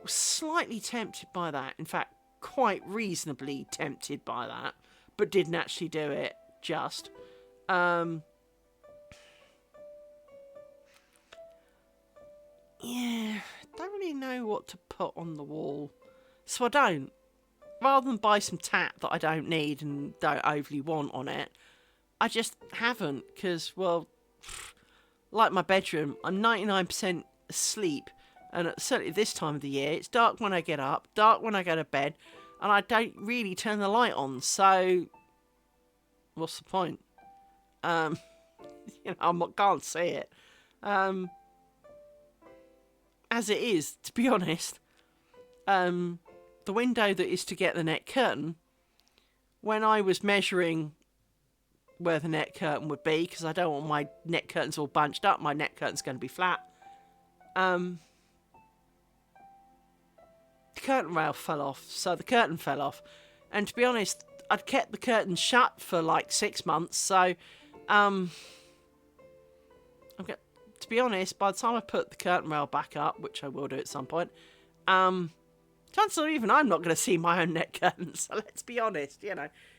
was slightly tempted by that. In fact, quite reasonably tempted by that, but didn't actually do it. Just yeah, don't really know what to put on the wall, so I don't. Rather than buy some tap that I don't need and don't overly want on it, I just haven't, because, well, like my bedroom, I'm 99% asleep, and certainly this time of the year, it's dark when I get up, dark when I go to bed, and I don't really turn the light on, so what's the point? I can't see it. As it is, to be honest, the window that is to get the net curtain, when I was measuring where the net curtain would be, because I don't want my net curtains all bunched up, my net curtain's going to be flat, the curtain rail fell off, so the curtain fell off. And to be honest, I'd kept the curtain shut for like 6 months, so to be honest, by the time I put the curtain rail back up, which I will do at some point, chances are even I'm not going to see my own net curtains. So let's be honest,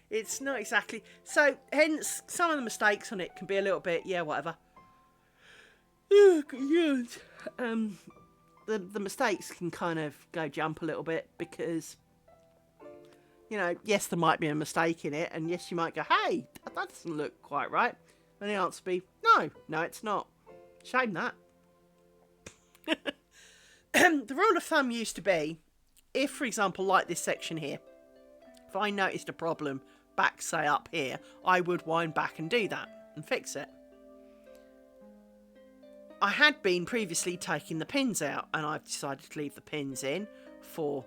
it's not exactly. So hence, some of the mistakes on it can be a little bit, whatever. The mistakes can kind of go jump a little bit, because, yes, there might be a mistake in it, and yes, you might go, hey, that doesn't look quite right. And the answer would be, no, it's not. Shame that. The rule of thumb used to be, if, for example, like this section here, if I noticed a problem back, say, up here, I would wind back and do that and fix it. I had been previously taking the pins out, and I've decided to leave the pins in for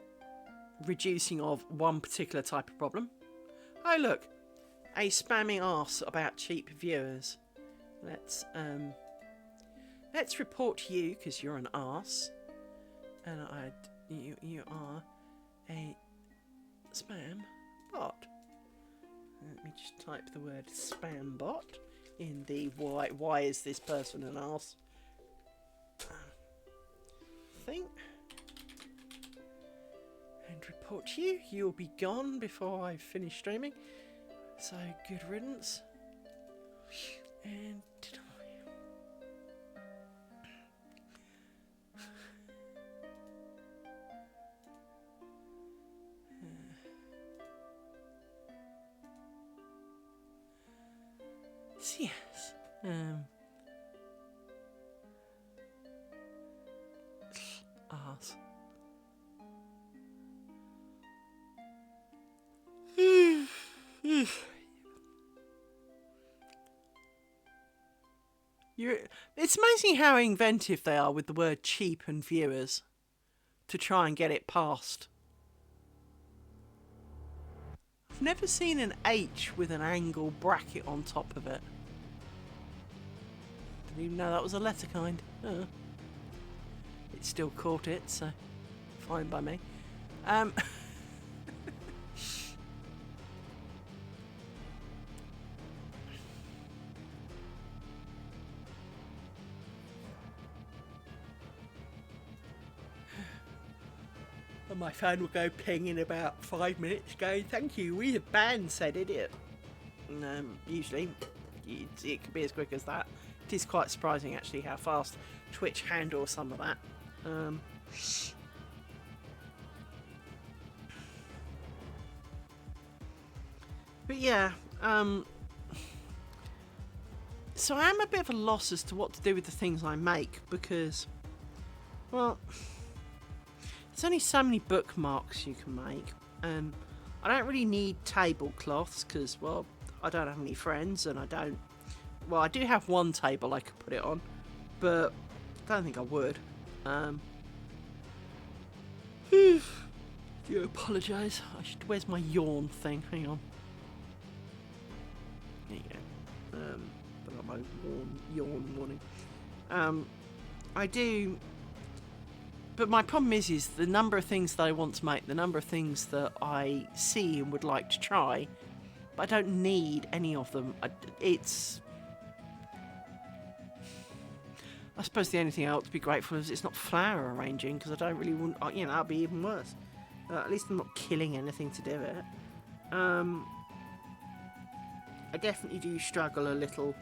reducing of one particular type of problem. Oh, look, a spamming arse about cheap viewers. Let's report you, because you're an arse, and you are a spam bot. Let me just type the word spam bot in the why is this person an arse thing, and report you. You'll be gone before I finish streaming, so good riddance. And did So yes, arse. It's amazing how inventive they are with the word cheap and viewers to try and get it past. I've never seen an H with an angle bracket on top of it. Didn't even know that was a letter kind. It still caught it, so fine by me. And my phone will go ping in about 5 minutes going, thank you, we have banned said idiot. Usually, it could be as quick as that. It is quite surprising actually how fast Twitch handles some of that. But yeah, so I am a bit of a loss as to what to do with the things I make because, well, there's only so many bookmarks you can make, and I don't really need tablecloths because, well, I don't have any friends, and I do have one table I could put it on, but I don't think I would. Do apologise. Where's my yawn thing? Hang on. There you go. I've got my yawn warning. I do. But my problem is the number of things that I want to make, the number of things that I see and would like to try, but I don't need any of them. I suppose the only thing I ought to be grateful is it's not flower arranging, because I don't really want, that'd be even worse. At least I'm not killing anything to do it. I definitely do struggle a little.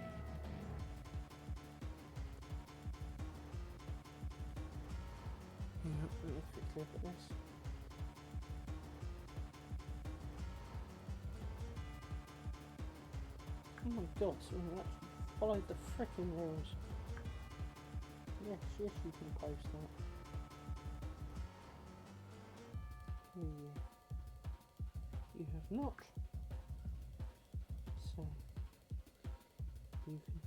Look at this. Oh my god, someone actually followed the frickin' rules. Yes, you can post that. You have not. So, you can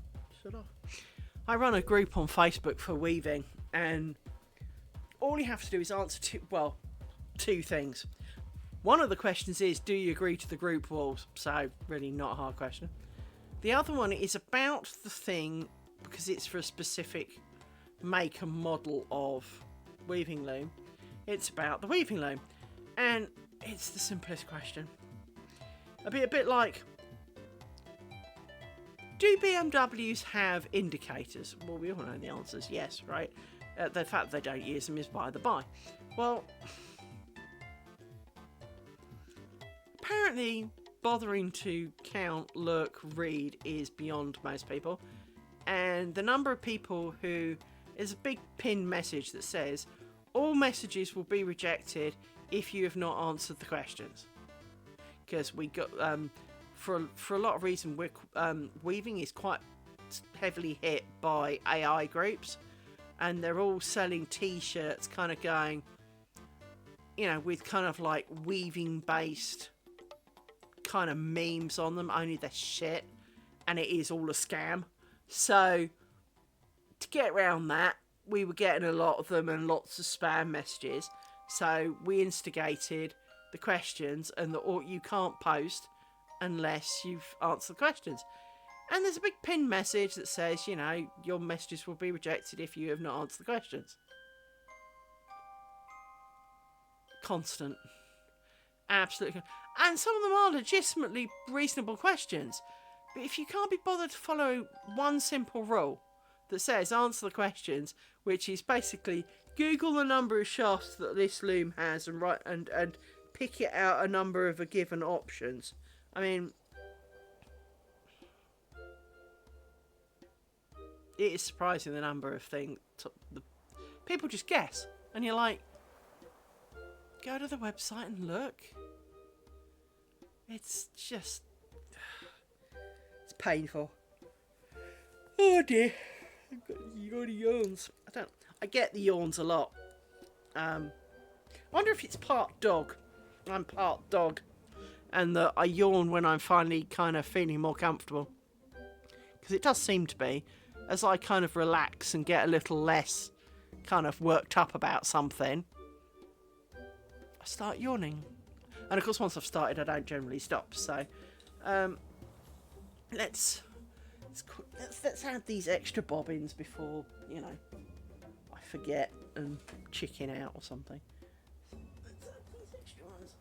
shut off. I run a group on Facebook for weaving, and all you have to do is answer two things. One of the questions is, do you agree to the group rules? So, really not a hard question. The other one is about the thing, because it's for a specific make and model of weaving loom. It's about the weaving loom. And it's the simplest question. A bit like, do BMWs have indicators? Well, we all know the answer is yes, right? The fact they don't use them is by the by. Well, apparently bothering to count, look, read is beyond most people. And the number of people who... There's a big pinned message that says, all messages will be rejected if you have not answered the questions. Because we got... For a lot of reason, weaving is quite heavily hit by AI groups. And they're all selling t-shirts kind of going, with kind of like weaving based kind of memes on them, only they're shit and it is all a scam. So to get around that, we were getting a lot of them and lots of spam messages. So we instigated the questions and you can't post unless you've answered the questions. And there's a big pinned message that says, your messages will be rejected if you have not answered the questions. Constant. Absolutely. And some of them are legitimately reasonable questions. But if you can't be bothered to follow one simple rule that says answer the questions, which is basically Google the number of shafts that this loom has and pick it out a number of a given options. I mean... It is surprising the number of things people just guess, and you're like, go to the website and look. It's just, it's painful. Oh dear, I've got yawns. I get the yawns a lot. I wonder if it's part dog. I'm part dog, and that I yawn when I'm finally kind of feeling more comfortable. Because it does seem to be, as I kind of relax and get a little less kind of worked up about something, I start yawning. And of course, once I've started, I don't generally stop. So, let's add these extra bobbins before, you know, I forget and chicken out or something. Let's add these extra ones.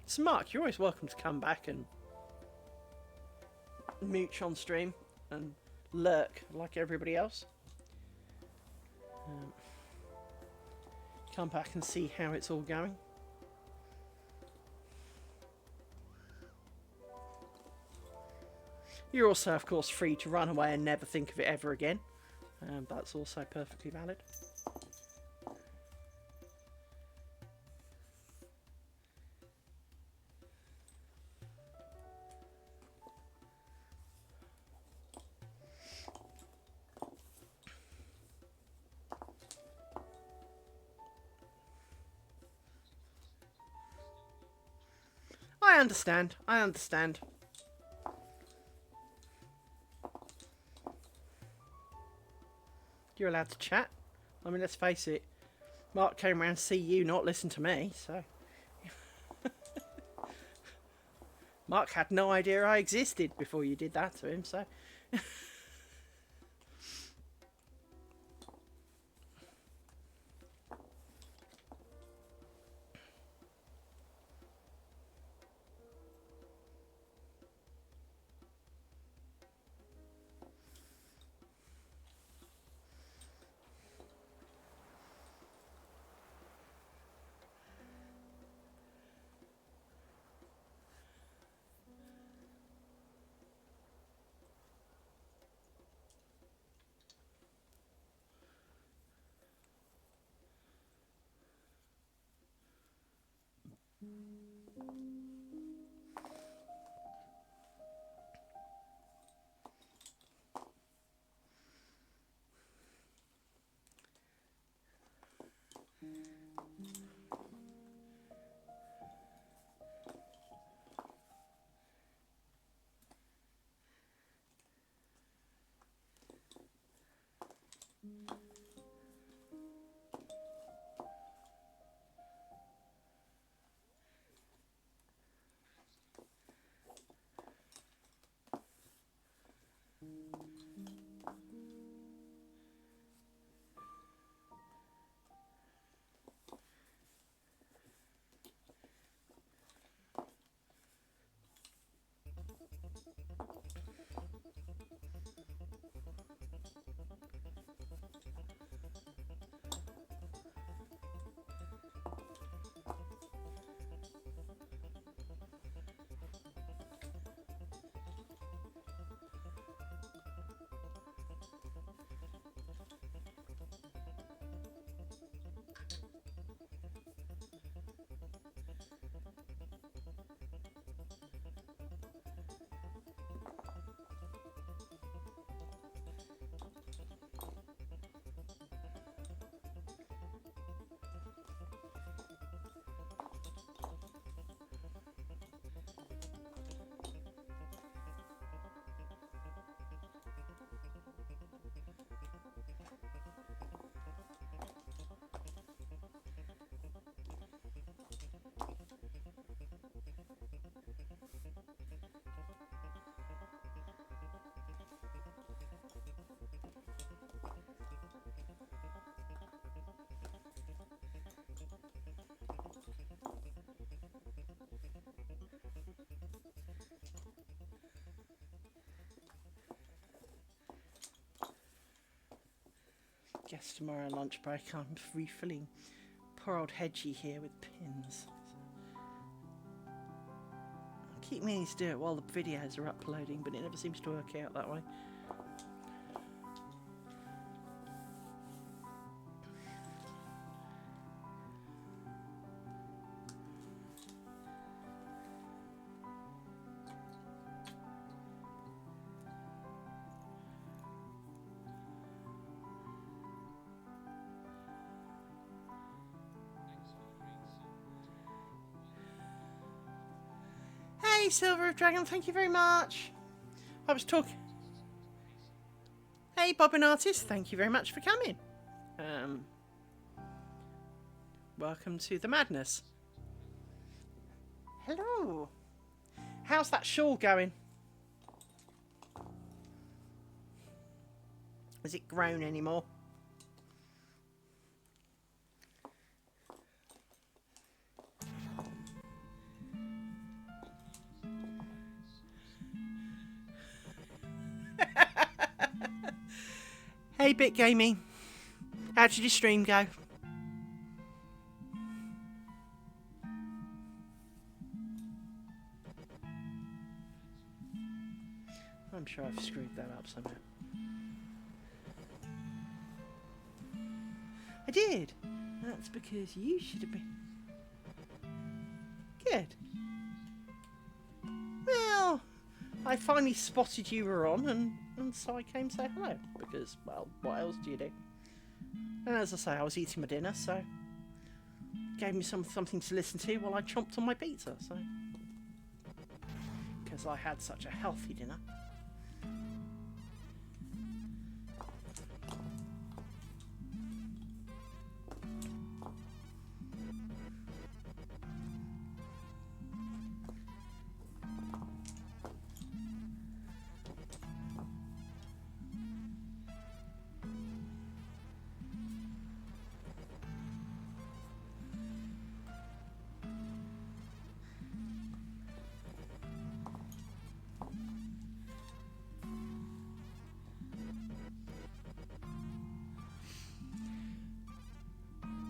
So Mark, you're always welcome to come back and mooch on stream and lurk like everybody else. Come back and see how it's all going. You're also, of course, free to run away and never think of it ever again. That's also perfectly valid. I understand. You're allowed to chat. I mean, let's face it. Mark came around to see you, not listen to me, so... Mark had no idea I existed before you did that to him, so... Guess tomorrow lunch break I'm refilling poor old Hedgie here with pins. I keep meaning to do it while the videos are uploading, but it never seems to work out that way. Hey, Silver of Dragon, thank you very much. I was talking... Hey, Bobbin Artist, thank you very much for coming. Welcome to the madness. Hello. How's that shawl going? Has it grown anymore? Hey, Bit Gaming. How did your stream go? I'm sure I've screwed that up somehow. I did. That's because you should have been... Good. Well, I finally spotted you were on, and so I came to say hello. Because, well, what else do you do? And as I say, I was eating my dinner, so... Gave me something to listen to while I chomped on my pizza, so... Because I had such a healthy dinner.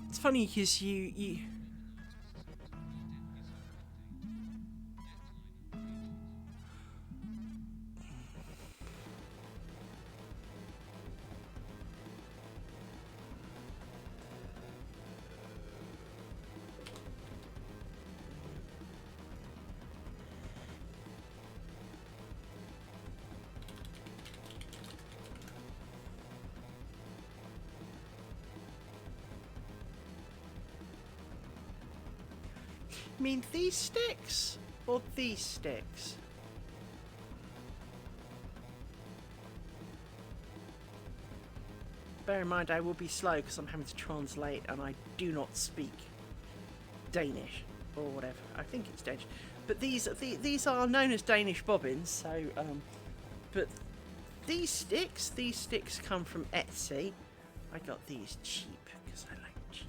It's funny because you... mean these sticks or these sticks? Bear in mind I will be slow because I'm having to translate and I do not speak Danish or whatever. I think it's Danish. But these are known as Danish bobbins, so but these sticks come from Etsy. I got these cheap because I like cheap.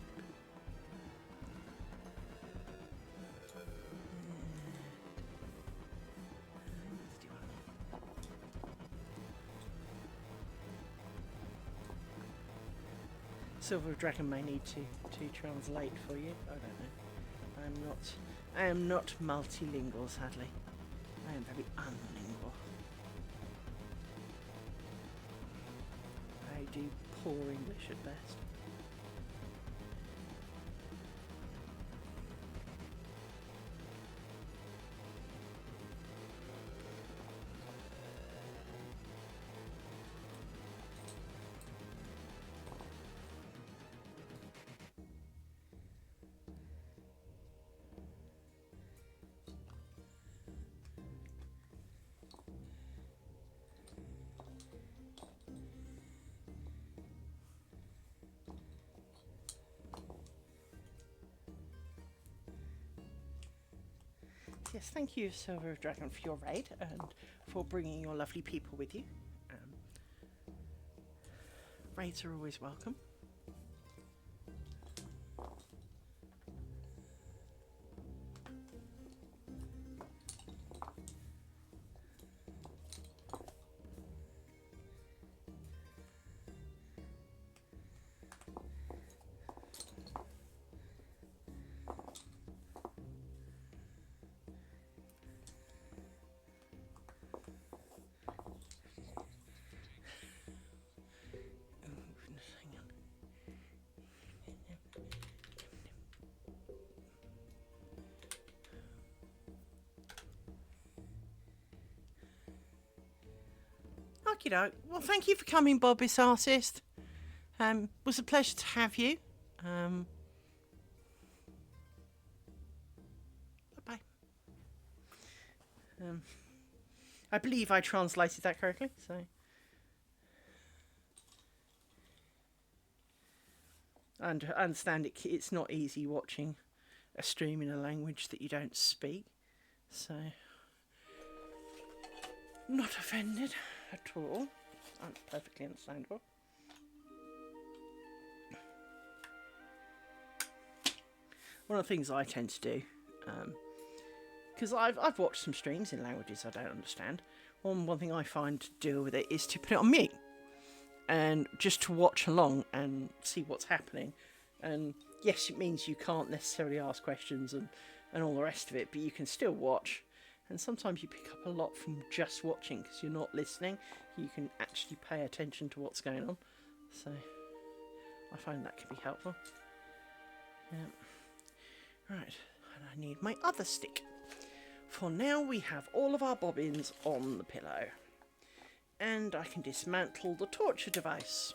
Silver Dragon may need to translate for you. I don't know. I am not multilingual, sadly. I am very unlingual. I do poor English at best. Yes, thank you, Silver Dragon, for your raid and for bringing your lovely people with you. Raids are always welcome. Okey-doke. Well, thank you for coming, Bobbis Artist. Was a pleasure to have you. Bye-bye. I believe I translated that correctly, so. And I understand it's not easy watching a stream in a language that you don't speak, so. Not offended at all. That's perfectly understandable. One of the things I tend to do, because I've watched some streams in languages I don't understand, one thing I find to deal with it is to put it on mute and just to watch along and see what's happening. And yes, it means you can't necessarily ask questions and all the rest of it, but you can still watch. And sometimes you pick up a lot from just watching because you're not listening. You can actually pay attention to what's going on. So I find that can be helpful. Yeah. Right, and I need my other stick. For now we have all of our bobbins on the pillow. And I can dismantle the torture device.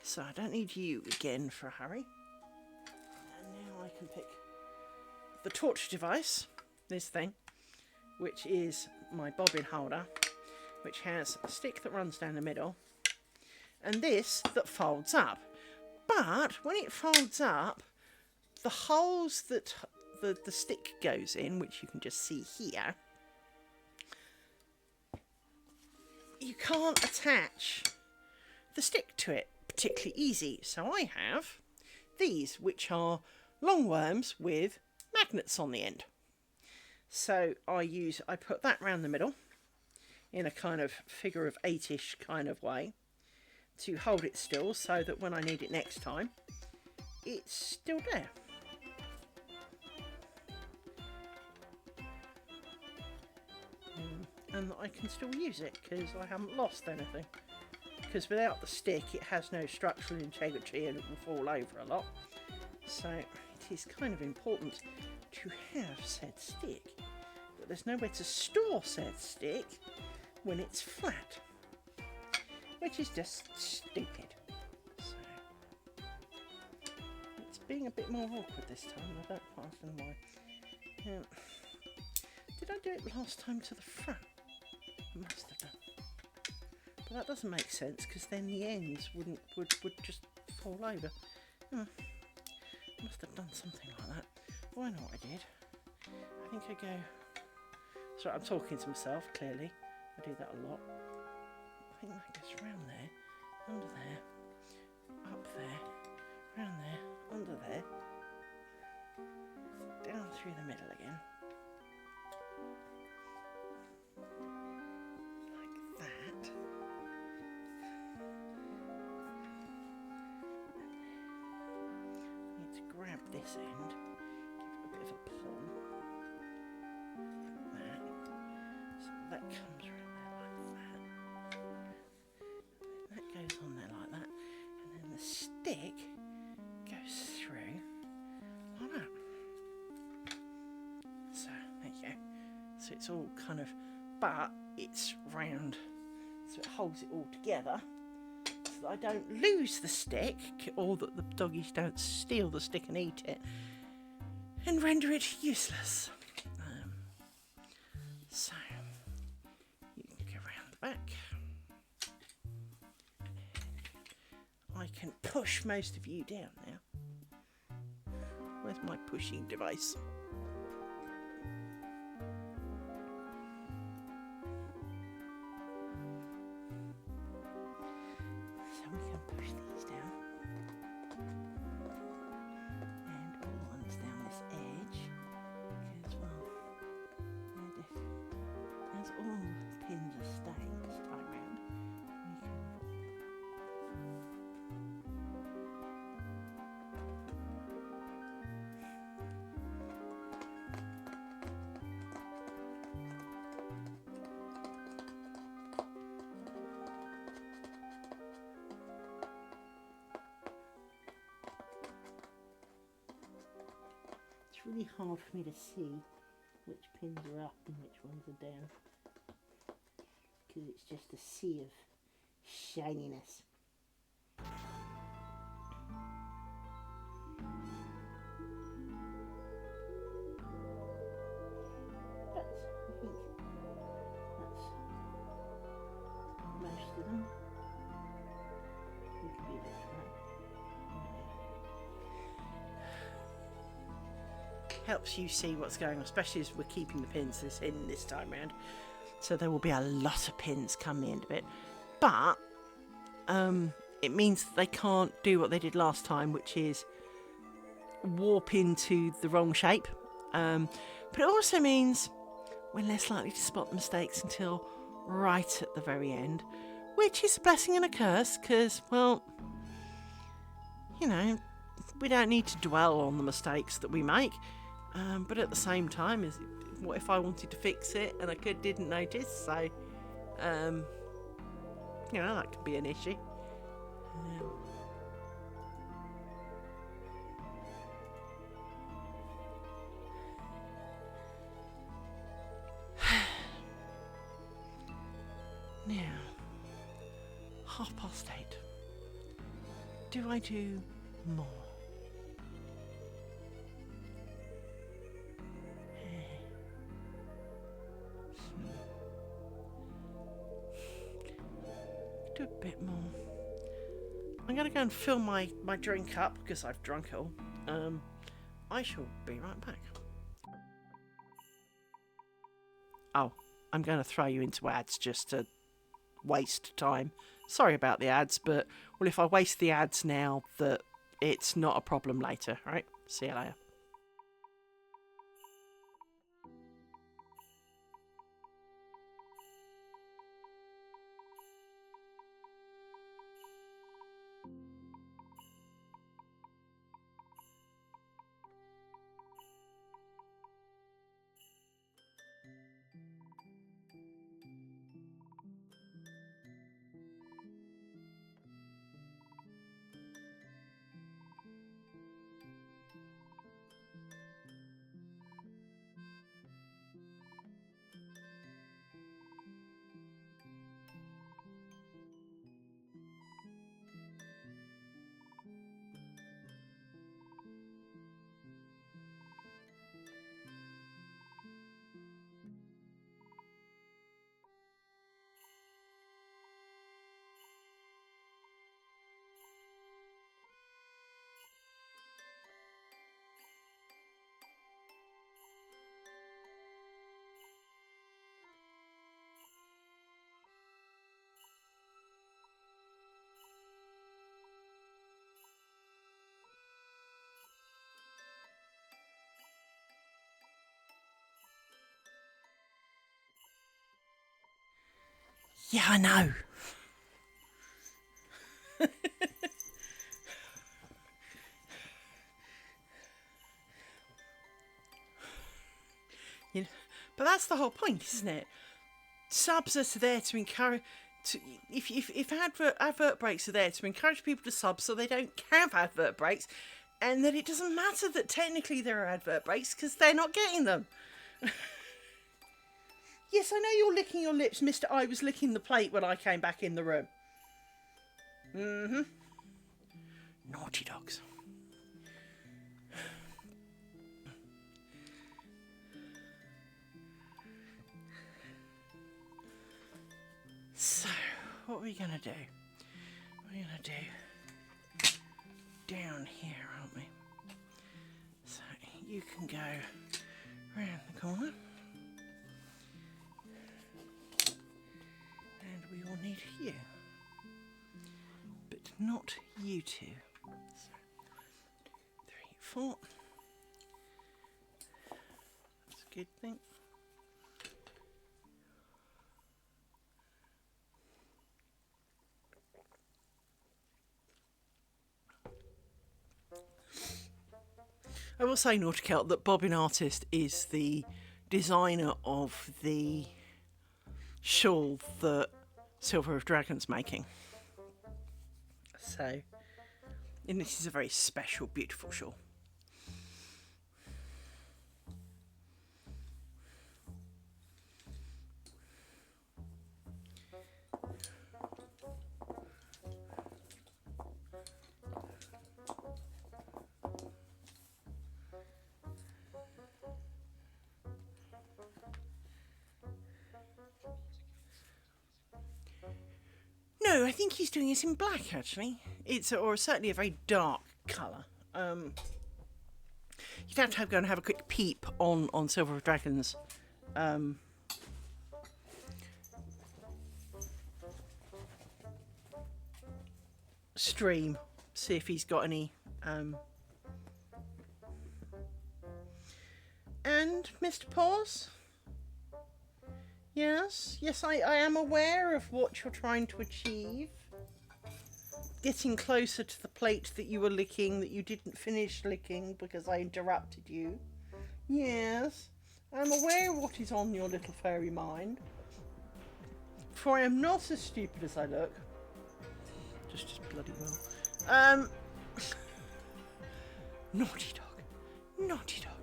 So I don't need you again for a hurry. And now I can pick the torture device, this thing, which is my bobbin holder, which has a stick that runs down the middle, and this that folds up. But when it folds up, the holes that the stick goes in, which you can just see here, you can't attach the stick to it particularly easy. So I have these, which are long worms with magnets on the end. So I put that round the middle in a kind of figure of 8-ish kind of way to hold it still so that when I need it next time, it's still there. And I can still use it because I haven't lost anything. Because without the stick, it has no structural integrity and it will fall over a lot. So it is kind of important to have said stick. But there's nowhere to store said stick when it's flat. Which is just stupid. So it's being a bit more awkward this time. I don't quite understand why. Did I do it last time to the front? I must have done. But that doesn't make sense because then the ends would just fall over. I must have done something like that. Oh, I know what I did. I think I go... Sorry, I'm talking to myself, clearly. I do that a lot. I think that goes round there, under there, up there, round there, under there, down through the middle again. Like that. I need to grab this end, give it a bit of a pull. Like that. So that comes around there like that. And then that goes on there like that. And then the stick goes through like that. So there you go. So it's all kind of, but it's round, so it holds it all together so that I don't lose the stick, or that the doggies don't steal the stick and eat it and render it useless. So you can go around the back. I can push most of you down now. Where's my pushing device? So we can push these down. And all the ones down this edge. Because, well, they're different. As all the pins are staying this time round, we can... It's really hard for me to see which pins are up and which ones are down, because it's just a sea of shininess. But helps you see what's going on, especially as we're keeping the pins in this time round. So there will be a lot of pins come the end of it. But it means they can't do what they did last time, which is warp into the wrong shape. But it also means we're less likely to spot the mistakes until right at the very end, which is a blessing and a curse, because, well, you know, we don't need to dwell on the mistakes that we make, but at the same time, what if I wanted to fix it and I didn't notice? So, you know, that could be an issue. Now, 8:30. Do I do more? Do a bit more. I'm going to go and fill my drink up because I've drunk it all. I shall be right back. Oh, I'm going to throw you into ads just to waste time. Sorry about the ads, but, well, if I waste the ads now, that it's not a problem later, right? See you later. Yeah, I know. You know, but that's the whole point, isn't it? Subs are there to encourage. If advert breaks are there to encourage people to sub so they don't have advert breaks, and that it doesn't matter that technically there are advert breaks because they're not getting them. Yes, I know you're licking your lips, Mr. I was licking the plate when I came back in the room. Naughty dogs. So, what are we going to do? We're going to do down here, aren't we? So, you can go round the corner. And we will need you. But not you two. So, 3, 4. That's a good thing. I will say, Nauticelt, that Bobbin Artist is the designer of the shawl that Silver of Dragon's making. So, and this is a very special, beautiful shawl. No, I think he's doing it in black, actually. It's, or certainly a very dark colour. you'd have to go and have a quick peep on Silver of Dragons. Stream, see if he's got any. And Mr. Paws? Yes, I am aware of what you're trying to achieve. Getting closer to the plate that you were licking, that you didn't finish licking because I interrupted you. Yes, I'm aware of what is on your little furry mind. For I am not as stupid as I look. Just as bloody well. Naughty dog. Naughty dog.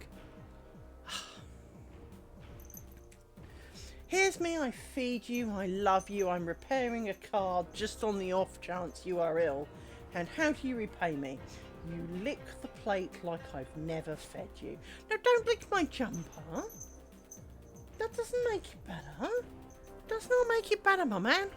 Here's me, I feed you, I love you, I'm repairing a card just on the off chance you are ill. And how do you repay me? You lick the plate like I've never fed you. Now don't lick my jumper. That doesn't make it better. Does not make it better, my man.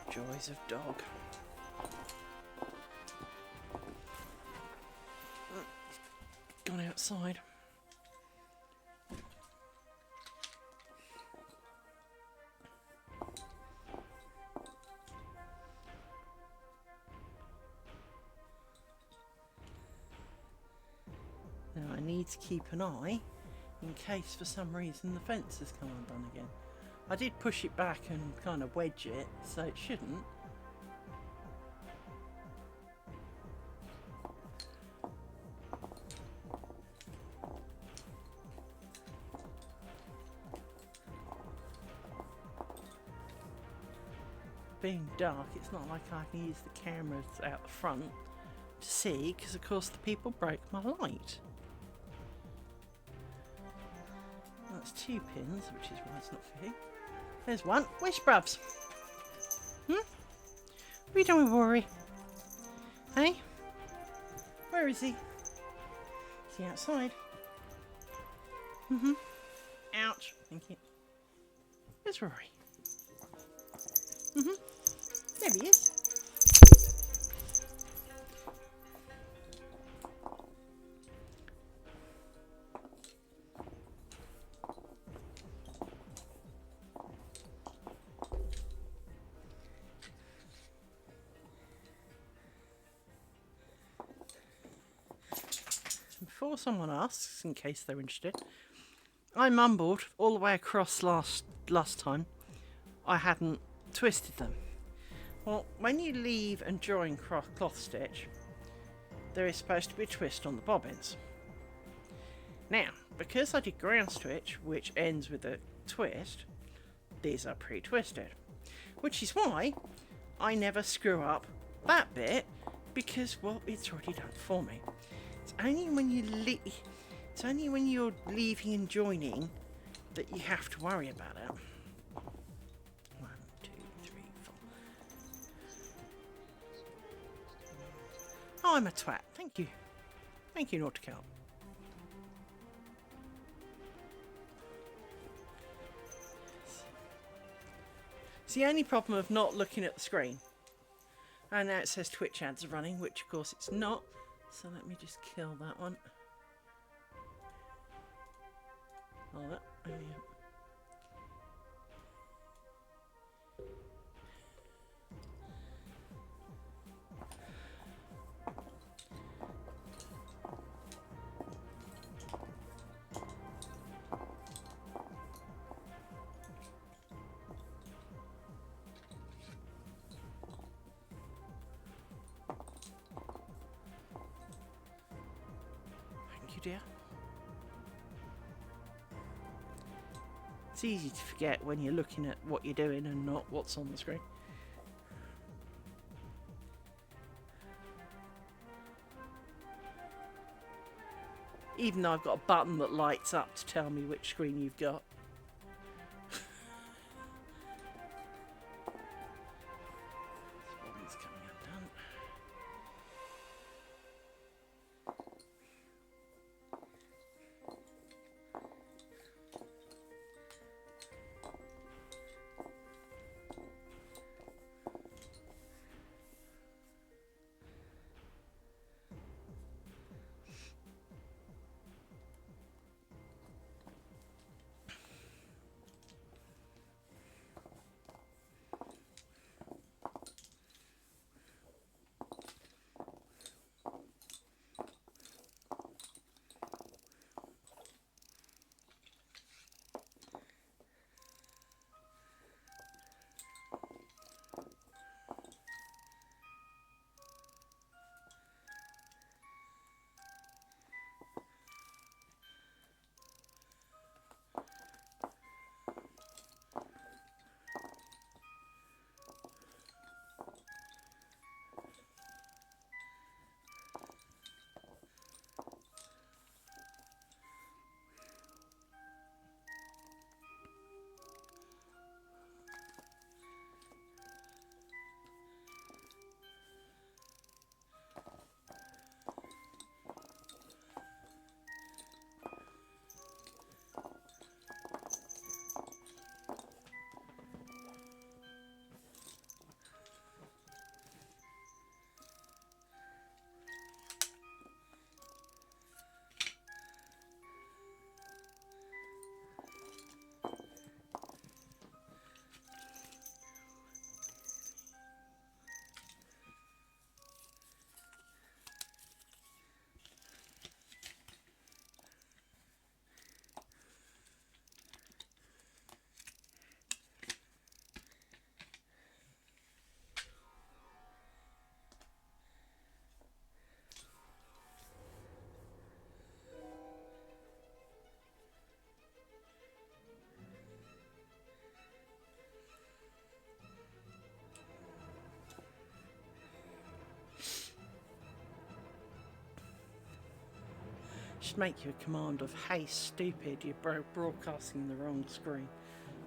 Joys of dog. Gone outside. Now I need to keep an eye in case for some reason the fence has come undone again. I did push it back and kind of wedge it, so it shouldn't. Being dark, it's not like I can use the cameras out the front to see, because of course the people broke my light. That's 2 pins, which is why it's not fitting. There's one. Where's Brubs? What are you doing with Rory? Hey? Where is he? Is he outside? Ouch. Thank you. Where's Rory? There he is. Before someone asks, in case they're interested, I mumbled all the way across last time I hadn't twisted them. Well, when you leave and join cloth stitch, there is supposed to be a twist on the bobbins. Now, because I did ground stitch, which ends with a twist, these are pre-twisted, which is why I never screw up that bit, because, well, it's already done for me. It's only when you're leaving and joining that you have to worry about it. 1, 2, 3, 4. Oh, I'm a twat. Thank you. Thank you, Nautical. It's the only problem of not looking at the screen. And now it says Twitch ads are running, which of course it's not. So let me just kill that one. Oh, that. Oh, yeah. Dear. It's easy to forget when you're looking at what you're doing and not what's on the screen. Even though I've got a button that lights up to tell me which screen you've got. just make you a command of, hey stupid, you're broadcasting the wrong screen.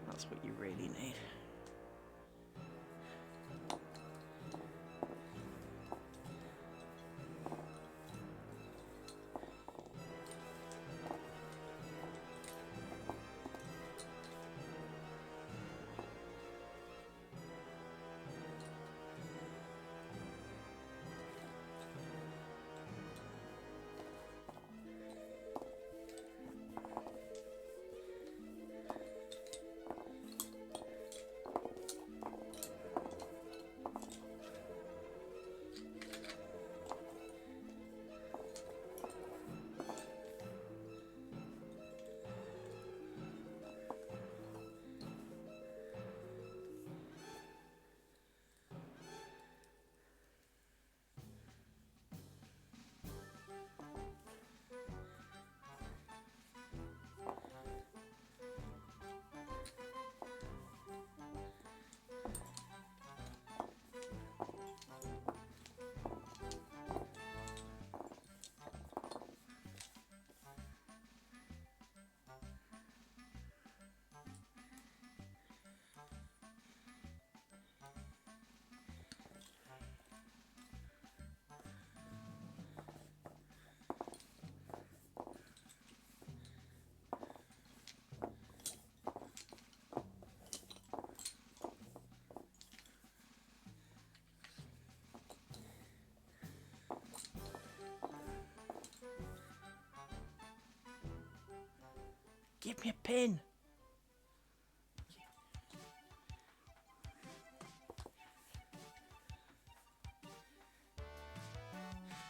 That's what you really need. Give me a pin.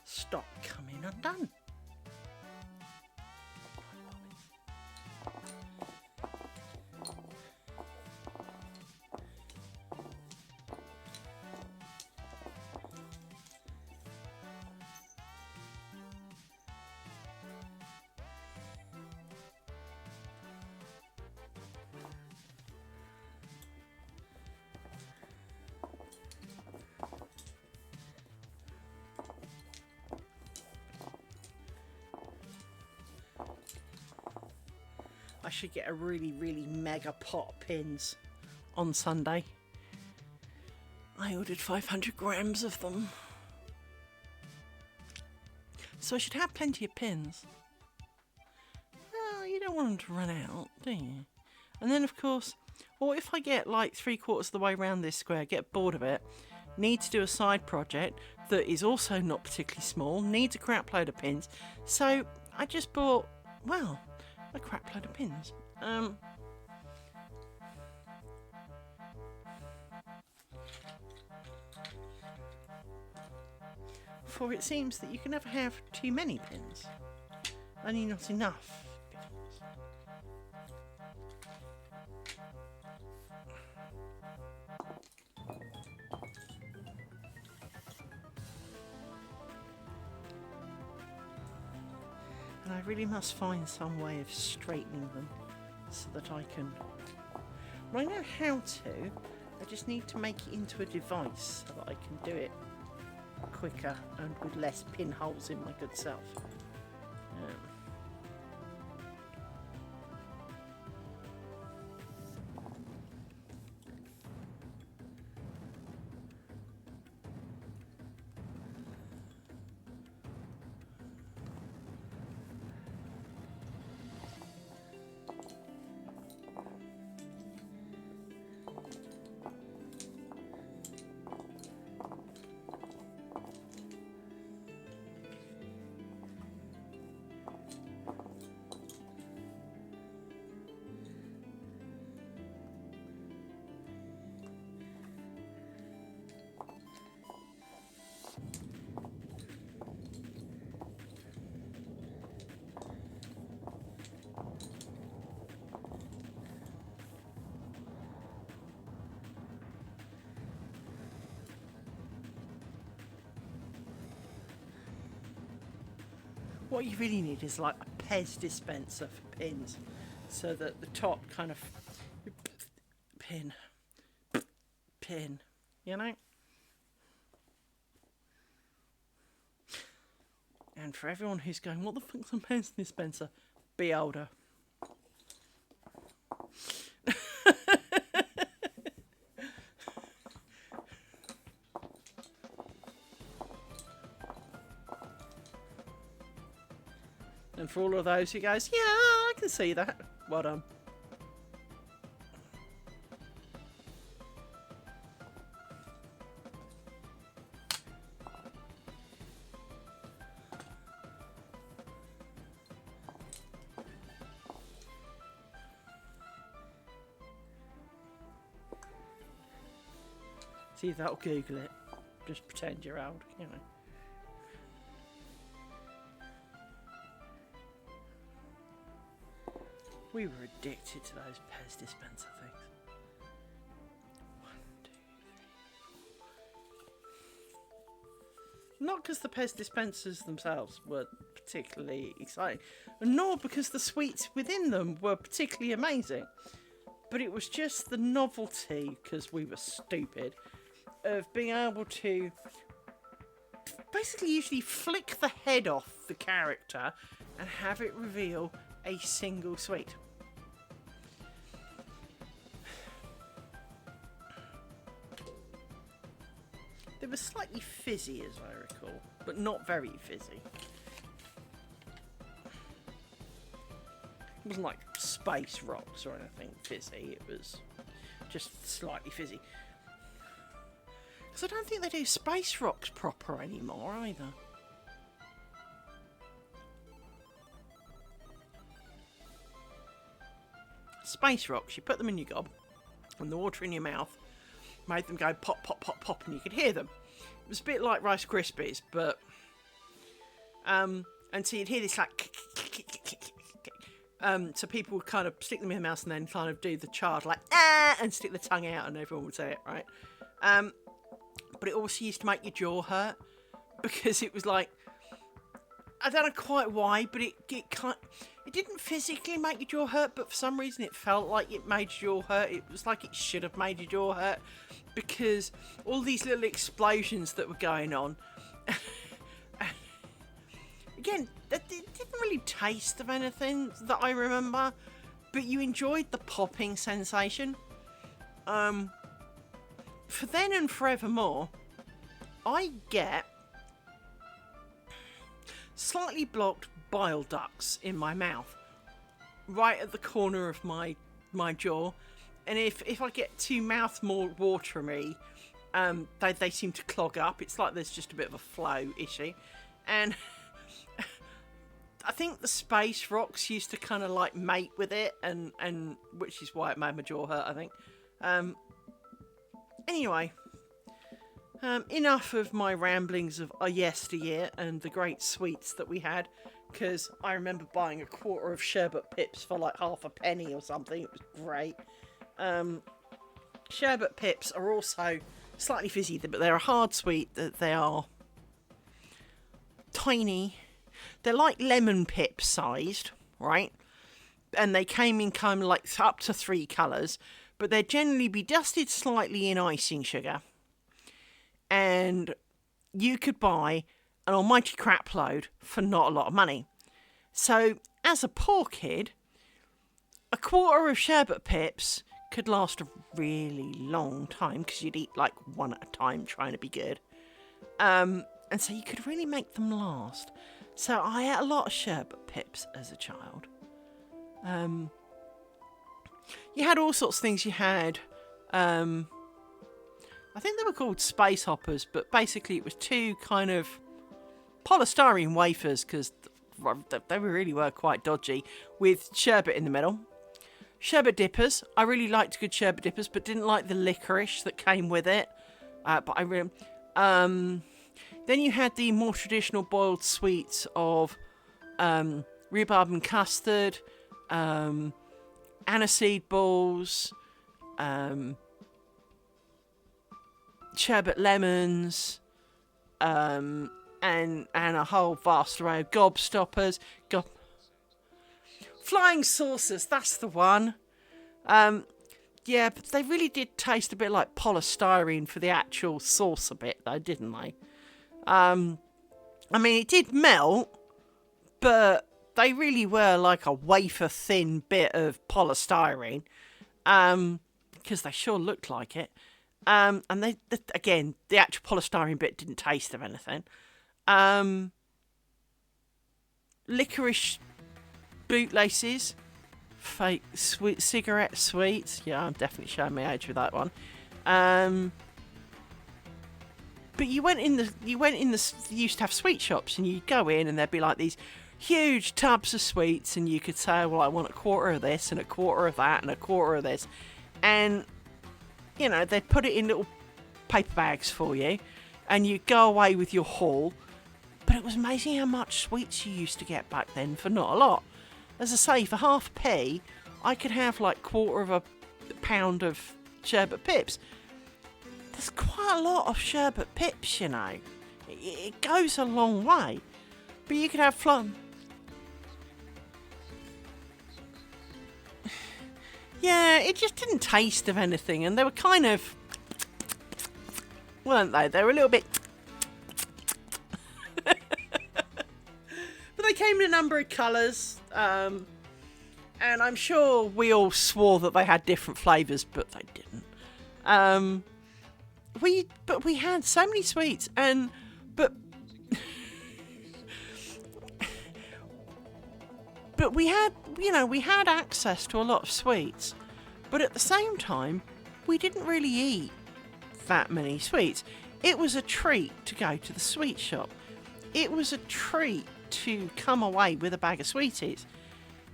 Stop coming undone. I should get a really mega pot of pins on Sunday. I ordered 500 grams of them. So I should have plenty of pins. Well, you don't want them to run out, do you? And then of course, what if I get like 3/4 of the way around this square, get bored of it, need to do a side project that is also not particularly small, needs a crap load of pins. So I just bought, well, a crap load of pins. For it seems that you can never have too many pins, only not enough pins. And I really must find some way of straightening them so that I can... Well, I know how to, I just need to make it into a device so that I can do it quicker and with less pinholes in my good self. What you really need is like a Pez dispenser for pins, so that the top kind of pin, you know? And for everyone who's going, what the fuck's a pen dispenser? Be older. And for all of those who goes, yeah, I can see that. Well done. See if that'll Google it. Just pretend you're old, you know. We were addicted to those Pez dispenser things. 1, 2, 3, 4. Not because the Pez dispensers themselves were particularly exciting, nor because the sweets within them were particularly amazing, but it was just the novelty, because we were stupid, of being able to basically usually flick the head off the character and have it reveal a single sweet. They were slightly fizzy, as I recall, but not very fizzy. It wasn't like space rocks or anything fizzy, it was just slightly fizzy. Because I don't think they do space rocks proper anymore either. Space rocks, you put them in your gob, and the water in your mouth made them go pop, pop, pop, pop, and you could hear them. It was a bit like Rice Krispies, but and so you'd hear this like so people would kind of stick them in their mouth and then kind of do the charge like and stick the tongue out, and everyone would say it right. But it also used to make your jaw hurt because it was like, I don't know quite why, but it didn't physically make your jaw hurt, but for some reason it felt like it made your jaw hurt. It was like it should have made your jaw hurt because all these little explosions that were going on. Again, it didn't really taste of anything that I remember, but you enjoyed the popping sensation. For then and forevermore, I get slightly blocked bile ducts in my mouth, right at the corner of my jaw, and if I get too mouth more watery, they seem to clog up. It's like there's just a bit of a flow issue, and I think the space rocks used to kind of like mate with it, and which is why it made my jaw hurt, I think. Anyway, enough of my ramblings of yesteryear and the great sweets that we had, because I remember buying a quarter of sherbet pips for like half a penny or something. It was great. Sherbet pips are also slightly fizzy, but they're a hard sweet. They are tiny. They're like lemon pip sized, right? And they came in kind of like up to 3 colours, but they'd generally be dusted slightly in icing sugar. And you could buy an almighty crap load for not a lot of money. So, as a poor kid, a quarter of sherbet pips could last a really long time, because you'd eat like one at a time trying to be good. And so you could really make them last. So I ate a lot of sherbet pips as a child. You had all sorts of things. You had, I think they were called space hoppers, but basically it was 2 kind of polystyrene wafers, because they really were quite dodgy, with sherbet in the middle. Sherbet dippers. I really liked good sherbet dippers, but didn't like the licorice that came with it. But I really... Then you had the more traditional boiled sweets of rhubarb and custard, aniseed balls, sherbet lemons, and a whole vast array of gobstoppers. Flying saucers, that's the one. Yeah, but they really did taste a bit like polystyrene for the actual saucer bit, though, didn't they? I mean, it did melt, but they really were like a wafer-thin bit of polystyrene, because they sure looked like it. And again, the actual polystyrene bit didn't taste of anything. Licorice bootlaces, fake sweet cigarette sweets. Yeah, I'm definitely showing my age with that one. But you used to have sweet shops, and you'd go in and there'd be like these huge tubs of sweets, and you could say, well, I want a quarter of this and a quarter of that and a quarter of this. And, you know, they'd put it in little paper bags for you, and you'd go away with your haul. But it was amazing how much sweets you used to get back then for not a lot. As I say, for half a p, I could have like quarter of a pound of sherbet pips. There's quite a lot of sherbet pips, you know. It goes a long way. But you could have Yeah, it just didn't taste of anything, and they were kind of, weren't they? They were a little bit. But they came in a number of colours, and I'm sure we all swore that they had different flavours, but they didn't. We had so many sweets, but we had access to a lot of sweets, but at the same time, we didn't really eat that many sweets. It was a treat to go to the sweet shop. It was a treat to come away with a bag of sweeties.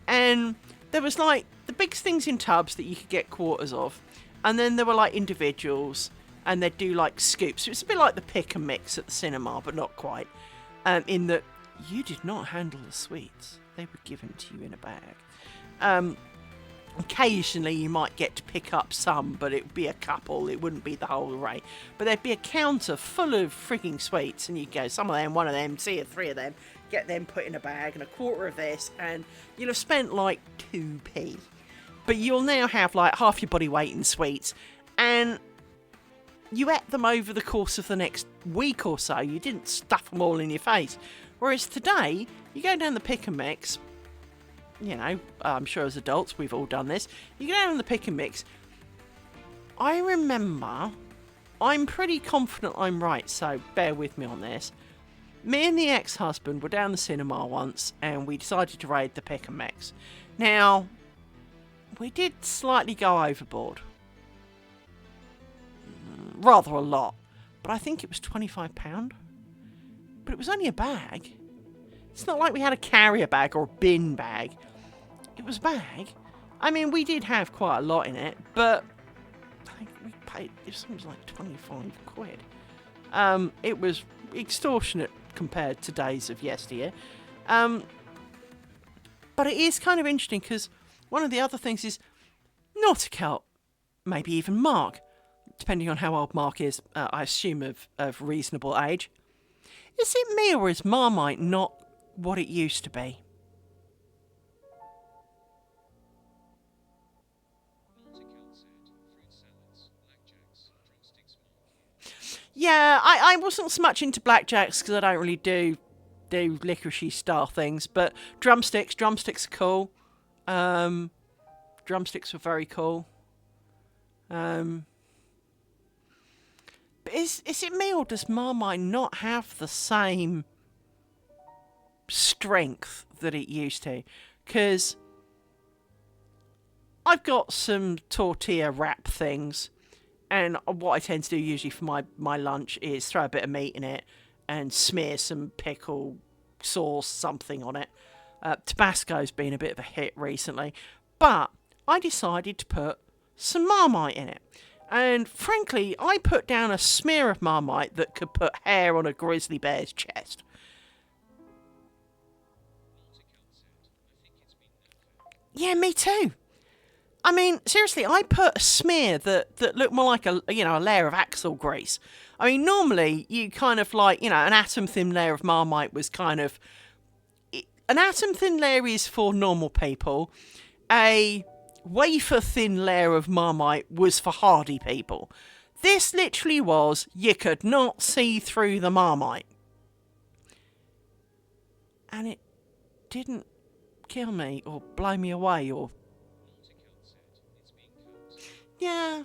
And there was like the big things in tubs that you could get quarters of, and then there were like individuals, and they'd do like scoops. It's a bit like the pick and mix at the cinema, but not quite, in that you did not handle the sweets. They were given to you in a bag. Occasionally you might get to pick up some, but it would be a couple. It wouldn't be the whole array. But there'd be a counter full of frigging sweets, and you'd go, some of them, one of them, see 3 of them, get them put in a bag, and a quarter of this, and you'll have spent like 2p. But you'll now have like half your body weight in sweets, and you ate them over the course of the next week or so. You didn't stuff them all in your face. Whereas today, you go down the pick and mix, you know, I'm sure as adults we've all done this. You go down the pick and mix. I remember, I'm pretty confident I'm right, so bear with me on this. Me and the ex-husband were down the cinema once, and we decided to raid the pick and mix. Now, we did slightly go overboard. Rather a lot. But I think it was £25. But it was only a bag. It's not like we had a carrier bag or a bin bag. It was a bag. I mean, we did have quite a lot in it, but I think we paid, it was like 25 quid. It was extortionate compared to days of yesteryear. But it is kind of interesting because one of the other things is Nautical, maybe even Mark, depending on how old Mark is, I assume of reasonable age. Is it me, or is Marmite not what it used to be? Yeah, I wasn't so much into blackjacks because I don't really do licoricey style things, but drumsticks are cool. Drumsticks were very cool. But is it me, or does Marmite not have the same strength that it used to? Because I've got some tortilla wrap things, and what I tend to do usually for my lunch is throw a bit of meat in it and smear some pickle sauce, something on it. Tabasco's been a bit of a hit recently, but I decided to put some Marmite in it. And frankly, I put down a smear of Marmite that could put hair on a grizzly bear's chest. Yeah, me too. I mean, seriously, I put a smear that looked more like a layer of axle grease. I mean, normally you kind of like, an atom thin layer of Marmite was kind of... An atom thin layer is for normal people. A wafer thin layer of Marmite was for hardy people. This literally was, you could not see through the Marmite. and it didn't kill me or blow me away or... Yeah.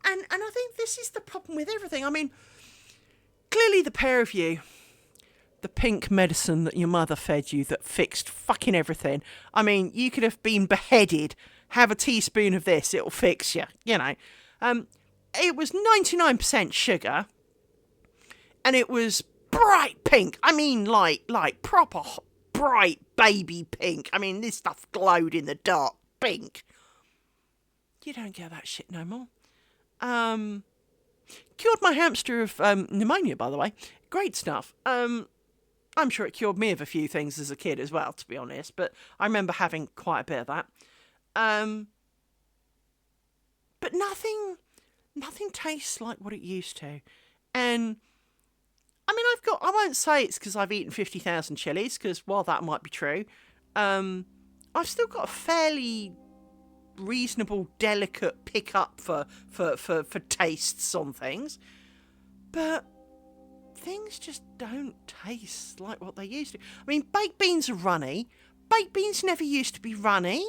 And I think this is the problem with everything. I mean, clearly the pair of you, the pink medicine that your mother fed you that fixed fucking everything. I mean, you could have been beheaded. Have a teaspoon of this, it'll fix you, you know. It was 99% sugar, and it was bright pink. I mean, like proper bright baby pink. I mean, this stuff glowed in the dark pink. You don't get that shit no more. Cured my hamster of pneumonia, by the way. Great stuff. I'm sure it cured me of a few things as a kid as well, to be honest. But I remember having quite a bit of that. But nothing tastes like what it used to. And I mean, I won't say it's because I've eaten 50,000 chilies, because while that might be true, I've still got a fairly reasonable, delicate pick-up for tastes on things. But things just don't taste like what they used to. I mean, baked beans are runny. Baked beans never used to be runny.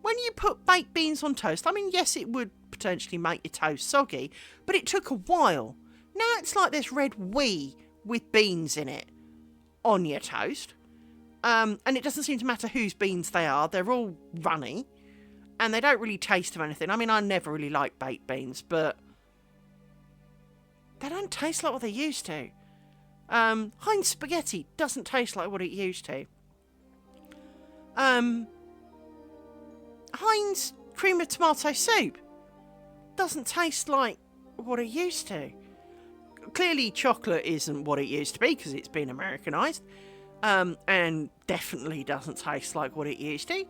When you put baked beans on toast, I mean, yes, it would potentially make your toast soggy, but it took a while. Now it's like this red wee with beans in it on your toast. And it doesn't seem to matter whose beans they are. They're all runny, and they don't really taste of anything. I mean, I never really liked baked beans, but they don't taste like what they used to. Heinz spaghetti doesn't taste like what it used to. Heinz cream of tomato soup doesn't taste like what it used to. Clearly chocolate isn't what it used to be because it's been Americanized, and definitely doesn't taste like what it used to.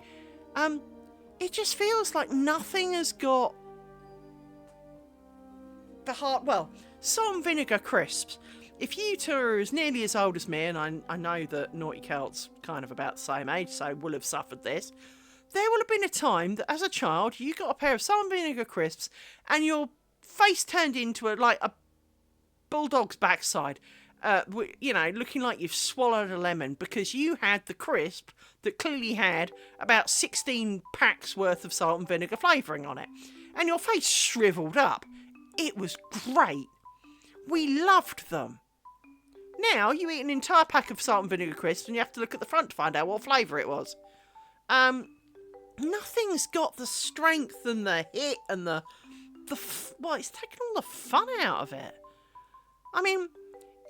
It just feels like nothing has got the heart. Well, salt and vinegar crisps. If you two are as nearly as old as me, and I know that Naughty Celt's kind of about the same age, so will have suffered this. There will have been a time that as a child you got a pair of salt and vinegar crisps and your face turned into a bulldog's backside, looking like you've swallowed a lemon because you had the crisp that clearly had about 16 packs worth of salt and vinegar flavouring on it. And your face shriveled up. It was great. We loved them. Now you eat an entire pack of salt and vinegar crisps and you have to look at the front to find out what flavour it was. Nothing's got the strength and the hit and it's taken all the fun out of it. I mean,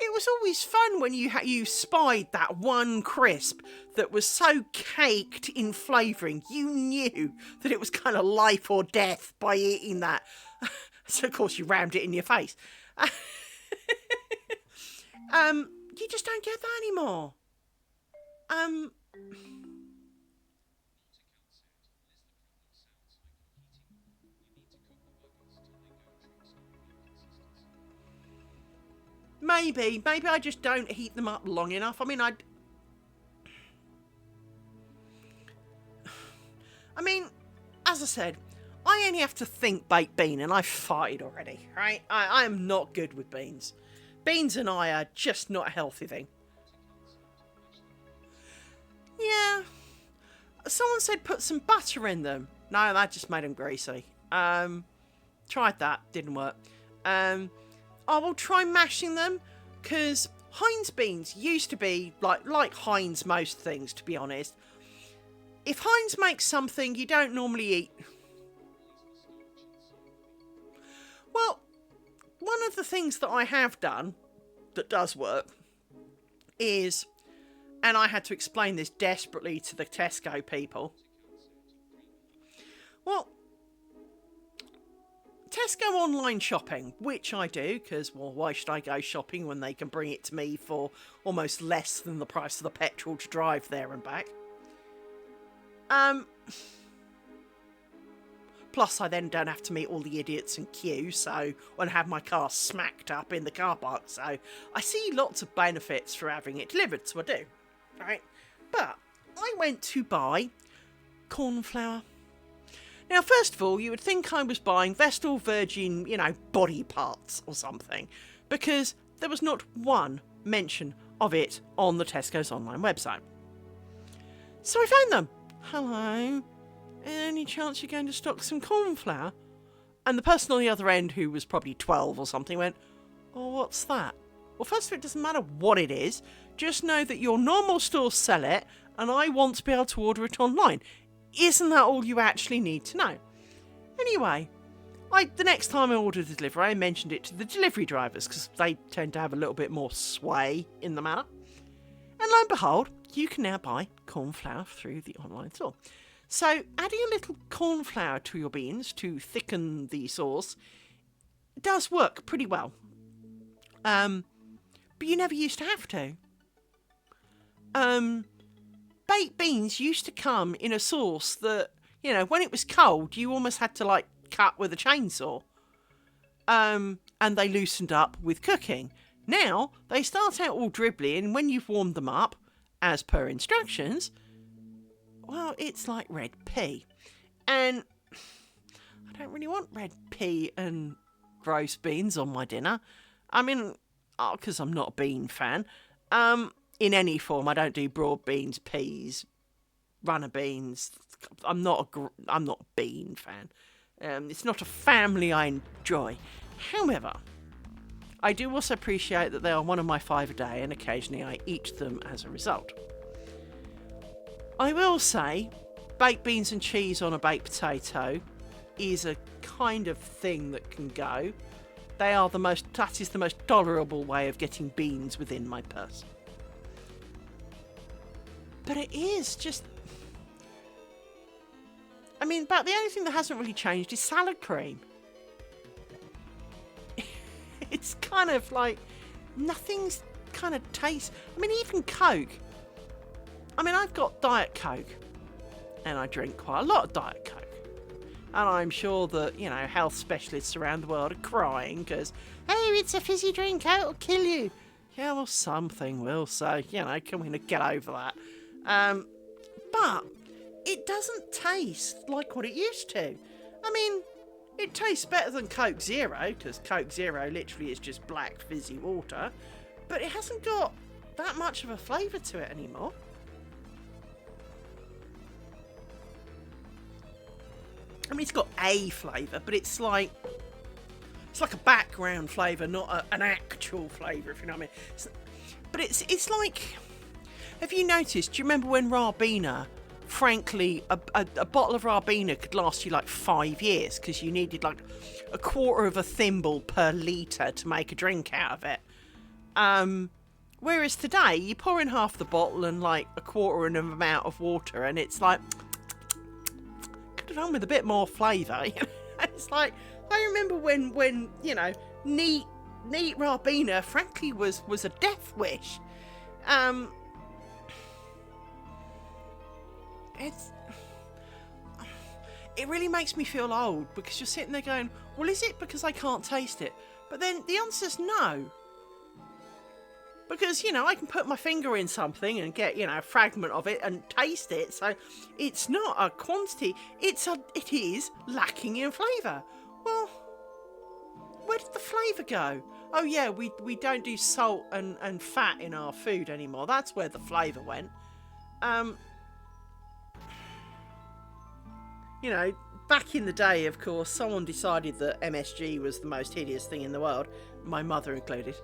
it was always fun when you spied that one crisp that was so caked in flavouring. You knew that it was kind of life or death by eating that. So, of course, you rammed it in your face. You just don't get that anymore. Maybe I just don't heat them up long enough. I mean, as I said, I only have to think baked bean and I've farted already, right? I am not good with beans. Beans and I are just not a healthy thing. Yeah. Someone said put some butter in them. No, that just made them greasy. Tried that, didn't work. I will try mashing them, because Heinz beans used to be like Heinz most things, to be honest. If Heinz makes something you don't normally eat... Well, one of the things that I have done that does work is, and I had to explain this desperately to the Tesco people. Well, Tesco online shopping, which I do, because, well, why should I go shopping when they can bring it to me for almost less than the price of the petrol to drive there and back? Plus, I then don't have to meet all the idiots in queue, and have my car smacked up in the car park, so I see lots of benefits for having it delivered, so I do, right? But I went to buy corn flour. Now, first of all, you would think I was buying Vestal Virgin, body parts or something, because there was not one mention of it on the Tesco's online website. So I phoned them. Hello, any chance you're going to stock some corn flour? And the person on the other end, who was probably 12 or something, went, oh, what's that? Well, first of all, it doesn't matter what it is. Just know that your normal stores sell it, and I want to be able to order it online. Isn't that all you actually need to know? Anyway, the next time I ordered a delivery, I mentioned it to the delivery drivers, because they tend to have a little bit more sway in the matter. And lo and behold, you can now buy corn flour through the online store. So adding a little corn flour to your beans to thicken the sauce does work pretty well. But you never used to have to. Baked beans used to come in a sauce that, when it was cold, you almost had to cut with a chainsaw. And they loosened up with cooking. Now, they start out all dribbly, and when you've warmed them up, as per instructions, well, it's like red pea. And I don't really want red pea and roast beans on my dinner. I mean, because I'm not a bean fan. In any form, I don't do broad beans, peas, runner beans. I'm not a bean fan. It's not a family I enjoy. However, I do also appreciate that they are one of my 5 a day, and occasionally I eat them as a result. I will say, baked beans and cheese on a baked potato is a kind of thing that can go. That is the most tolerable way of getting beans within my purse. But it is just... about the only thing that hasn't really changed is salad cream. It's kind of like... nothing's kind of tastes... even Coke. I've got Diet Coke. And I drink quite a lot of Diet Coke. And I'm sure that, health specialists around the world are crying because, oh, it's a fizzy drink, it'll kill you. Yeah, well, something will, so, can we get over that? But it doesn't taste like what it used to. It tastes better than Coke Zero, because Coke Zero literally is just black fizzy water, but it hasn't got that much of a flavour to it anymore. It's got a flavour, but it's like a background flavour, not an actual flavour, if you know what I mean. But it's like, have you noticed, do you remember when Ribena, frankly, a bottle of Ribena could last you 5 years because you needed a quarter of a thimble per litre to make a drink out of it. Whereas today, you pour in half the bottle and a quarter of an amount of water, and it's could have done with a bit more flavour. It's I remember when neat Ribena, frankly, was a death wish. It really makes me feel old, because you're sitting there going, well, is it because I can't taste it? But then the answer's no. Because, I can put my finger in something and get, a fragment of it and taste it. So it's not a quantity. It is lacking in flavour. Well, where did the flavour go? Oh, yeah, we don't do salt and fat in our food anymore. That's where the flavour went. Back in the day, of course, someone decided that MSG was the most hideous thing in the world, my mother included.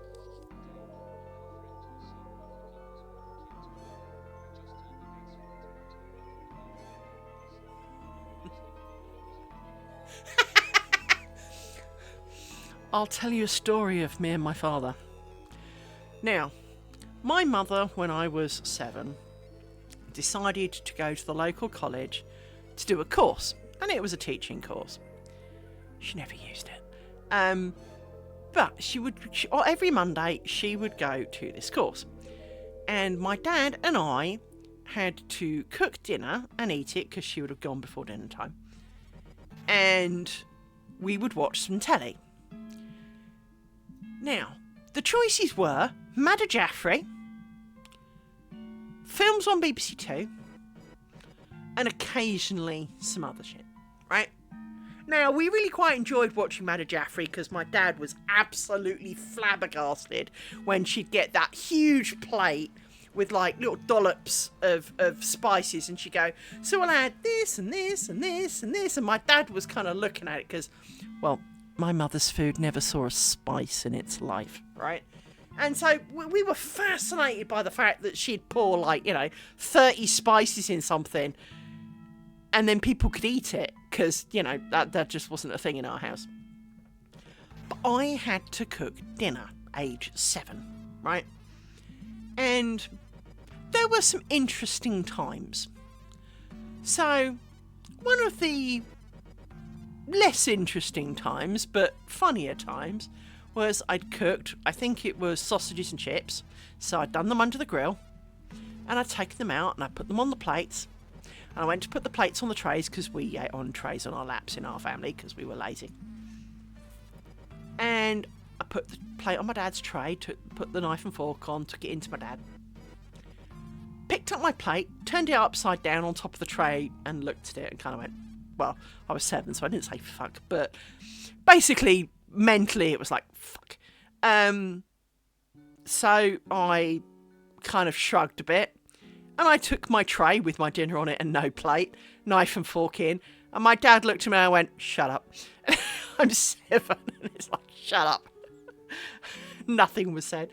I'll tell you a story of me and my father. Now, my mother, when I was 7, decided to go to the local college to do a course, and it was a teaching course. She never used it. But every Monday she would go to this course, and my dad and I had to cook dinner and eat it because she would have gone before dinner time, and we would watch some telly. Now, the choices were Madder Jaffrey, films on BBC Two, and occasionally some other shit, right? Now, we really quite enjoyed watching Madame Jaffrey because my dad was absolutely flabbergasted when she'd get that huge plate with like little dollops of spices, and she'd go, so I'll add this and this and this and this. And my dad was kind of looking at it because, well, my mother's food never saw a spice in its life, right? And so we were fascinated by the fact that she'd pour like, 30 spices in something and then people could eat it because, that just wasn't a thing in our house. But I had to cook dinner, age 7, right? And there were some interesting times. So, one of the less interesting times, but funnier times, was I'd cooked, I think it was sausages and chips. So I'd done them under the grill, and I'd taken them out and I put them on the plates. And I went to put the plates on the trays because we ate on trays on our laps in our family because we were lazy. And I put the plate on my dad's tray, put the knife and fork on, took it into my dad. Picked up my plate, turned it upside down on top of the tray and looked at it and kind of went, well, I was 7, so I didn't say fuck, but basically, mentally, it was like, fuck. So I kind of shrugged a bit, and I took my tray with my dinner on it and no plate, knife and fork in, and my dad looked at me and I went, shut up. I'm 7, and it's like, shut up. Nothing was said.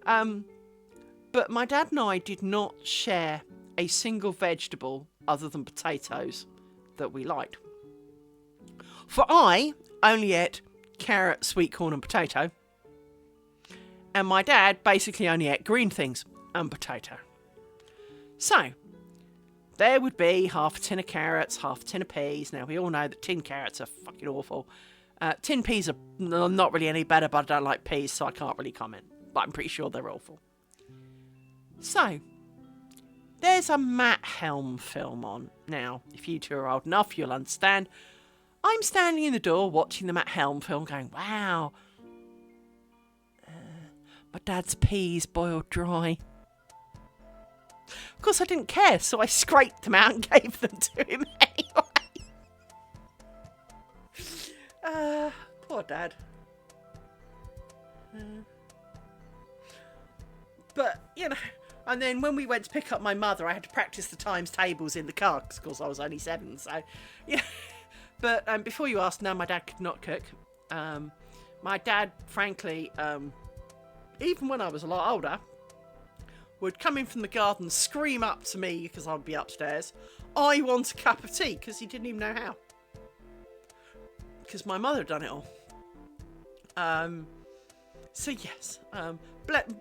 But my dad and I did not share a single vegetable other than potatoes that we liked. For I only ate carrot, sweet corn and potato. And my dad basically only ate green things and potato. So, there would be half a tin of carrots, half a tin of peas. Now, we all know that tin carrots are fucking awful. Tin peas are not really any better, but I don't like peas, so I can't really comment. But I'm pretty sure they're awful. So, there's a Matt Helm film on. Now, if you two are old enough, you'll understand. I'm standing in the door watching the Matt Helm film going, wow. My dad's peas boiled dry. Of course, I didn't care, so I scraped them out and gave them to him anyway. Poor dad. But, and then when we went to pick up my mother, I had to practice the times tables in the car, because of course I was only 7, so, yeah. But before you ask, no, my dad could not cook. My dad, frankly, even when I was a lot older, would come in from the garden, scream up to me, because I'd be upstairs, I want a cup of tea, because he didn't even know how. Because my mother had done it all. So yes,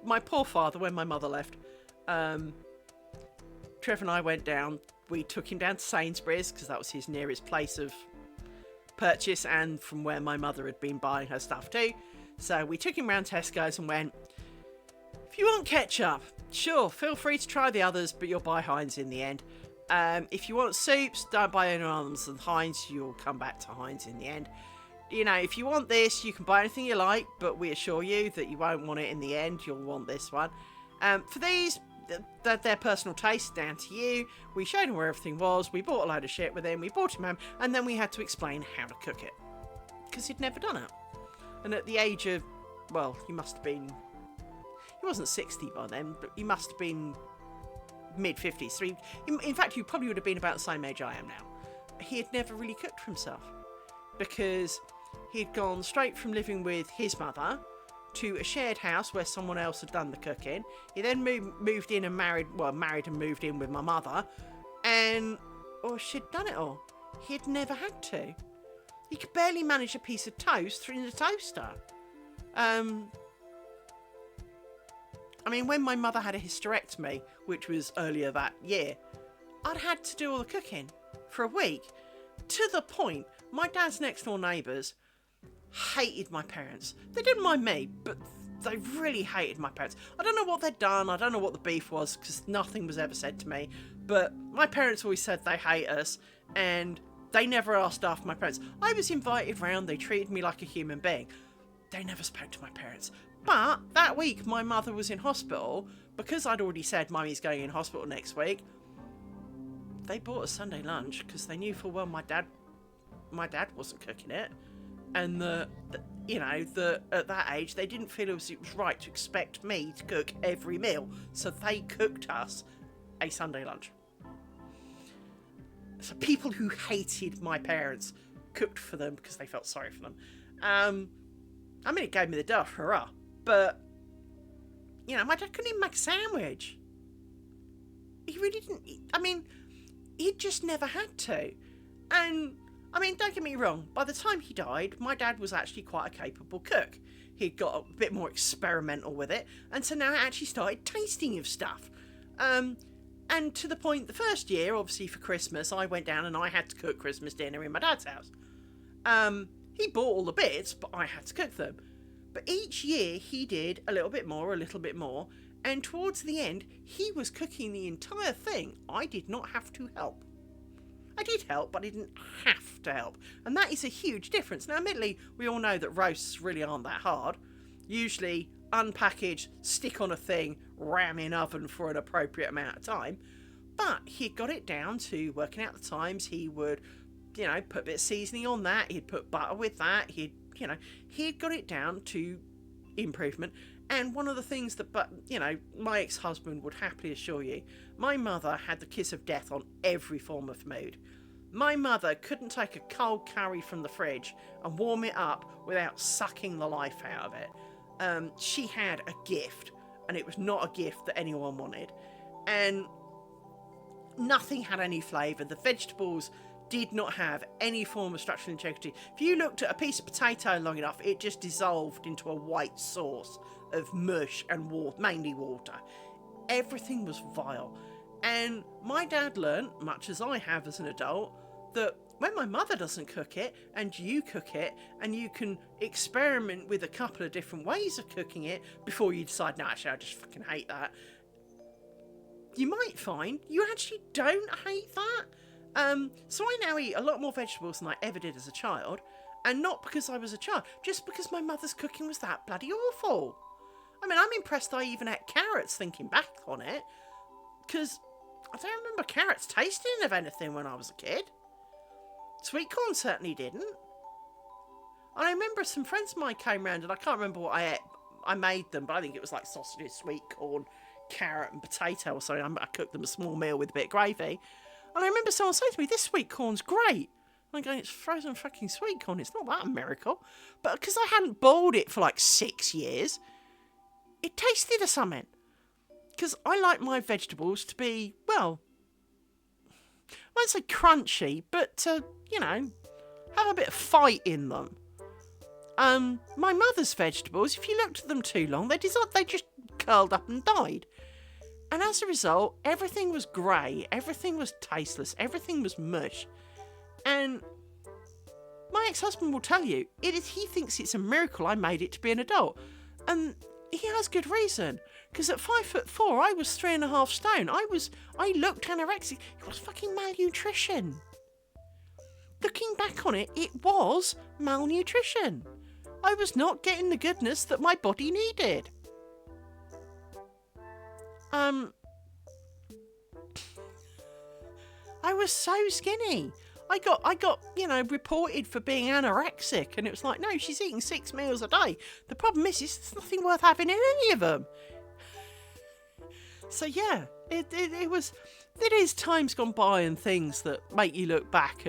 my poor father, when my mother left, Trevor and I went down, we took him down to Sainsbury's, because that was his nearest place of purchase, and from where my mother had been buying her stuff too. So we took him round Tesco's and went, if you want ketchup, sure, feel free to try the others, but you'll buy Heinz in the end. If you want soups, don't buy any others than Heinz, you'll come back to Heinz in the end. If you want this, you can buy anything you like, but we assure you that you won't want it in the end, you'll want this one. For these, their personal taste, down to you. We showed him where everything was, we bought a load of shit with him, we brought him home, and then we had to explain how to cook it. Because he'd never done it. And at the age of, well, he must have been, he wasn't 60 by then, but he must have been mid-50s. In fact, he probably would have been about the same age I am now. He had never really cooked for himself. Because he'd gone straight from living with his mother to a shared house where someone else had done the cooking. He then moved in and married and moved in with my mother. And, she'd done it all. He'd never had to. He could barely manage a piece of toast in the toaster. When my mother had a hysterectomy, which was earlier that year, I'd had to do all the cooking for a week. To the point, my dad's next door neighbours hated my parents. They didn't mind me, but they really hated my parents. I don't know what they'd done, I don't know what the beef was, because nothing was ever said to me, but my parents always said they hate us, and they never asked after my parents. I was invited round, they treated me like a human being. They never spoke to my parents. But that week, my mother was in hospital, because I'd already said Mummy's going in hospital next week. They bought us Sunday lunch, because they knew full well my dad my dad wasn't cooking it, and at that age they didn't feel it was right to expect me to cook every meal, so they cooked us a Sunday lunch. So people who hated my parents cooked for them because they felt sorry for them. I mean, it gave me the duff, hurrah. But, my dad couldn't even make a sandwich. He really didn't. He just never had to. And, don't get me wrong, by the time he died, my dad was actually quite a capable cook. He'd got a bit more experimental with it, and so now I actually started tasting of stuff. And to the point, the first year, obviously for Christmas, I went down and I had to cook Christmas dinner in my dad's house. He bought all the bits, but I had to cook them. But each year he did a little bit more, and towards the end, he was cooking the entire thing. I did not have to help. I did help, but I didn't have to help. And that is a huge difference. Now, admittedly, we all know that roasts really aren't that hard. Usually, unpackage, stick on a thing, ram in oven for an appropriate amount of time. But he got it down to working out the times. He would, put a bit of seasoning on that. He'd put butter with that. He'd got it down to improvement. And one of the things that, my ex-husband would happily assure you, my mother had the kiss of death on every form of food. My mother couldn't take a cold curry from the fridge and warm it up without sucking the life out of it. She had a gift, and it was not a gift that anyone wanted. And nothing had any flavour. The vegetables did not have any form of structural integrity. If you looked at a piece of potato long enough, it just dissolved into a white sauce of mush and water, mainly water. Everything was vile. And my dad learnt, much as I have as an adult, that when my mother doesn't cook it and you cook it, and you can experiment with a couple of different ways of cooking it before you decide, no, actually, I just fucking hate that, you might find you actually don't hate that. So I now eat a lot more vegetables than I ever did as a child, and not because I was a child, just because my mother's cooking was that bloody awful. I'm impressed I even ate carrots thinking back on it, because I don't remember carrots tasting of anything when I was a kid. Sweet corn certainly didn't. And I remember some friends of mine came round, and I can't remember what I ate. I made them, but I think it was like sausages, sweet corn, carrot and potato or something. I cooked them a small meal with a bit of gravy. And I remember someone saying to me, this sweet corn's great. And I'm going, it's frozen fucking sweet corn. It's not that a miracle. But because I hadn't boiled it for like 6 years, it tasted of something. Because I like my vegetables to be, well, I won't say crunchy, but to, have a bit of fight in them. My mother's vegetables, if you looked at them too long, they just curled up and died. And as a result, everything was grey, everything was tasteless, everything was mush. And my ex-husband will tell you, he thinks it's a miracle I made it to be an adult. And he has good reason. Because at 5'4", I was 3.5 stone. I looked anorexic. It was fucking malnutrition. Looking back on it, it was malnutrition. I was not getting the goodness that my body needed. I was so skinny. I got, reported for being anorexic, and it was like, no, she's eating 6 meals a day. The problem is there's nothing worth having in any of them. So yeah, it is times gone by and things that make you look back,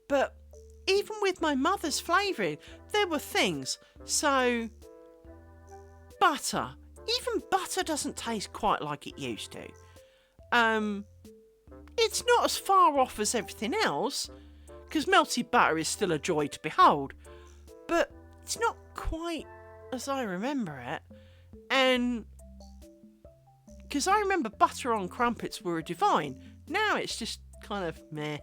but even with my mother's flavouring, there were things. So butter. Even butter doesn't taste quite like it used to. It's not as far off as everything else, because melted butter is still a joy to behold, but it's not quite as I remember it. And because I remember butter on crumpets were divine, now it's just kind of meh.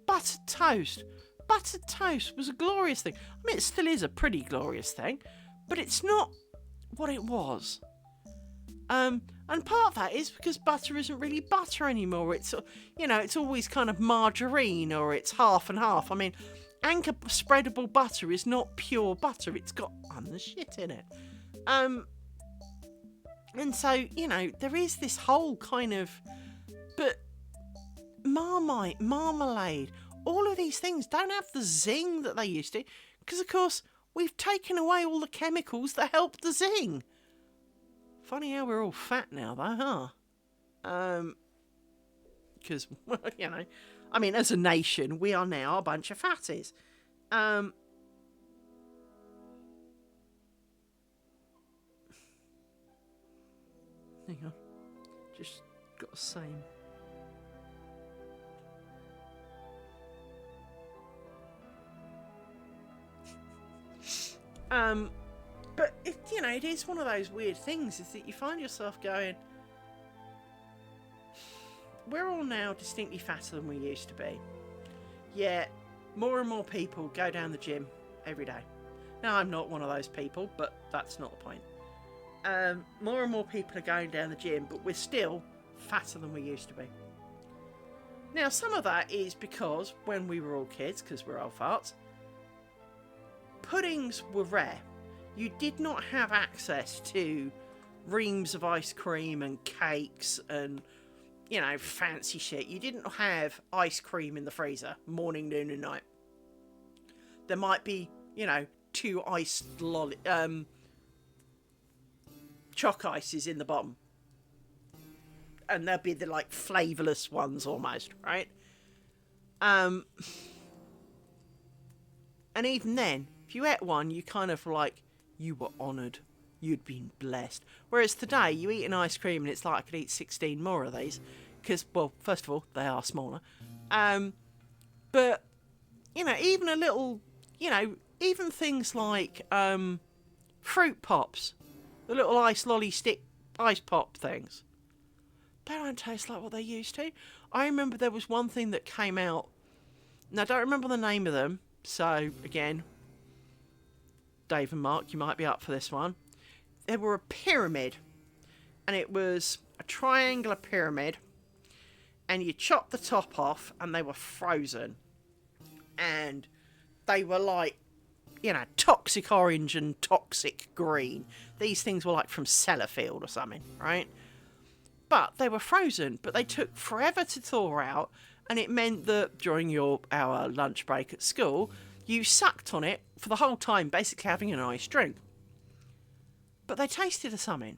Buttered toast. Buttered toast was a glorious thing. It still is a pretty glorious thing, but it's not what it was. And part of that is because butter isn't really butter anymore. It's, it's always kind of margarine, or it's half and half. Anchor spreadable butter is not pure butter. It's got other shit in it. And so, there is this whole kind of, but Marmite, marmalade, all of these things don't have the zing that they used to, because of course we've taken away all the chemicals that help the zing. Funny how we're all fat now though, huh? Because, well, you know, I mean, as a nation, we are now a bunch of fatties. Hang on. Just got the same. But, you know, it is one of those weird things, is that you find yourself going, we're all now distinctly fatter than we used to be. Yet, more and more people go down the gym every day. Now, I'm not one of those people, but that's not the point. More and more people are going down the gym, but we're still fatter than we used to be. Now, some of that is because when we were all kids, because we're old farts, puddings were rare. You did not have access to reams of ice cream and cakes and, you know, fancy shit. You didn't have ice cream in the freezer morning, noon and night. There might be, you know, 2 iced choc ices in the bottom. And there'll be the, like, flavourless ones almost, right? And even then, if you ate one, you kind of like, you were honoured. You'd been blessed. Whereas today, you eat an ice cream and it's like I could eat 16 more of these. Because, well, first of all, they are smaller. But, you know, even a little, you know, even things like fruit pops. The little ice lolly stick ice pop things. They don't taste like what they used to. I remember there was one thing that came out. Now, I don't remember the name of them. So, again, Dave and Mark, you might be up for this one. They were a pyramid. And it was a triangular pyramid. And you chopped the top off and they were frozen. And they were like, you know, toxic orange and toxic green. These things were like from Sellafield or something, right? But they were frozen, but they took forever to thaw out. And it meant that during our lunch break at school, you sucked on it for the whole time, basically having a nice drink. But they tasted of something.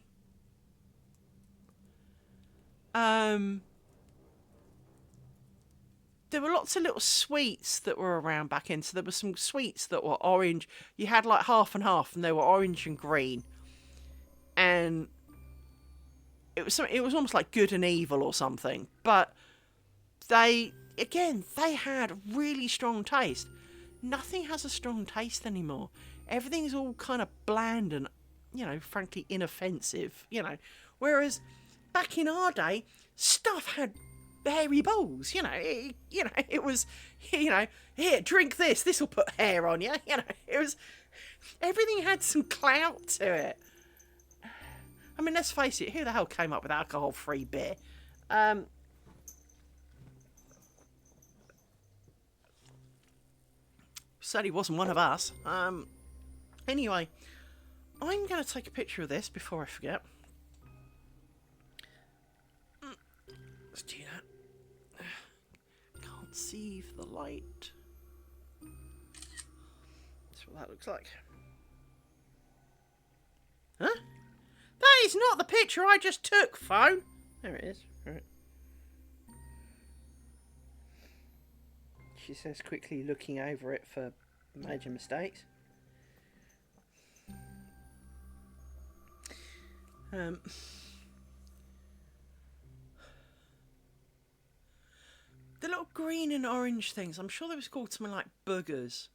There were lots of little sweets that were around back in. So there were some sweets that were orange. You had like half and half, and they were orange and green. And it was almost like good and evil or something. But they had really strong taste. Nothing has a strong taste anymore. Everything's all kind of bland and, you know, frankly inoffensive, you know. Whereas back in our day, stuff had hairy balls, you know. It was, you know, here, drink this. This will put hair on you, you know. It was, everything had some clout to it. I mean, let's face it, who the hell came up with alcohol-free beer? Certainly wasn't one of us. Anyway, I'm going to take a picture of this before I forget. Let's do that. Can't see the light. That's what that looks like. Huh? That is not the picture I just took, phone. There it is. Right. She says, quickly looking over it for major mistakes. The little green and orange things, I'm sure they was called something like boogers.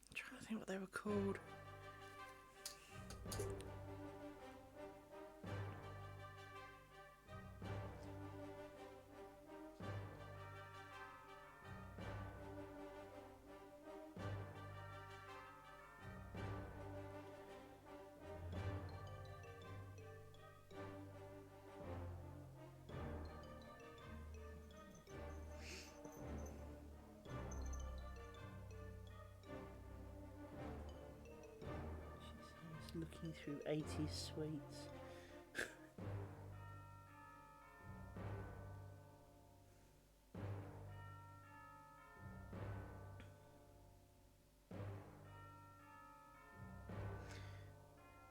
I'm trying to think what they were called. Looking through 80s sweets.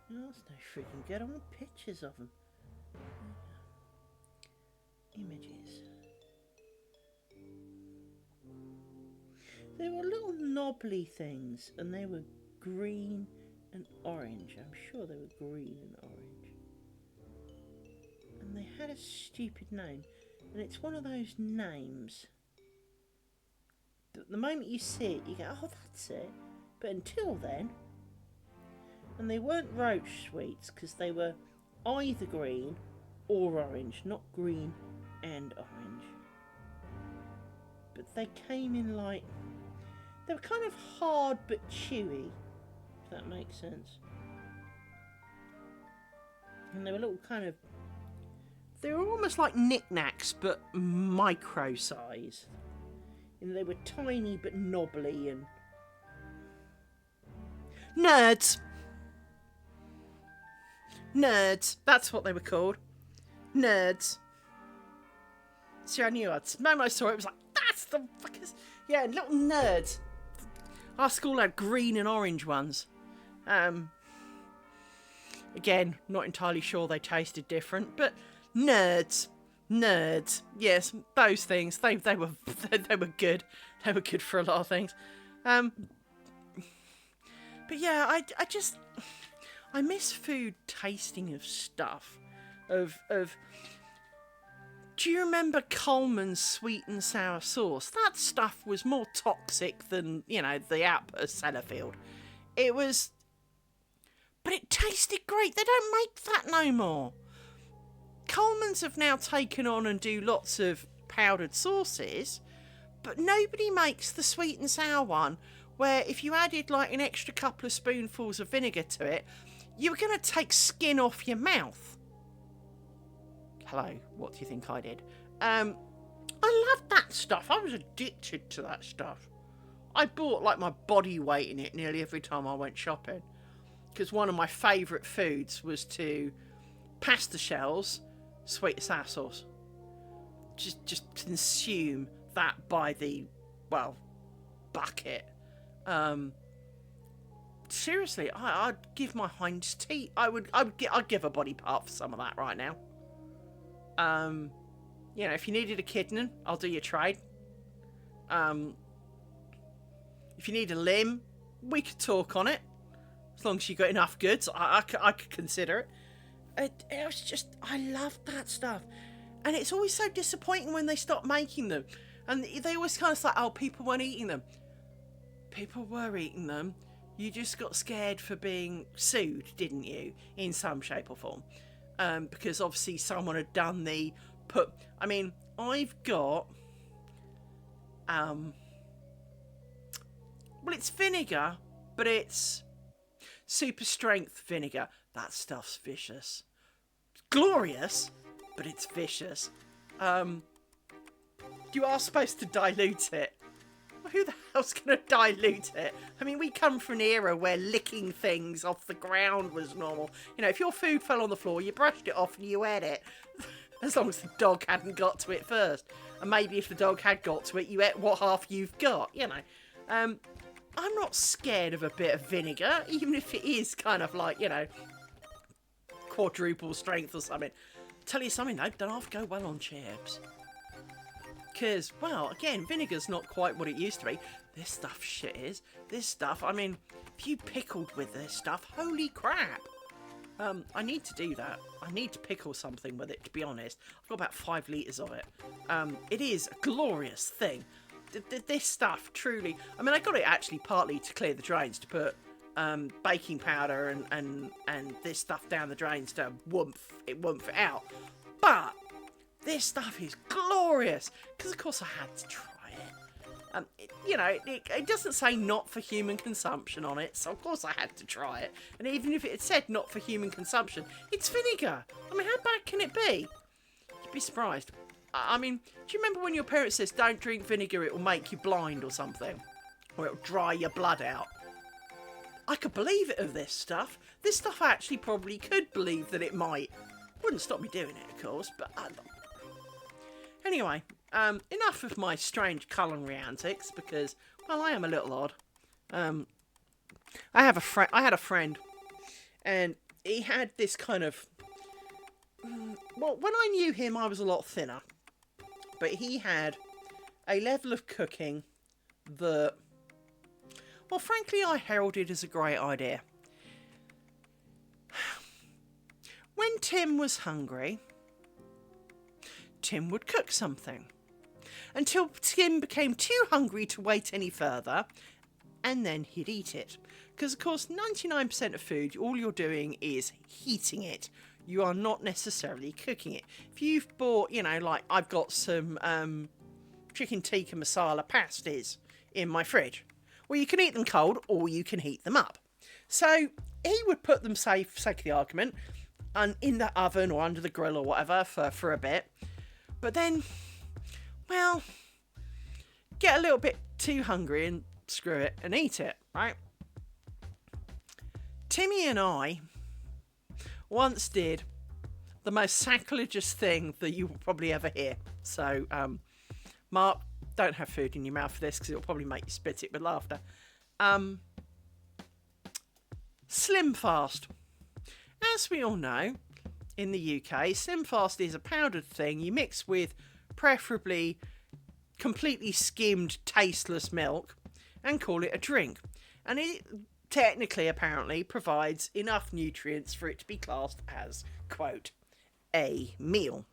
That's no freaking good. I want pictures of them. Images. They were little knobbly things, and they were green and orange. I'm sure they were green and orange. And they had a stupid name. And it's one of those names that the moment you see it, you go, oh, that's it. But until then, and they weren't roach sweets because they were either green or orange, not green and orange. But they came in like, they were kind of hard but chewy, if that makes sense. And they were little kind of, they were almost like knickknacks but micro size. And they were tiny but knobbly and... Nerds! Nerds, that's what they were called. Nerds. See, I knew the moment I saw it, it was like, that's the fuckers. Yeah, little nerds. Our school had green and orange ones. Again, not entirely sure they tasted different, but nerds. Nerds. Yes, those things. They were good. They were good for a lot of things. But yeah, I miss food tasting of stuff. Of do you remember Coleman's sweet and sour sauce? That stuff was more toxic than, you know, the output of Sellafield. It was... But it tasted great. They don't make that no more. Coleman's have now taken on and do lots of powdered sauces, but nobody makes the sweet and sour one where if you added like an extra couple of spoonfuls of vinegar to it, you were going to take skin off your mouth. Hello, what do you think I did? I loved that stuff. I was addicted to that stuff. I bought like my body weight in it nearly every time I went shopping. Because one of my favourite foods was to pasta shells, sweet and sour sauce. Just consume that by the, well, bucket. Seriously, I'd give my hinds teeth. I'd give a body part for some of that right now. You know, if you needed a kidney, I'll do your trade. If you need a limb, we could talk on it. As long as you got enough goods, I could consider it. It was just, I loved that stuff. And it's always so disappointing when they stop making them. And they always kind of say, oh, people weren't eating them. People were eating them. You just got scared for being sued, didn't you? In some shape or form. Because obviously someone had done the put... I mean, I've got... well, it's vinegar, but it's super strength vinegar. That stuff's vicious. It's glorious, but it's vicious. You are supposed to dilute it. Well, who the hell's going to dilute it? I mean, we come from an era where licking things off the ground was normal. You know, if your food fell on the floor, you brushed it off and you ate it. As long as the dog hadn't got to it first. And maybe if the dog had got to it, you ate what half you've got, you know. I'm not scared of a bit of vinegar, even if it is kind of like, you know, quadruple strength or something. Tell you something, though, don't half go well on chips. Because, well, again, vinegar's not quite what it used to be. This stuff shit is. This stuff, I mean, if you pickled with this stuff, holy crap. I need to do that. I need to pickle something with it, to be honest. I've got about 5 litres of it. It is a glorious thing. This stuff, truly... I mean, I got it actually partly to clear the drains, to put baking powder and this stuff down the drains to woomph it out. But... this stuff is glorious, because of course I had to try it. You know, it doesn't say not for human consumption on it, so of course I had to try it. And even if it had said not for human consumption, it's vinegar. I mean, how bad can it be? You'd be surprised. I mean, do you remember when your parents says don't drink vinegar, it will make you blind or something? Or it'll dry your blood out? I could believe it of this stuff. This stuff I actually probably could believe that it might. Wouldn't stop me doing it, of course, but... Anyway, enough of my strange culinary antics, because, well, I am a little odd. I had a friend, and he had this kind of... Well, when I knew him, I was a lot thinner. But he had a level of cooking that, well, frankly, I heralded as a great idea. When Tim was hungry, Tim would cook something. Until Tim became too hungry to wait any further, and then he'd eat it. Because, of course, 99% of food, all you're doing is heating it. You are not necessarily cooking it. If you've bought, you know, like I've got some chicken tikka masala pasties in my fridge. Well, you can eat them cold or you can heat them up. So he would put them, say, for sake of the argument, in the oven or under the grill or whatever for a bit. But then, well, get a little bit too hungry and screw it and eat it, right? Timmy and I once did the most sacrilegious thing that you will probably ever hear. So, Mark, don't have food in your mouth for this because it'll probably make you spit it with laughter. Slim fast. As we all know, in the UK, Slim Fast is a powdered thing you mix with preferably completely skimmed, tasteless milk and call it a drink. And it technically, apparently, provides enough nutrients for it to be classed as, quote, a meal.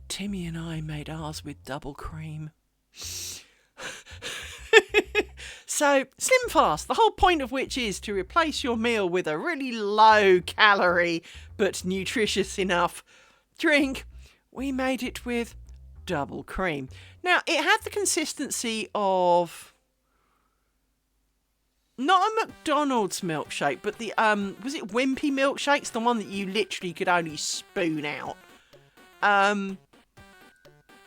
Timmy and I made ours with double cream. So, Slim Fast, the whole point of which is to replace your meal with a really low calorie but nutritious enough drink, we made it with double cream. Now, it had the consistency of not a McDonald's milkshake, but the was it Wimpy milkshakes, the one that you literally could only spoon out. And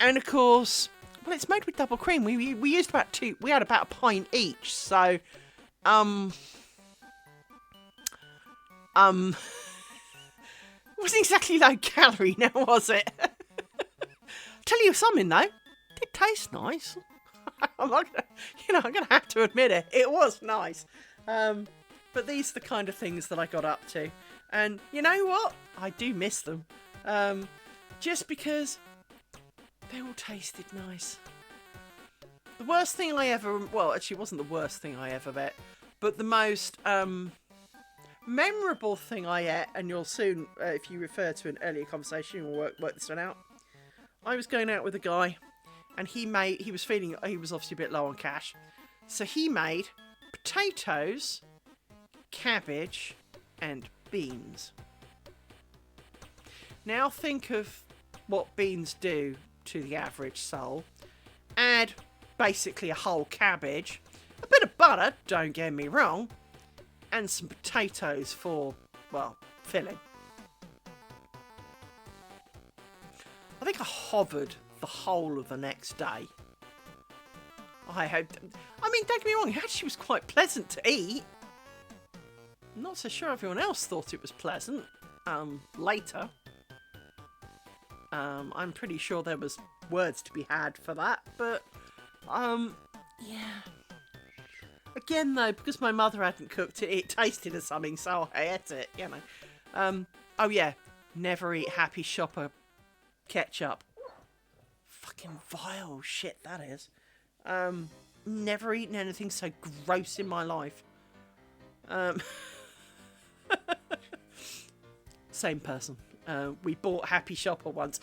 of course, well, it's made with double cream. We used about two. We had about a pint each, so wasn't exactly low calorie now, was it? Tell you something though, it did taste nice. I'm not gonna, I'm gonna have to admit it. It was nice. But these are the kind of things that I got up to, and you know what? I do miss them. Just because they all tasted nice. The worst thing I ever, well, actually it wasn't the worst thing I ever ate, but the most memorable thing I ate, and you'll soon, if you refer to an earlier conversation, you'll work this one out. I was going out with a guy, and he was obviously a bit low on cash, so he made potatoes, cabbage, and beans. Now think of what beans do to the average soul. Add basically a whole cabbage, a bit of butter, don't get me wrong, and some potatoes for, well, filling. I think I hovered the whole of the next day. don't get me wrong, it actually was quite pleasant to eat. I'm not so sure everyone else thought it was pleasant. Later. I'm pretty sure there was words to be had for that, but, yeah. Again, though, because my mother hadn't cooked it, it tasted of something, so I ate it, Oh, yeah, never eat Happy Shopper ketchup. Fucking vile shit, that is. Never eaten anything so gross in my life. Same person. We bought Happy Shopper once.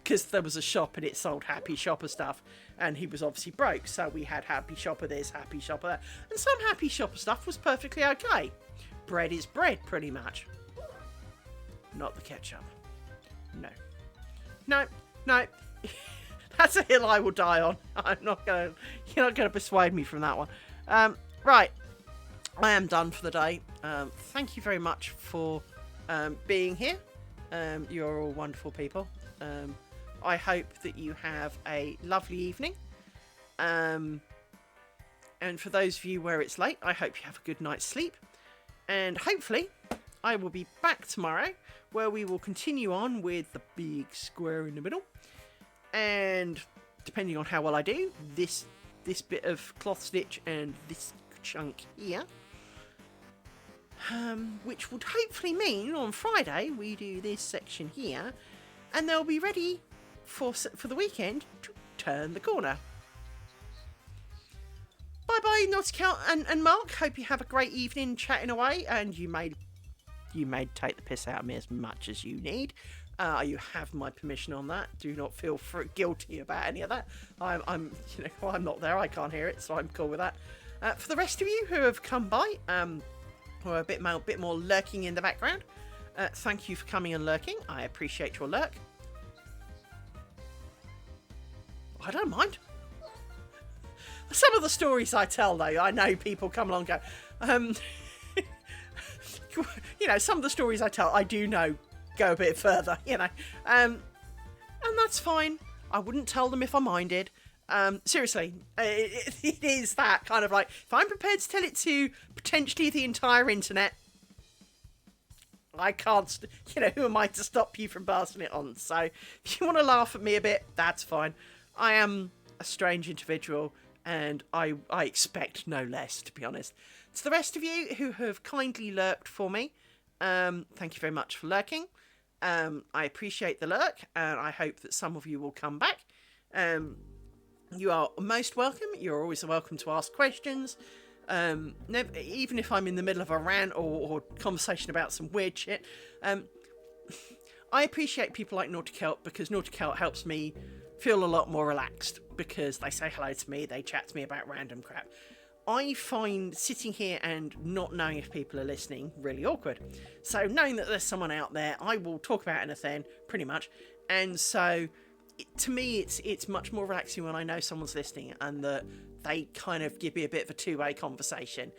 Because there was a shop and it sold Happy Shopper stuff. And he was obviously broke. So we had Happy Shopper this, Happy Shopper that. And some Happy Shopper stuff was perfectly okay. Bread is bread, pretty much. Not the ketchup. No. That's a hill I will die on. You're not going to persuade me from that one. Right. I am done for the day. Thank you very much for being here. You're all wonderful people. I hope that you have a lovely evening. And for those of you where it's late, I hope you have a good night's sleep. And hopefully, I will be back tomorrow, where we will continue on with the big square in the middle. And depending on how well I do, this bit of cloth stitch and this chunk here which would hopefully mean on Friday we do this section here, and they'll be ready for the weekend to turn the corner. Bye bye, Nautical and Mark. Hope you have a great evening chatting away, and you may take the piss out of me as much as you need. You have my permission on that. Do not feel guilty about any of that. I'm not there. I can't hear it, so I'm cool with that. For the rest of you who have come by, who are a bit more lurking in the background, thank you for coming and lurking. I appreciate your lurk. I don't mind. Some of the stories I tell, though, I know people come along and go, some of the stories I tell, I do know go a bit further, and that's fine. I wouldn't tell them if I minded. Seriously, it is that kind of like, if I'm prepared to tell it to potentially the entire internet, I can't, who am I to stop you from passing it on? So if you want to laugh at me a bit, that's fine. I am a strange individual, and I expect no less, to be honest. To the rest of you who have kindly lurked for me, thank you very much for lurking. I appreciate the lurk, and I hope that some of you will come back. You are most welcome. You're always welcome to ask questions. Even if I'm in the middle of a rant or conversation about some weird shit. I appreciate people like Nauticelt, because Nauticelt helps me feel a lot more relaxed, because they say hello to me, they chat to me about random crap. I find sitting here and not knowing if people are listening really awkward. So knowing that there's someone out there, I will talk about anything, pretty much. And so, to me, it's much more relaxing when I know someone's listening and that they kind of give me a bit of a two-way conversation.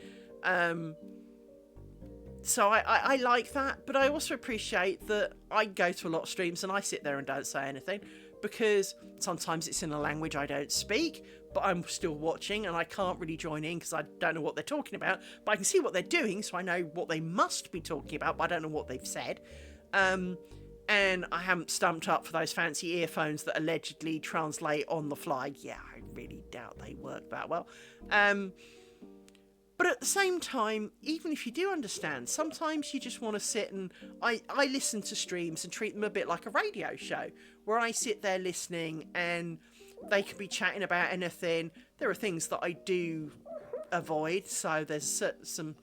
So I like that, but I also appreciate that I go to a lot of streams and I sit there and don't say anything, because sometimes it's in a language I don't speak, but I'm still watching and I can't really join in because I don't know what they're talking about, but I can see what they're doing, so I know what they must be talking about, but I don't know what they've said. And I haven't stumped up for those fancy earphones that allegedly translate on the fly. Yeah, I really doubt they work that well. But at the same time, even if you do understand, sometimes you just want to sit and... I listen to streams and treat them a bit like a radio show, where I sit there listening and they can be chatting about anything. There are things that I do avoid, so there's some...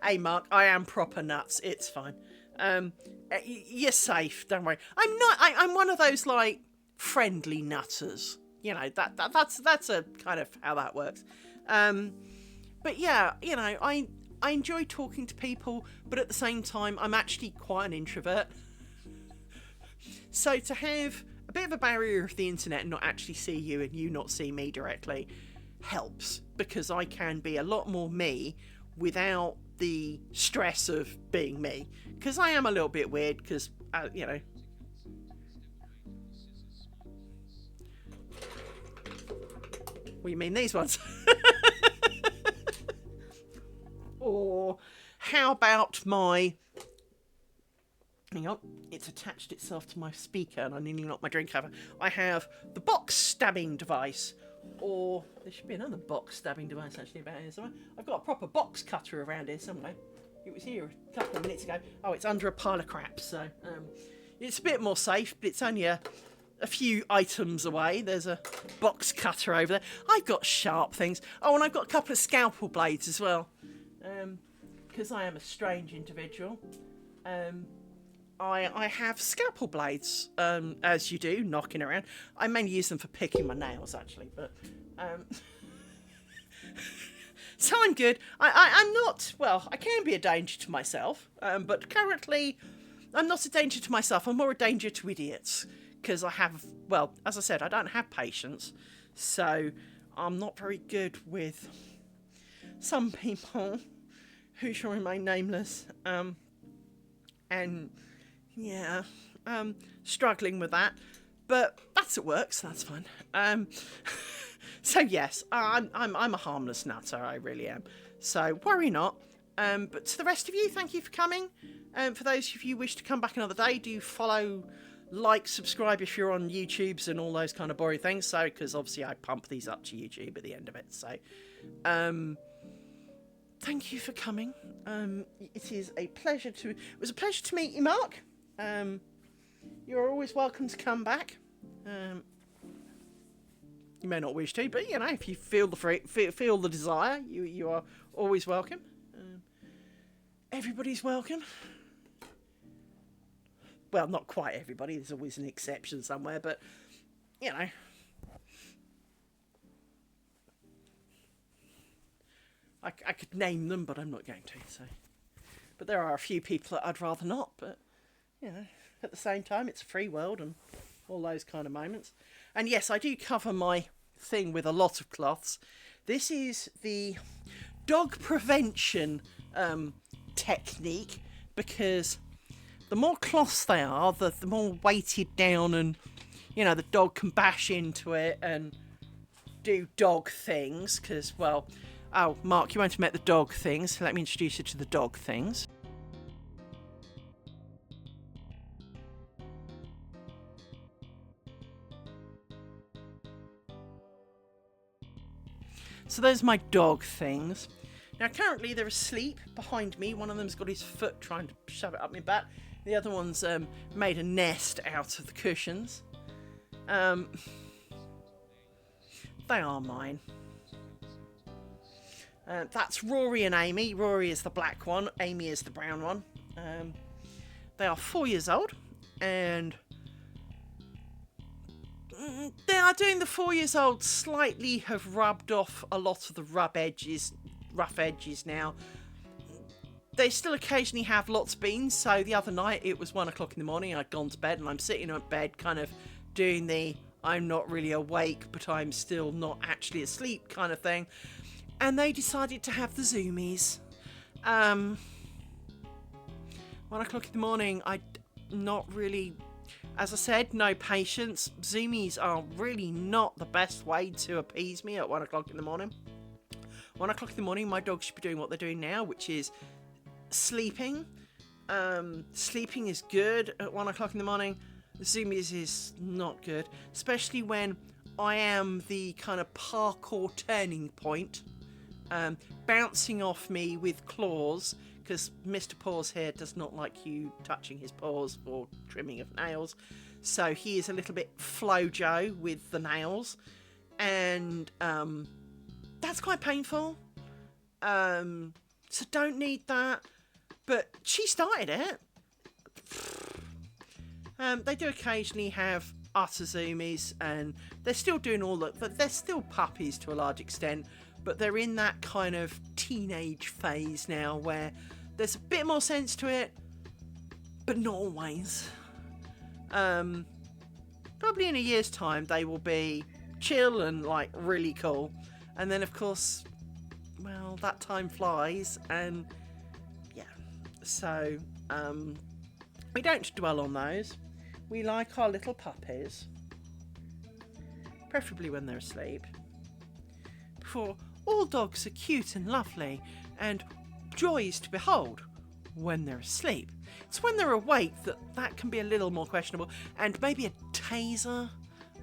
Hey, Mark, I am proper nuts. It's fine. You're safe, don't worry. I'm one of those, like, friendly nutters. That's a kind of how that works. But yeah, I enjoy talking to people, but at the same time, I'm actually quite an introvert. So to have a bit of a barrier of the internet and not actually see you and you not see me directly helps, because I can be a lot more me without the stress of being me. Because I am a little bit weird, because, What do you mean, these ones? Or how about my... Hang on, it's attached itself to my speaker and I nearly knocked my drink over. I have the box stabbing device. Or there should be another box stabbing device actually about here somewhere. I've got a proper box cutter around here somewhere. It was here a couple of minutes ago. Oh, it's under a pile of crap, so it's a bit more safe, but it's only a few items away. There's a box cutter over there. I've got sharp things. Oh, and I've got a couple of scalpel blades as well. Because I am a strange individual. I have scalpel blades, as you do, knocking around. I mainly use them for picking my nails, actually, but... So I'm good. I'm not... Well, I can be a danger to myself, but currently I'm not a danger to myself. I'm more a danger to idiots. Because I have... Well, as I said, I don't have patience. So I'm not very good with some people who shall remain nameless. And... Yeah, struggling with that, but that's at work, so that's fine. So yes, I'm a harmless nutter, I really am. So worry not. But to the rest of you, thank you for coming. For those of you who wish to come back another day, do follow, like, subscribe if you're on YouTubes and all those kind of boring things. So because obviously I pump these up to YouTube at the end of it. So thank you for coming. It was a pleasure to meet you, Mark. You're always welcome to come back. You may not wish to, but you know, if you feel the desire, you are always welcome. Everybody's welcome. Well, not quite everybody. There's always an exception somewhere, but you know. I could name them, but I'm not going to. So, but there are a few people that I'd rather not. But you know, at the same time, it's a free world and all those kind of moments. And yes, I do cover my thing with a lot of cloths. This is the dog prevention technique, because the more cloths they are, the more weighted down, and you know, the dog can bash into it and do dog things. Because, well, oh, Mark, you won't have met the dog things. Let me introduce you to the dog things. So there's my dog things. Now, currently they're asleep behind me. One of them's got his foot trying to shove it up my back. The other one's made a nest out of the cushions. They are mine. That's Rory and Amy. Rory is the black one. Amy is the brown one. They are 4 years old, and they are doing the 4 years old slightly have rubbed off a lot of the rough edges now. They still occasionally have lots of beans. So the other night it was 1 o'clock in the morning. I'd gone to bed and I'm sitting in bed kind of doing the I'm not really awake but I'm still not actually asleep kind of thing. And they decided to have the zoomies. 1 o'clock in the morning, I not really, as I said, no patience. Zoomies are really not the best way to appease me at 1 o'clock in the morning. 1 o'clock in the morning, my dog should be doing what they're doing now, which is sleeping. Sleeping is good at 1 o'clock in the morning. Zoomies is not good, especially when I am the kind of parkour turning point. Bouncing off me with claws, because Mr. Paws here does not like you touching his paws or trimming of nails, so he is a little bit flojo with the nails, and that's quite painful, so don't need that. But she started it. They do occasionally have utter zoomies, and they're still doing all that. They're still puppies to a large extent, but they're in that kind of teenage phase now where there's a bit more sense to it, but not always. Probably in a year's time they will be chill and like really cool, and then of course, well, that time flies, and yeah, so we don't dwell on those. We like our little puppies, preferably when they're asleep. For all dogs are cute and lovely and joys to behold when they're asleep. It's when they're awake that can be a little more questionable, and maybe a taser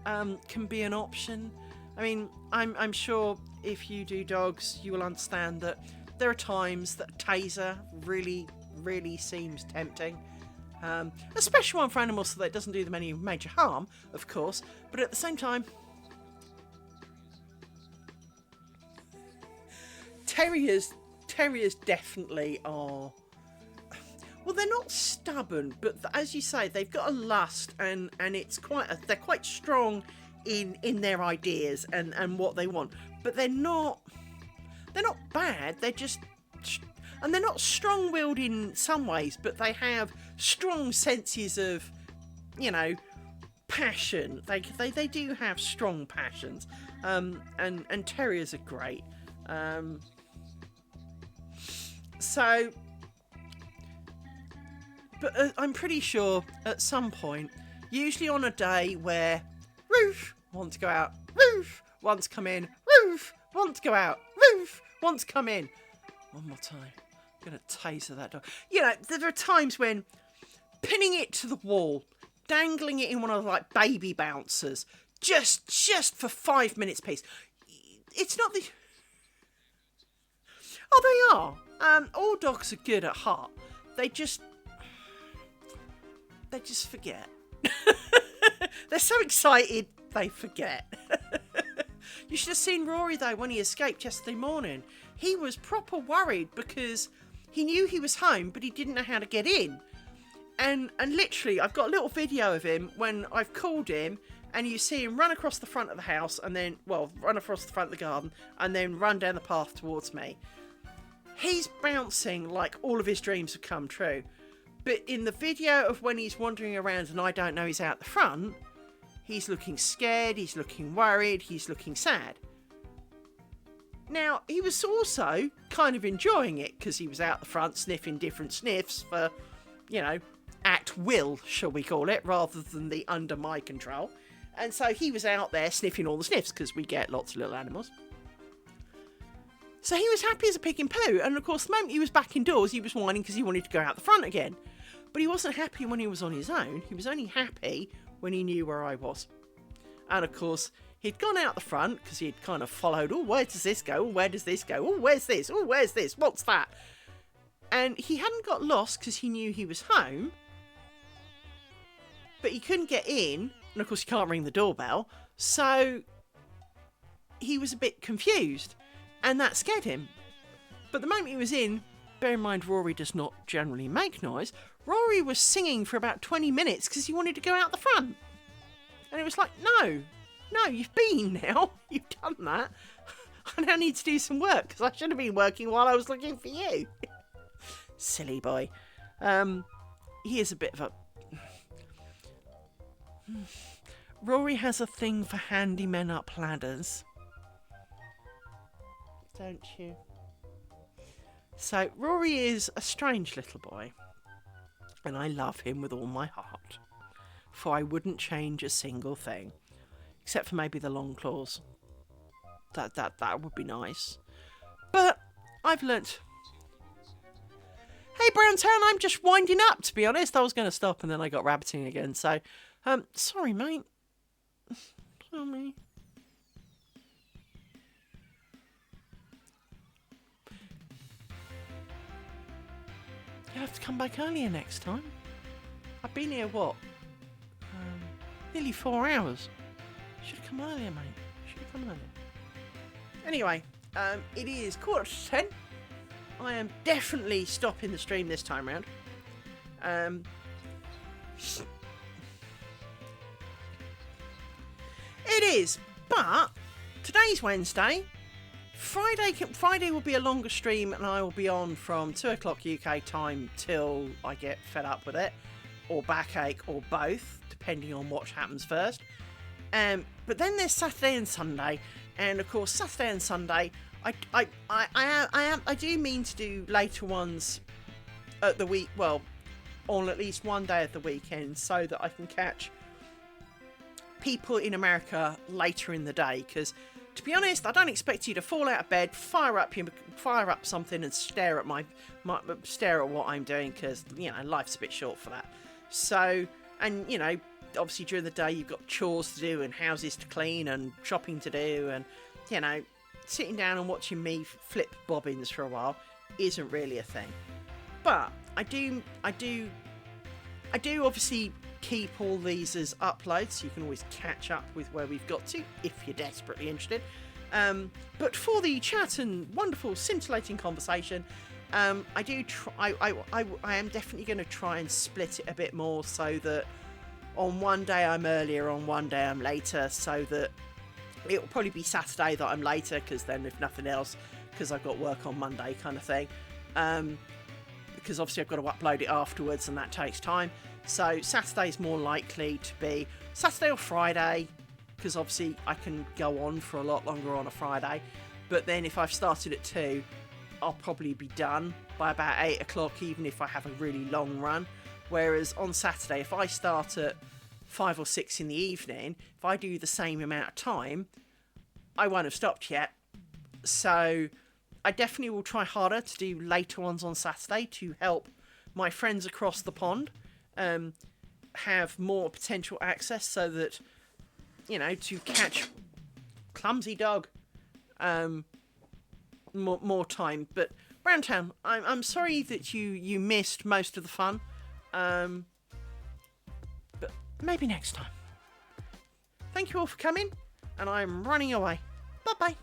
can be an option. I mean, I'm sure if you do dogs, you will understand that there are times that a taser really seems tempting. A special one for animals so that it doesn't do them any major harm, of course, but at the same time, Terriers definitely are. Well, they're not stubborn, but as you say, they've got a lust, and it's they're quite strong in their ideas and what they want. But they're not bad. They're just, and they're not strong-willed in some ways, but they have strong senses of, you know, passion. They do have strong passions, and terriers are great. So, but I'm pretty sure at some point, usually on a day where Roof wants to go out, Roof wants to come in, Roof wants to go out, Roof wants to come in. One more time. I'm going to taser that dog. You know, there are times when pinning it to the wall, dangling it in one of the, like, baby bouncers, just for 5 minutes piece. It's not the... Oh, they are. All dogs are good at heart. They just forget. They're so excited, they forget. You should have seen Rory, though, when he escaped yesterday morning. He was proper worried because he knew he was home, but he didn't know how to get in. And literally, I've got a little video of him when I've called him, and you see him run across the front of the house, and then, run across the front of the garden, and then run down the path towards me. He's bouncing like all of his dreams have come true. But in the video of when he's wandering around and I don't know he's out the front, he's looking scared, he's looking worried, he's looking sad. Now, he was also kind of enjoying it because he was out the front sniffing different sniffs for, at will, shall we call it, rather than the under my control. And so he was out there sniffing all the sniffs because we get lots of little animals. So he was happy as a pig in poo. And of course, the moment he was back indoors, he was whining because he wanted to go out the front again. But he wasn't happy when he was on his own. He was only happy when he knew where I was. And of course, he'd gone out the front because he'd kind of followed, oh, where does this go? Oh, where does this go? Oh, where's this? Oh, where's this? What's that? And he hadn't got lost because he knew he was home. But he couldn't get in. And of course, you can't ring the doorbell. So he was a bit confused. And that scared him. But the moment he was in, bear in mind Rory does not generally make noise, Rory was singing for about 20 minutes because he wanted to go out the front. And it was like, no, you've been now. You've done that. I now need to do some work because I should have been working while I was looking for you. Silly boy. He is a bit of a... Rory has a thing for handymen up ladders. Don't you? So, Rory is a strange little boy. And I love him with all my heart. For I wouldn't change a single thing. Except for maybe the long claws. That would be nice. But, I've learnt... Hey, Browntown, I'm just winding up, to be honest. I was going to stop and then I got rabbiting again. So, sorry, mate. Sorry. You'll have to come back earlier next time. I've been here, what? Nearly 4 hours. Should have come earlier, mate. Should have come earlier. Anyway, it is 9:45. I am definitely stopping the stream this time round. It is, but today's Wednesday. Friday will be a longer stream and I will be on from 2 o'clock UK time till I get fed up with it, or backache, or both, depending on what happens first. But then there's Saturday and Sunday, and of course Saturday and Sunday I do mean to do later ones at the week, well, on at least one day of the weekend, so that I can catch people in America later in the day, because to be honest, I don't expect you to fall out of bed, fire up something, and stare at what I'm doing, because life's a bit short for that. So, and obviously during the day you've got chores to do and houses to clean and shopping to do, and sitting down and watching me flip bobbins for a while isn't really a thing. But I do obviously keep all these as uploads, so you can always catch up with where we've got to if you're desperately interested. But for the chat and wonderful scintillating conversation, I am definitely going to try and split it a bit more, so that on one day I'm earlier, on one day I'm later, so that it will probably be Saturday that I'm later, because then if nothing else, because I've got work on Monday kind of thing, because obviously I've got to upload it afterwards and that takes time. So Saturday's more likely to be Saturday or Friday, because obviously I can go on for a lot longer on a Friday. But then if I've started at 2, I'll probably be done by about 8 o'clock, even if I have a really long run. Whereas on Saturday, if I start at 5 or 6 in the evening, if I do the same amount of time, I won't have stopped yet. So I definitely will try harder to do later ones on Saturday to help my friends across the pond have more potential access, so that, to catch clumsy dog. more time. But Browntown, I'm sorry that you missed most of the fun. But maybe next time. Thank you all for coming, and I'm running away. Bye bye.